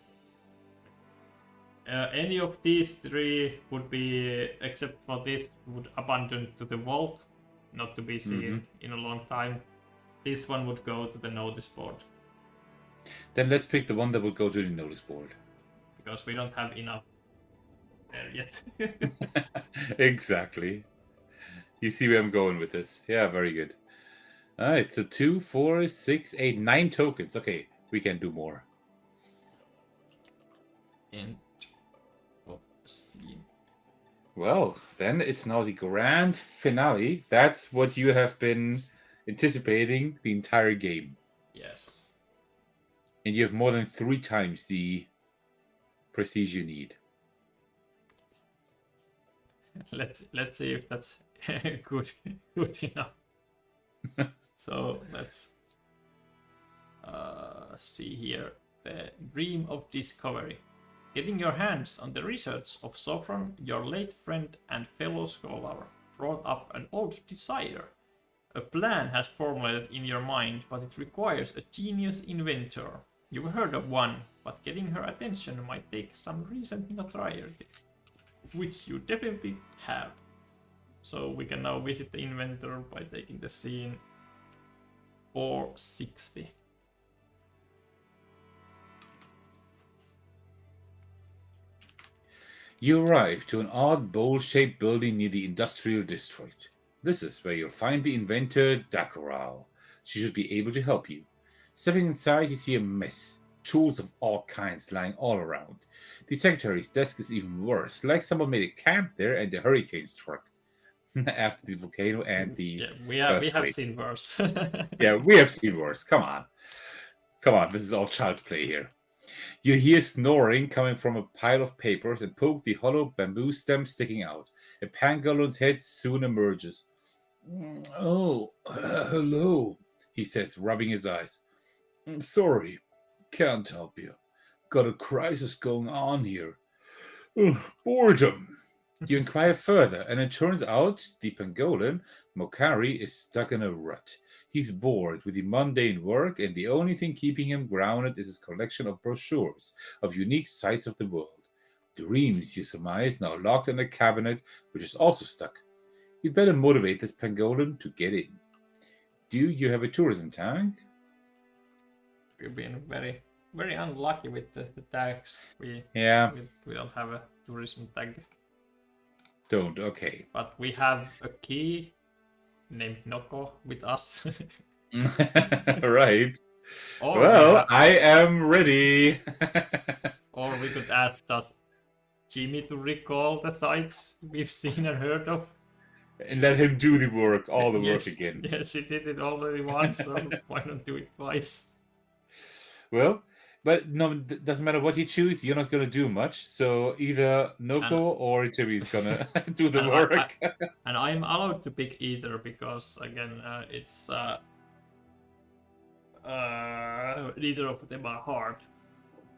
Any of these 3 would be, except for this, would abandon to the vault, not to be seen in a long time. This one would go to the notice board. Then let's pick the one that would go to the notice board. Because we don't have enough there yet. Exactly. You see where I'm going with this. Yeah, very good. Alright, so 2, 4, 6, 8, 9 tokens. Okay, we can do more. End of scene. Well, then it's now the grand finale. That's what you have been anticipating the entire game. Yes. And you have more than 3 times the prestige you need. Let's see if that's good enough. So let's see here. The dream of discovery. Getting your hands on the research of Sofran, your late friend and fellow scholar, brought up an old desire. A plan has formulated in your mind, but it requires a genius inventor. You've heard of one, but getting her attention might take some recent notoriety, which you definitely have. So we can now visit the inventor by taking the scene 460. You arrive to an odd bowl-shaped building near the industrial district. This is where you'll find the inventor, Dakaral. She should be able to help you. Stepping inside, you see a mess. Tools of all kinds lying all around. The secretary's desk is even worse, like someone made a camp there and the hurricane struck. After the volcano and the we have earthquake. seen worse. Yeah, we have seen worse. Come on. Come on, this is all child's play here. You hear snoring coming from a pile of papers and poke the hollow bamboo stem sticking out. A pangolin's head soon emerges. Oh, hello, He says, rubbing his eyes. sorry, can't help you. Got a crisis going on here. Ugh, boredom. You inquire further, and it turns out the pangolin, Mokari, is stuck in a rut. He's bored with the mundane work, and the only thing keeping him grounded is his collection of brochures of unique sights of the world. Dreams, you surmise, now locked in a cabinet, which is also stuck. You'd better motivate this pangolin to get in. Do you have a tourism tag? We've been very unlucky with the tags. We don't have a tourism tag. Don't, okay. But we have a key named Noko with us. Right. Or Well, I am ready. or we could ask just Jimmy to recall the sites we've seen and heard of. And let him do the work, all the Yes, work again. Yes, he did it already once, so why not do it twice? Well, but no, it doesn't matter what you choose, you're not going to do much. So either Noko or Jimmy's going to do the work. And I'm allowed to pick either because, again, it's neither of them are hard.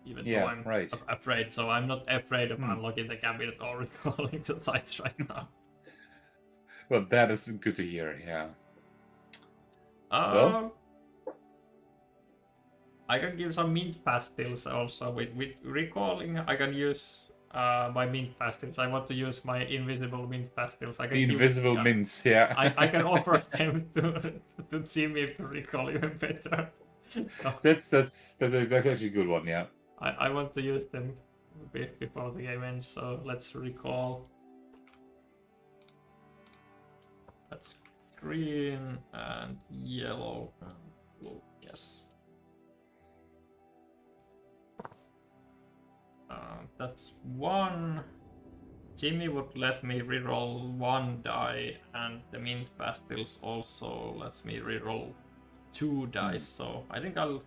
Even though I'm afraid. So I'm not afraid of unlocking the cabinet or recalling the sites right now. Well, that is good to hear, yeah. Well, I can give some mint pastilles also. With recalling, I can use my mint pastilles. I want to use my invisible mint pastilles. I can invisible mints, yeah. I can offer them to Jimmy to recall even better. So that's actually a good one, yeah. I want to use them before the game ends, so let's recall. That's green and yellow and blue. Yes. That's one. Jimmy would let me reroll one die, and the mint pastilles also lets me reroll 2 dice. So I think I'll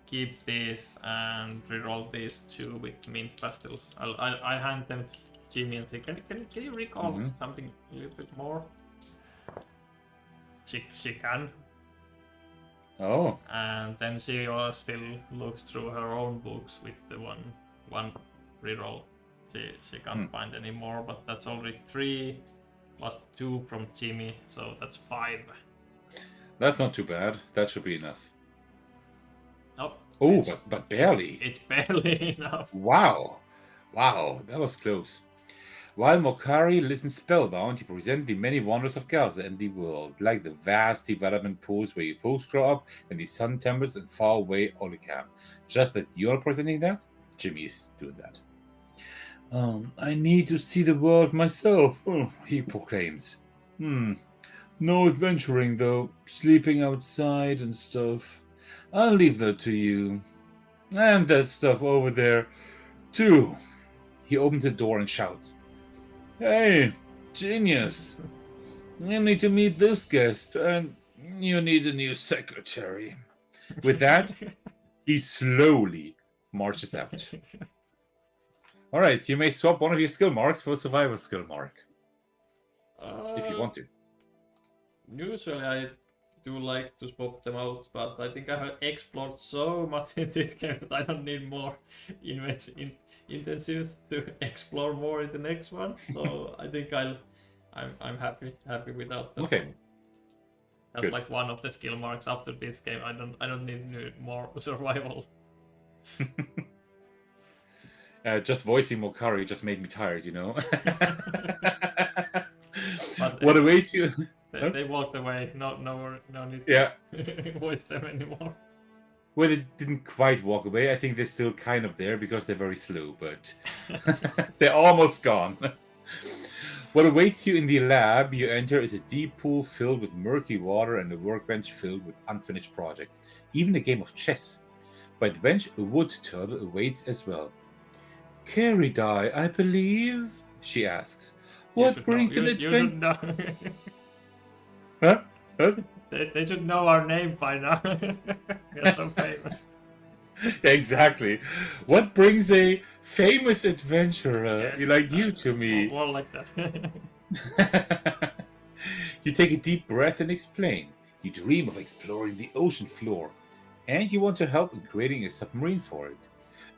keep these and reroll these 2 with mint pastilles. I hand them to Jimmy and say, can you recall something a little bit more? She can. Oh, And then she still looks through her own books with the one reroll. She can't find any more, but that's already 3 plus 2 from Jimmy, so that's 5. that's not too bad. That should be enough. Oh, But barely. It's barely enough. Wow, that was close. While Mokari listens spellbound, he presents the many wonders of Galzyr and the world, like the vast development pools where you folks grow up and the sun temples and faraway Olicam. Just that you're presenting that? Jimmy's doing that. I need to see the world myself, he proclaims. No adventuring though, sleeping outside and stuff. I'll leave that to you. And that stuff over there, too. He opens the door and shouts, "Hey, genius! You need to meet this guest, and you need a new secretary." With that, he slowly marches out. Alright, you may swap one of your skill marks for a survival skill mark, if you want to. Usually I do like to swap them out, but I think I have explored so much in this game that I don't need more intensives to explore more in the next one. So I think I'm happy without that. Okay. One. That's Good. like one of the skill marks after this game. I don't need more survival. Just voicing Mokari just made me tired, you know. But What awaits you? They walked away. No need Yeah. to voice them anymore. Well, they didn't quite walk away. I think they're still kind of there because they're very slow, but they're almost gone. What awaits you in the lab you enter is a deep pool filled with murky water and a workbench filled with unfinished projects. Even a game of chess. By the bench, a wood turtle awaits as well. "Carry die, I believe?" she asks. "What brings an adventure?" Huh? They should know our name by now. We're so famous. Exactly. What brings a famous adventurer Yes, like you to me? More like that. You take a deep breath and explain. You dream of exploring the ocean floor, and you want to help in creating a submarine for it.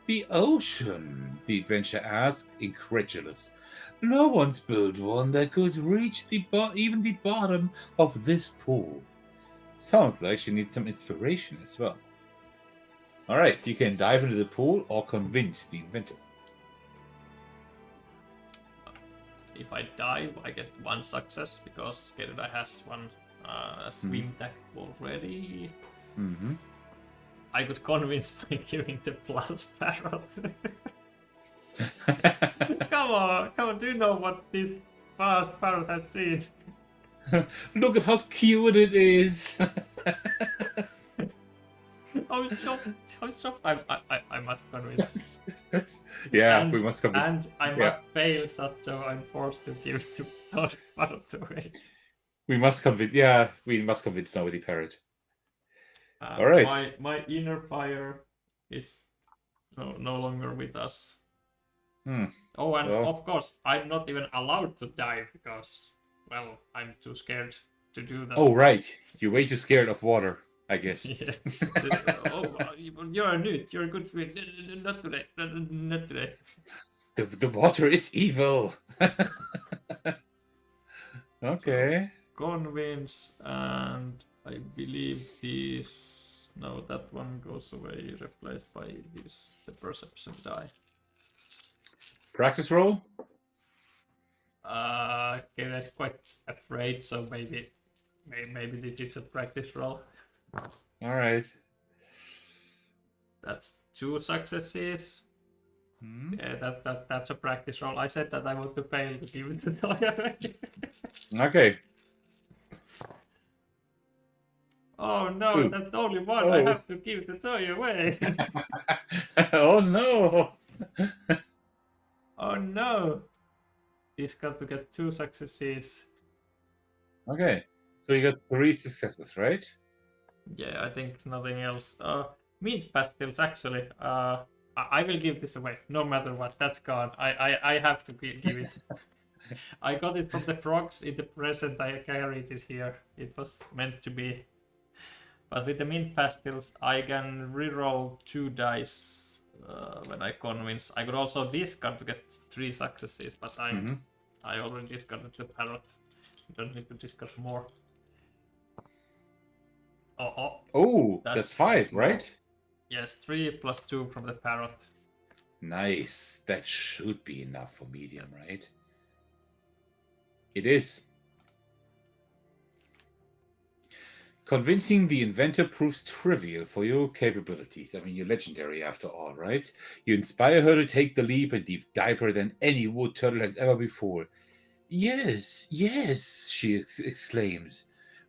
"The ocean?" the adventurer asks, incredulous. "No one's built one that could reach even the bottom of this pool." Sounds like she needs some inspiration as well. Alright, you can dive into the pool or convince the inventor. If I dive, I get 1 success because Gerda has 1 swim tag already. Mm-hmm. I could convince by giving the plus parrot. Come on, do you know what this parrot has seen? Look at how cute it is! How shocked! I must convince. Yeah, And- we must convince. And I must fail such so I'm forced to give the parrot away. We must convince now with the parrot. All Alright. My inner fire is no longer with us. Oh, and Well. of course, I'm not even allowed to dive because, well, I'm too scared to do that. Oh, right. You're way too scared of water, I guess. Yeah. You're a newt. You're a good friend. Not today. Not today. The water is evil. Okay. Convince, and I believe these. No, that one goes away, replaced by this. The perception die. Practice roll? Okay, I'm quite afraid, so maybe this is a practice roll. Alright. That's 2 successes. Yeah, that's a practice roll. I said that I want to fail to give it to Toya. Okay. Oh no, Ooh. that's the only one. I Oh. have to give the toy away. Oh no! Oh no. Discard to get 2 successes. Okay, so you got 3 successes, right? Yeah, I think nothing else. Mint pastils actually. I will give this away no matter what. That's gone. I have to give it. I got it from the frogs in the present. I carried it here. It was meant to be. But with the mint pastils, I can reroll 2 dice when I convince. I could also discard to get 3 successes, but I already discarded the parrot. Don't need to discard more. Oh, that's 5, more. right? Yes, 3 plus 2 from the parrot. Nice. That should be enough for medium, right? It is. Convincing the inventor proves trivial for your capabilities. I mean, you're legendary after all, right? You inspire her to take the leap and dive deeper than any wood turtle has ever before. Yes, yes, she exclaims.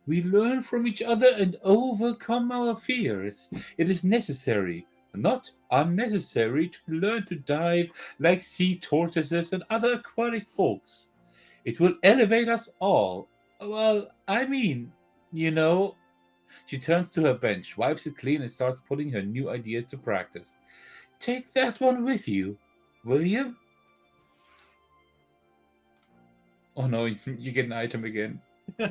We learn from each other and overcome our fears. It is necessary, not unnecessary, to learn to dive like sea tortoises and other aquatic folks. It will elevate us all. Well, I mean, you know. She turns to her bench, wipes it clean, and starts putting her new ideas to practice. Take that one with you, will you? Oh no, you get an item again. I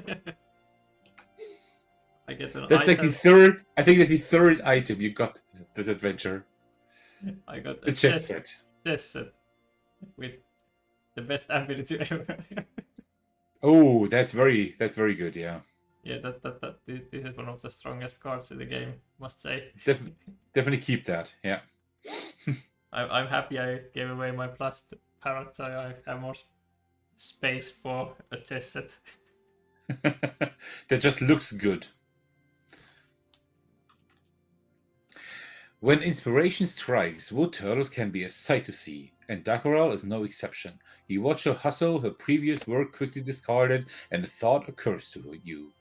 get an That's item. like the third. I think that's the third item you got this adventure. I got The a chess set. chess set with the best ability ever. Oh, that's very good. Yeah, Yeah, this is one of the strongest cards in the game, must say. definitely keep that. Yeah. I'm happy I gave away my plus parrot, so I have more space for a chess set. That just looks good. When inspiration strikes, wood turtles can be a sight to see, and Dakoral is no exception. You watch her hustle, her previous work quickly discarded, and a thought occurs to you.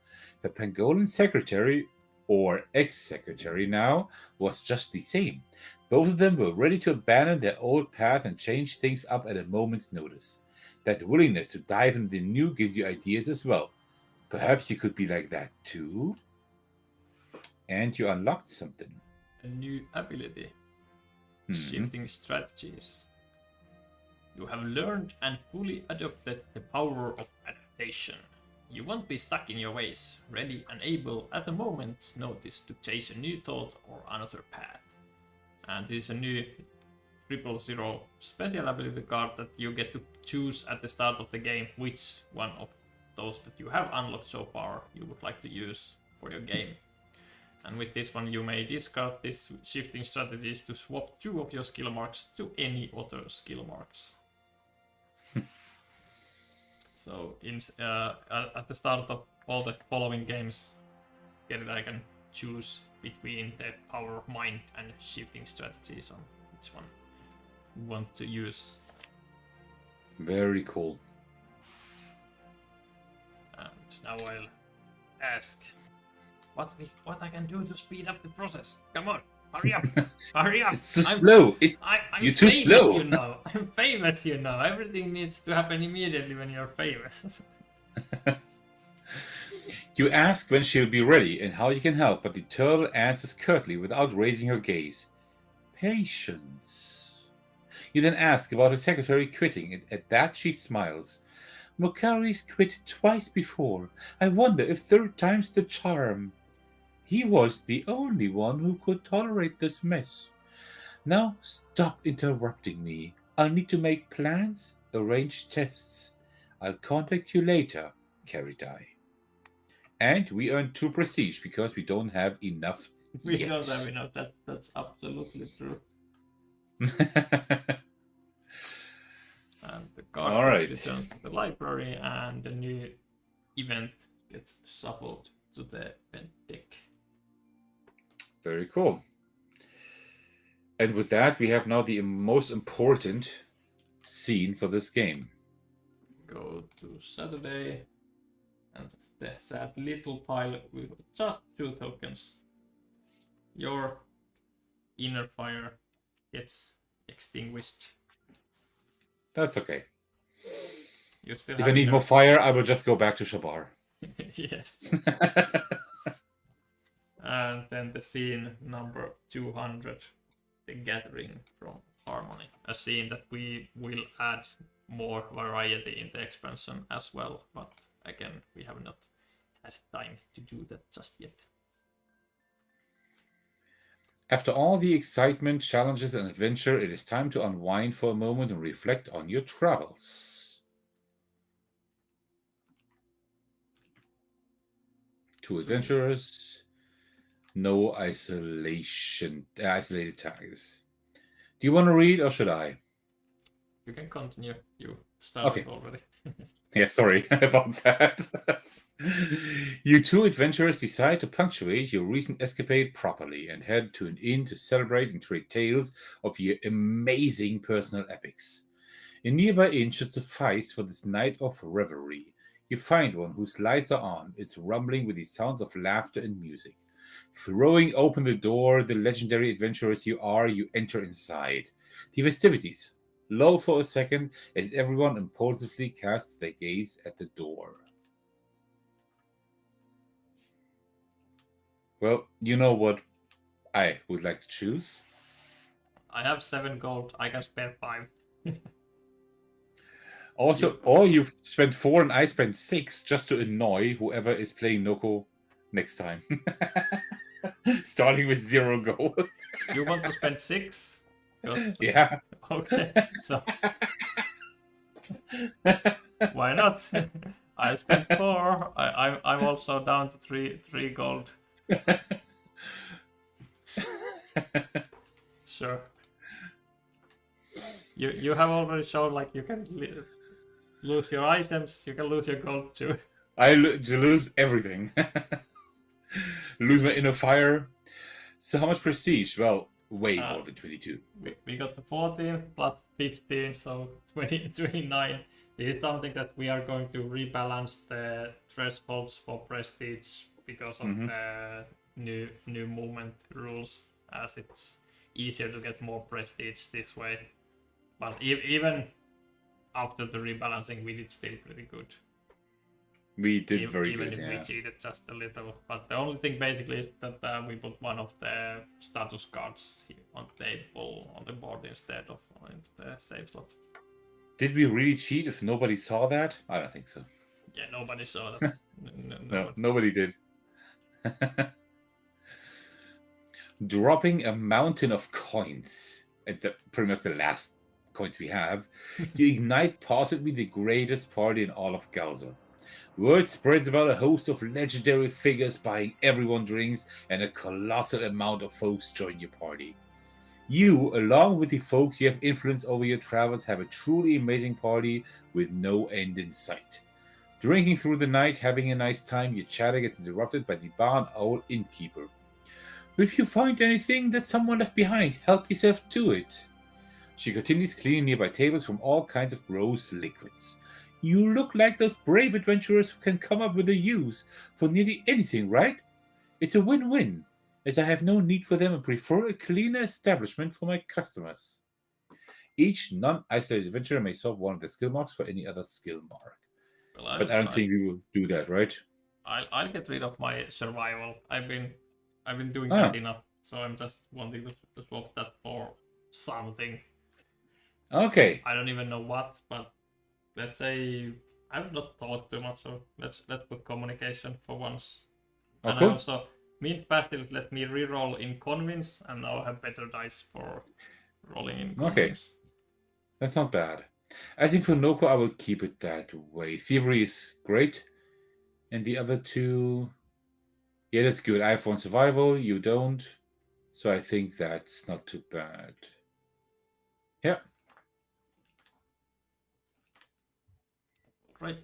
Her Pangolin secretary, or ex-secretary now, was just the same. Both of them were ready to abandon their old path and change things up at a moment's notice. That willingness to dive into the new gives you ideas as well. Perhaps you could be like that too? And you unlocked something. A new ability. Shifting strategies. You have learned and fully adopted the power of adaptation. You won't be stuck in your ways, ready and able at a moment's notice to chase a new thought or another path. And this is a new 000 special ability card that you get to choose at the start of the game which one of those that you have unlocked so far you would like to use for your game. And with this one you may discard these shifting strategies to swap 2 of your skill marks to any other skill marks. So at the start of all the following games, I can choose between the power of mind and shifting strategies on which one you want to use. Very cool. And now I'll ask what I can do to speed up the process. Come on, hurry up, hurry up! It's too slow. I'm You're too famous, slow. you know. I'm famous, you know. Everything needs to happen immediately when you're famous. You ask when she'll be ready and how you can help, but the turtle answers curtly without raising her gaze. Patience. You then ask about her secretary quitting, and at that she smiles. Mokari's quit twice before. I wonder if 3rd time's the charm. He was the only one who could tolerate this mess. Now stop interrupting me. I'll need to make plans, arrange tests. I'll contact you later, Caridai. And we earn 2 prestige because we don't have enough We yet. don't have enough. That's absolutely true. And the card All right. gets returned to the library, and the new event gets shuffled to the event deck. Very cool. And with that, we have now the most important scene for this game. Go to Saturday. And the sad little pile with just 2 tokens. Your inner fire gets extinguished. That's okay. You still If have I need inner- more fire, I will just go back to Shabar. Yes. And then the scene number 200, the gathering from Harmony. A scene that we will add more variety in the expansion as well, but again, we have not had time to do that just yet. After all the excitement, challenges, and adventure, it is time to unwind for a moment and reflect on your travels. 2 adventurers, no isolated tags. Do you want to read or should I? You can continue. You started Okay. already. Yeah, sorry about that. You 2 adventurers decide to punctuate your recent escapade properly and head to an inn to celebrate and trade tales of your amazing personal epics. A nearby inn should suffice for this night of revelry. You find one whose lights are on, it's rumbling with the sounds of laughter and music. Throwing open the door, the legendary adventurers you are, you enter inside. The festivities lull for a second as everyone impulsively casts their gaze at the door. Well, you know what I would like to choose. I have 7 gold. I can spare 5. Also, or you spend 4 and I spend 6 just to annoy whoever is playing Noko next time. Starting with 0 gold. You want to spend 6? Yeah. Okay. So why not? I spent 4. I'm also down to 3 gold. Sure. You have already shown like you can lose your items. You can lose your gold too. I lose everything. Lose my inner fire. So how much prestige? Well, way more than 22. We got the 14 plus 15, so 29. This is something that we are going to rebalance the thresholds for prestige because of the new movement rules, as it's easier to get more prestige this way. But even after the rebalancing, we did still pretty good. We did very even good, if yeah. we cheated just a little. But the only thing basically is that we put one of the status cards on the table on the board instead of into the save slot. Did we really cheat if nobody saw that? I don't think so. Yeah, nobody saw that. No, nobody did. Dropping a mountain of coins at pretty much the last coins we have, you ignite possibly the greatest party in all of Galzyr. Word spreads about a host of legendary figures buying everyone drinks, and a colossal amount of folks join your party. You, along with the folks you have influence over your travels, have a truly amazing party with no end in sight. Drinking through the night, having a nice time, your chatter gets interrupted by the barn owl innkeeper. If you find anything that someone left behind, help yourself to it. She continues cleaning nearby tables from all kinds of gross liquids. You look like those brave adventurers who can come up with a use for nearly anything, right? It's a win-win, as I have no need for them and prefer a cleaner establishment for my customers. Each non-isolated adventurer may swap one of the skill marks for any other skill mark. Well, But I don't think we will do that, right? I'll get rid of my survival. I've been doing that enough, so I'm just wanting to swap that for something. Okay. I don't even know what, but let's say I've not thought too much, so let's put communication for once. And cool. I also Mint Pastilles let me reroll in convince, and now I have better dice for rolling in convince. Okay. That's not bad. I think for Noko, I will keep it that way. Thievery is great. And the other 2... Yeah, that's good. I have 1 survival, you don't. So I think that's not too bad. Yeah. Right.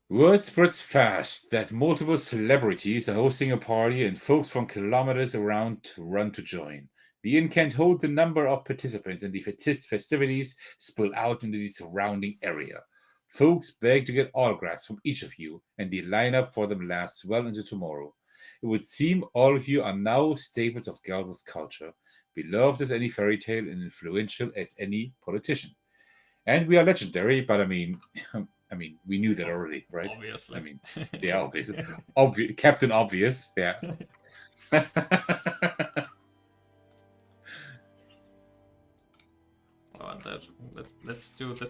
Word spreads fast that multiple celebrities are hosting a party and folks from kilometers around run to join. The inn can't hold the number of participants, and the festivities spill out into the surrounding area. Folks beg to get autographs from each of you, and the lineup for them lasts well into tomorrow. It would seem all of you are now staples of Galzyr's culture, beloved as any fairy tale and influential as any politician. And we are legendary, but I mean, we knew that already, right? Obviously. I mean, yeah, obvious, Captain Obvious, yeah. Oh, let's do the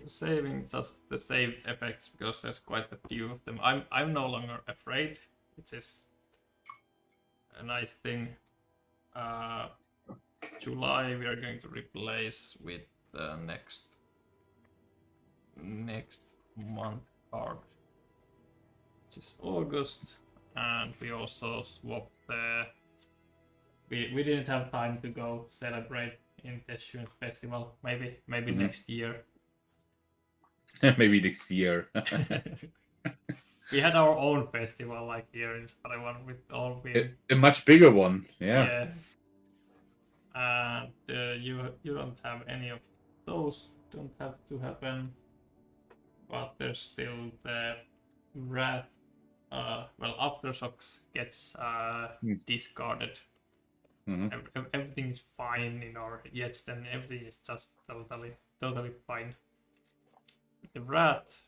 saving just the save effects because there's quite a few of them. I'm no longer afraid, which is a nice thing. July we are going to replace with the next month card, which is August, and we also swapped the. We didn't have time to go celebrate in the Shun Festival. Maybe next year. Maybe next year. We had our own festival like here in Taiwan with all being A much bigger one, yeah. yeah. And you don't have any of those. Don't have to happen. But there's still the Wrath. Well, Aftershocks gets discarded. Everything is fine in our Yets, then everything is just totally fine. The Wrath,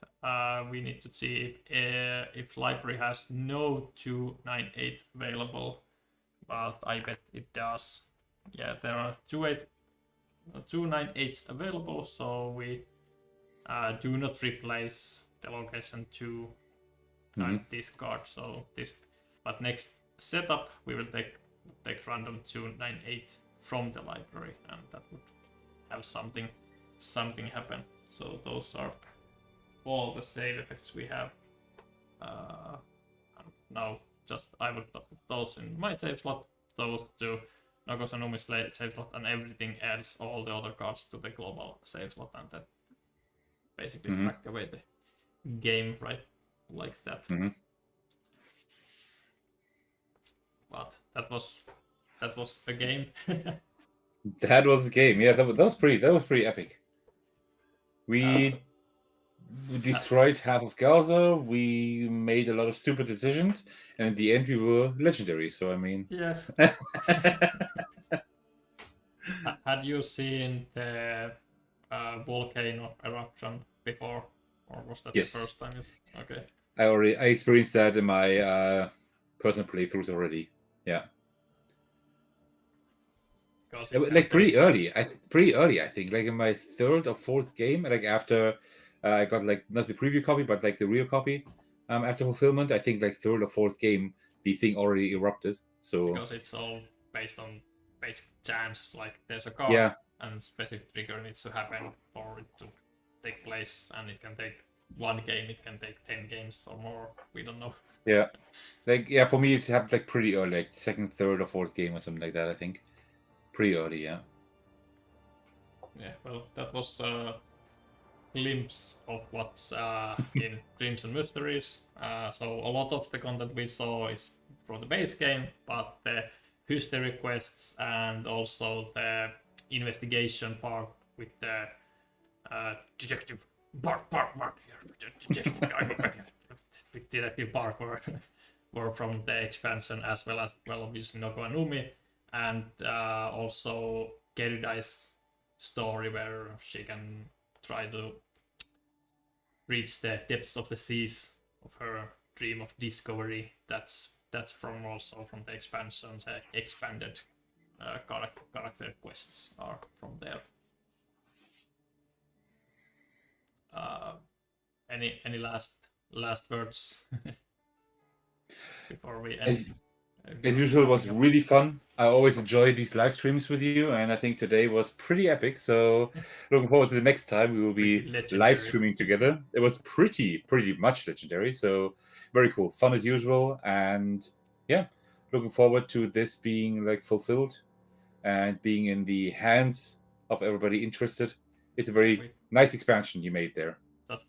we need to see if library has no 298 available, but I bet it does. Yeah, there are 298s available, so we do not replace the location 2 and discard. So this, but next setup we will take random 298 from the library, and that would have something happen. So those are all the save effects we have. Now just I will put those in my save slot, those to Noko and Umi save slot, and everything else, all the other cards to the global save slot, and then basically back away the game right like that. But that was a game. That was a game. Yeah, that was pretty epic. We destroyed half of Galzyr. We made a lot of stupid decisions, and in the end, we were legendary. So I mean, Yeah. Had you seen the volcano eruption before, or was that Yes. the first time? Okay. I experienced that in my personal playthroughs already. Yeah. Like pretty early. I think, like in my third or fourth game, like after I got like not the preview copy, but like the real copy. After fulfillment, I think like third or fourth game, the thing already erupted. So because it's all based on basic chance, like there's a card yeah, and specific trigger needs to happen for it to take place, and it can take one game, it can take 10 games or more. We don't know. yeah, like yeah. For me, it happened like pretty early, like second, third, or fourth game or something like that. I think pretty early. Yeah. Yeah. Well, that was a glimpse of what's in Dreams and Mysteries. So a lot of the content we saw is from the base game, but the history quests and also the investigation part with the detective Bark, detective Bark were from the expansion, as well obviously Noko and Umi, and also Keridai's story where she can try to reach the depths of the seas of her dream of discovery. That's from also from the expansions. Expanded character quests are from there. Any last words before we end? As usual, it was really fun. I always enjoy these live streams with you, and I think today was pretty epic. So, looking forward to the next time we will be live streaming together. It was pretty much legendary. So, very cool, fun as usual, and yeah, looking forward to this being like fulfilled and being in the hands of everybody interested. It's a very nice expansion you made there.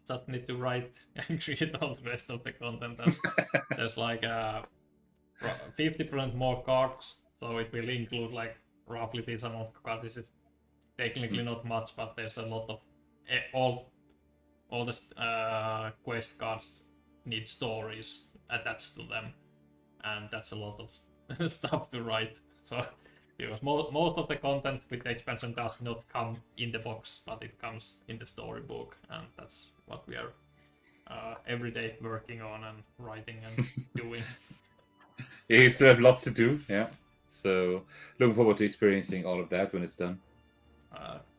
Just need to write and create all the rest of the content. There's like 50% more cards, so it will include like roughly this amount of cards. This is technically not much, but there's a lot of all the quest cards need stories attached to them, and that's a lot of stuff to write. So because most of the content with the expansion does not come in the box, but it comes in the storybook, and that's what we are every day working on and writing and doing. Yeah, you still have lots to do, yeah. So looking forward to experiencing all of that when it's done.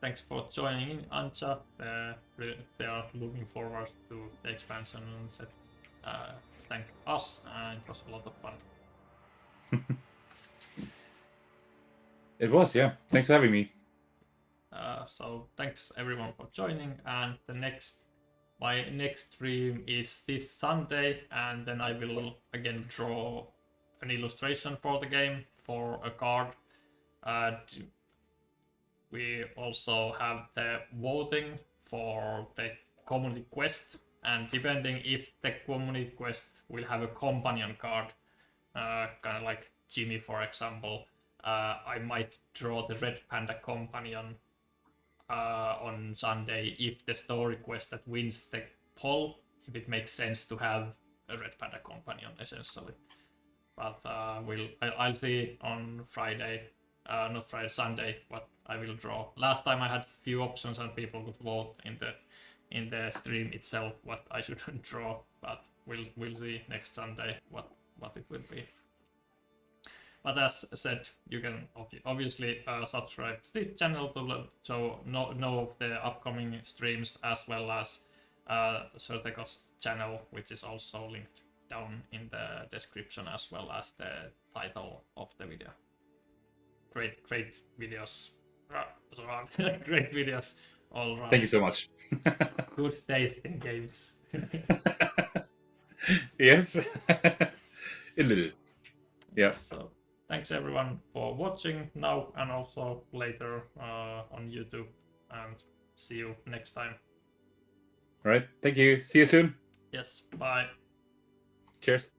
Thanks for joining in, Anja. They are looking forward to the expansion and said thank us, and it was a lot of fun. It was, yeah. Thanks for having me. So thanks everyone for joining, and my next stream is this Sunday, and then I will again draw an illustration for the game for a card. We also have the voting for the community quest, and depending if the community quest will have a companion card, kind of like Jimmy for example, I might draw the Red Panda companion on Sunday if the story quest that wins the poll, if it makes sense to have a Red Panda companion essentially. But I'll see on Friday, not Friday, Sunday, what I will draw. Last time I had few options and people could vote in the stream itself what I should draw, but we'll see next Sunday what it will be. But as said, you can obviously subscribe to this channel to know of the upcoming streams, as well as Certeco's channel, which is also linked down in the description, as well as the title of the video. Great videos. Great videos all around. Thank you so much. Good taste in games. Yes. A little. Yeah. So thanks everyone for watching now and also later on YouTube, and see you next time. All right. Thank you. See you soon. Yes, bye. Cheers.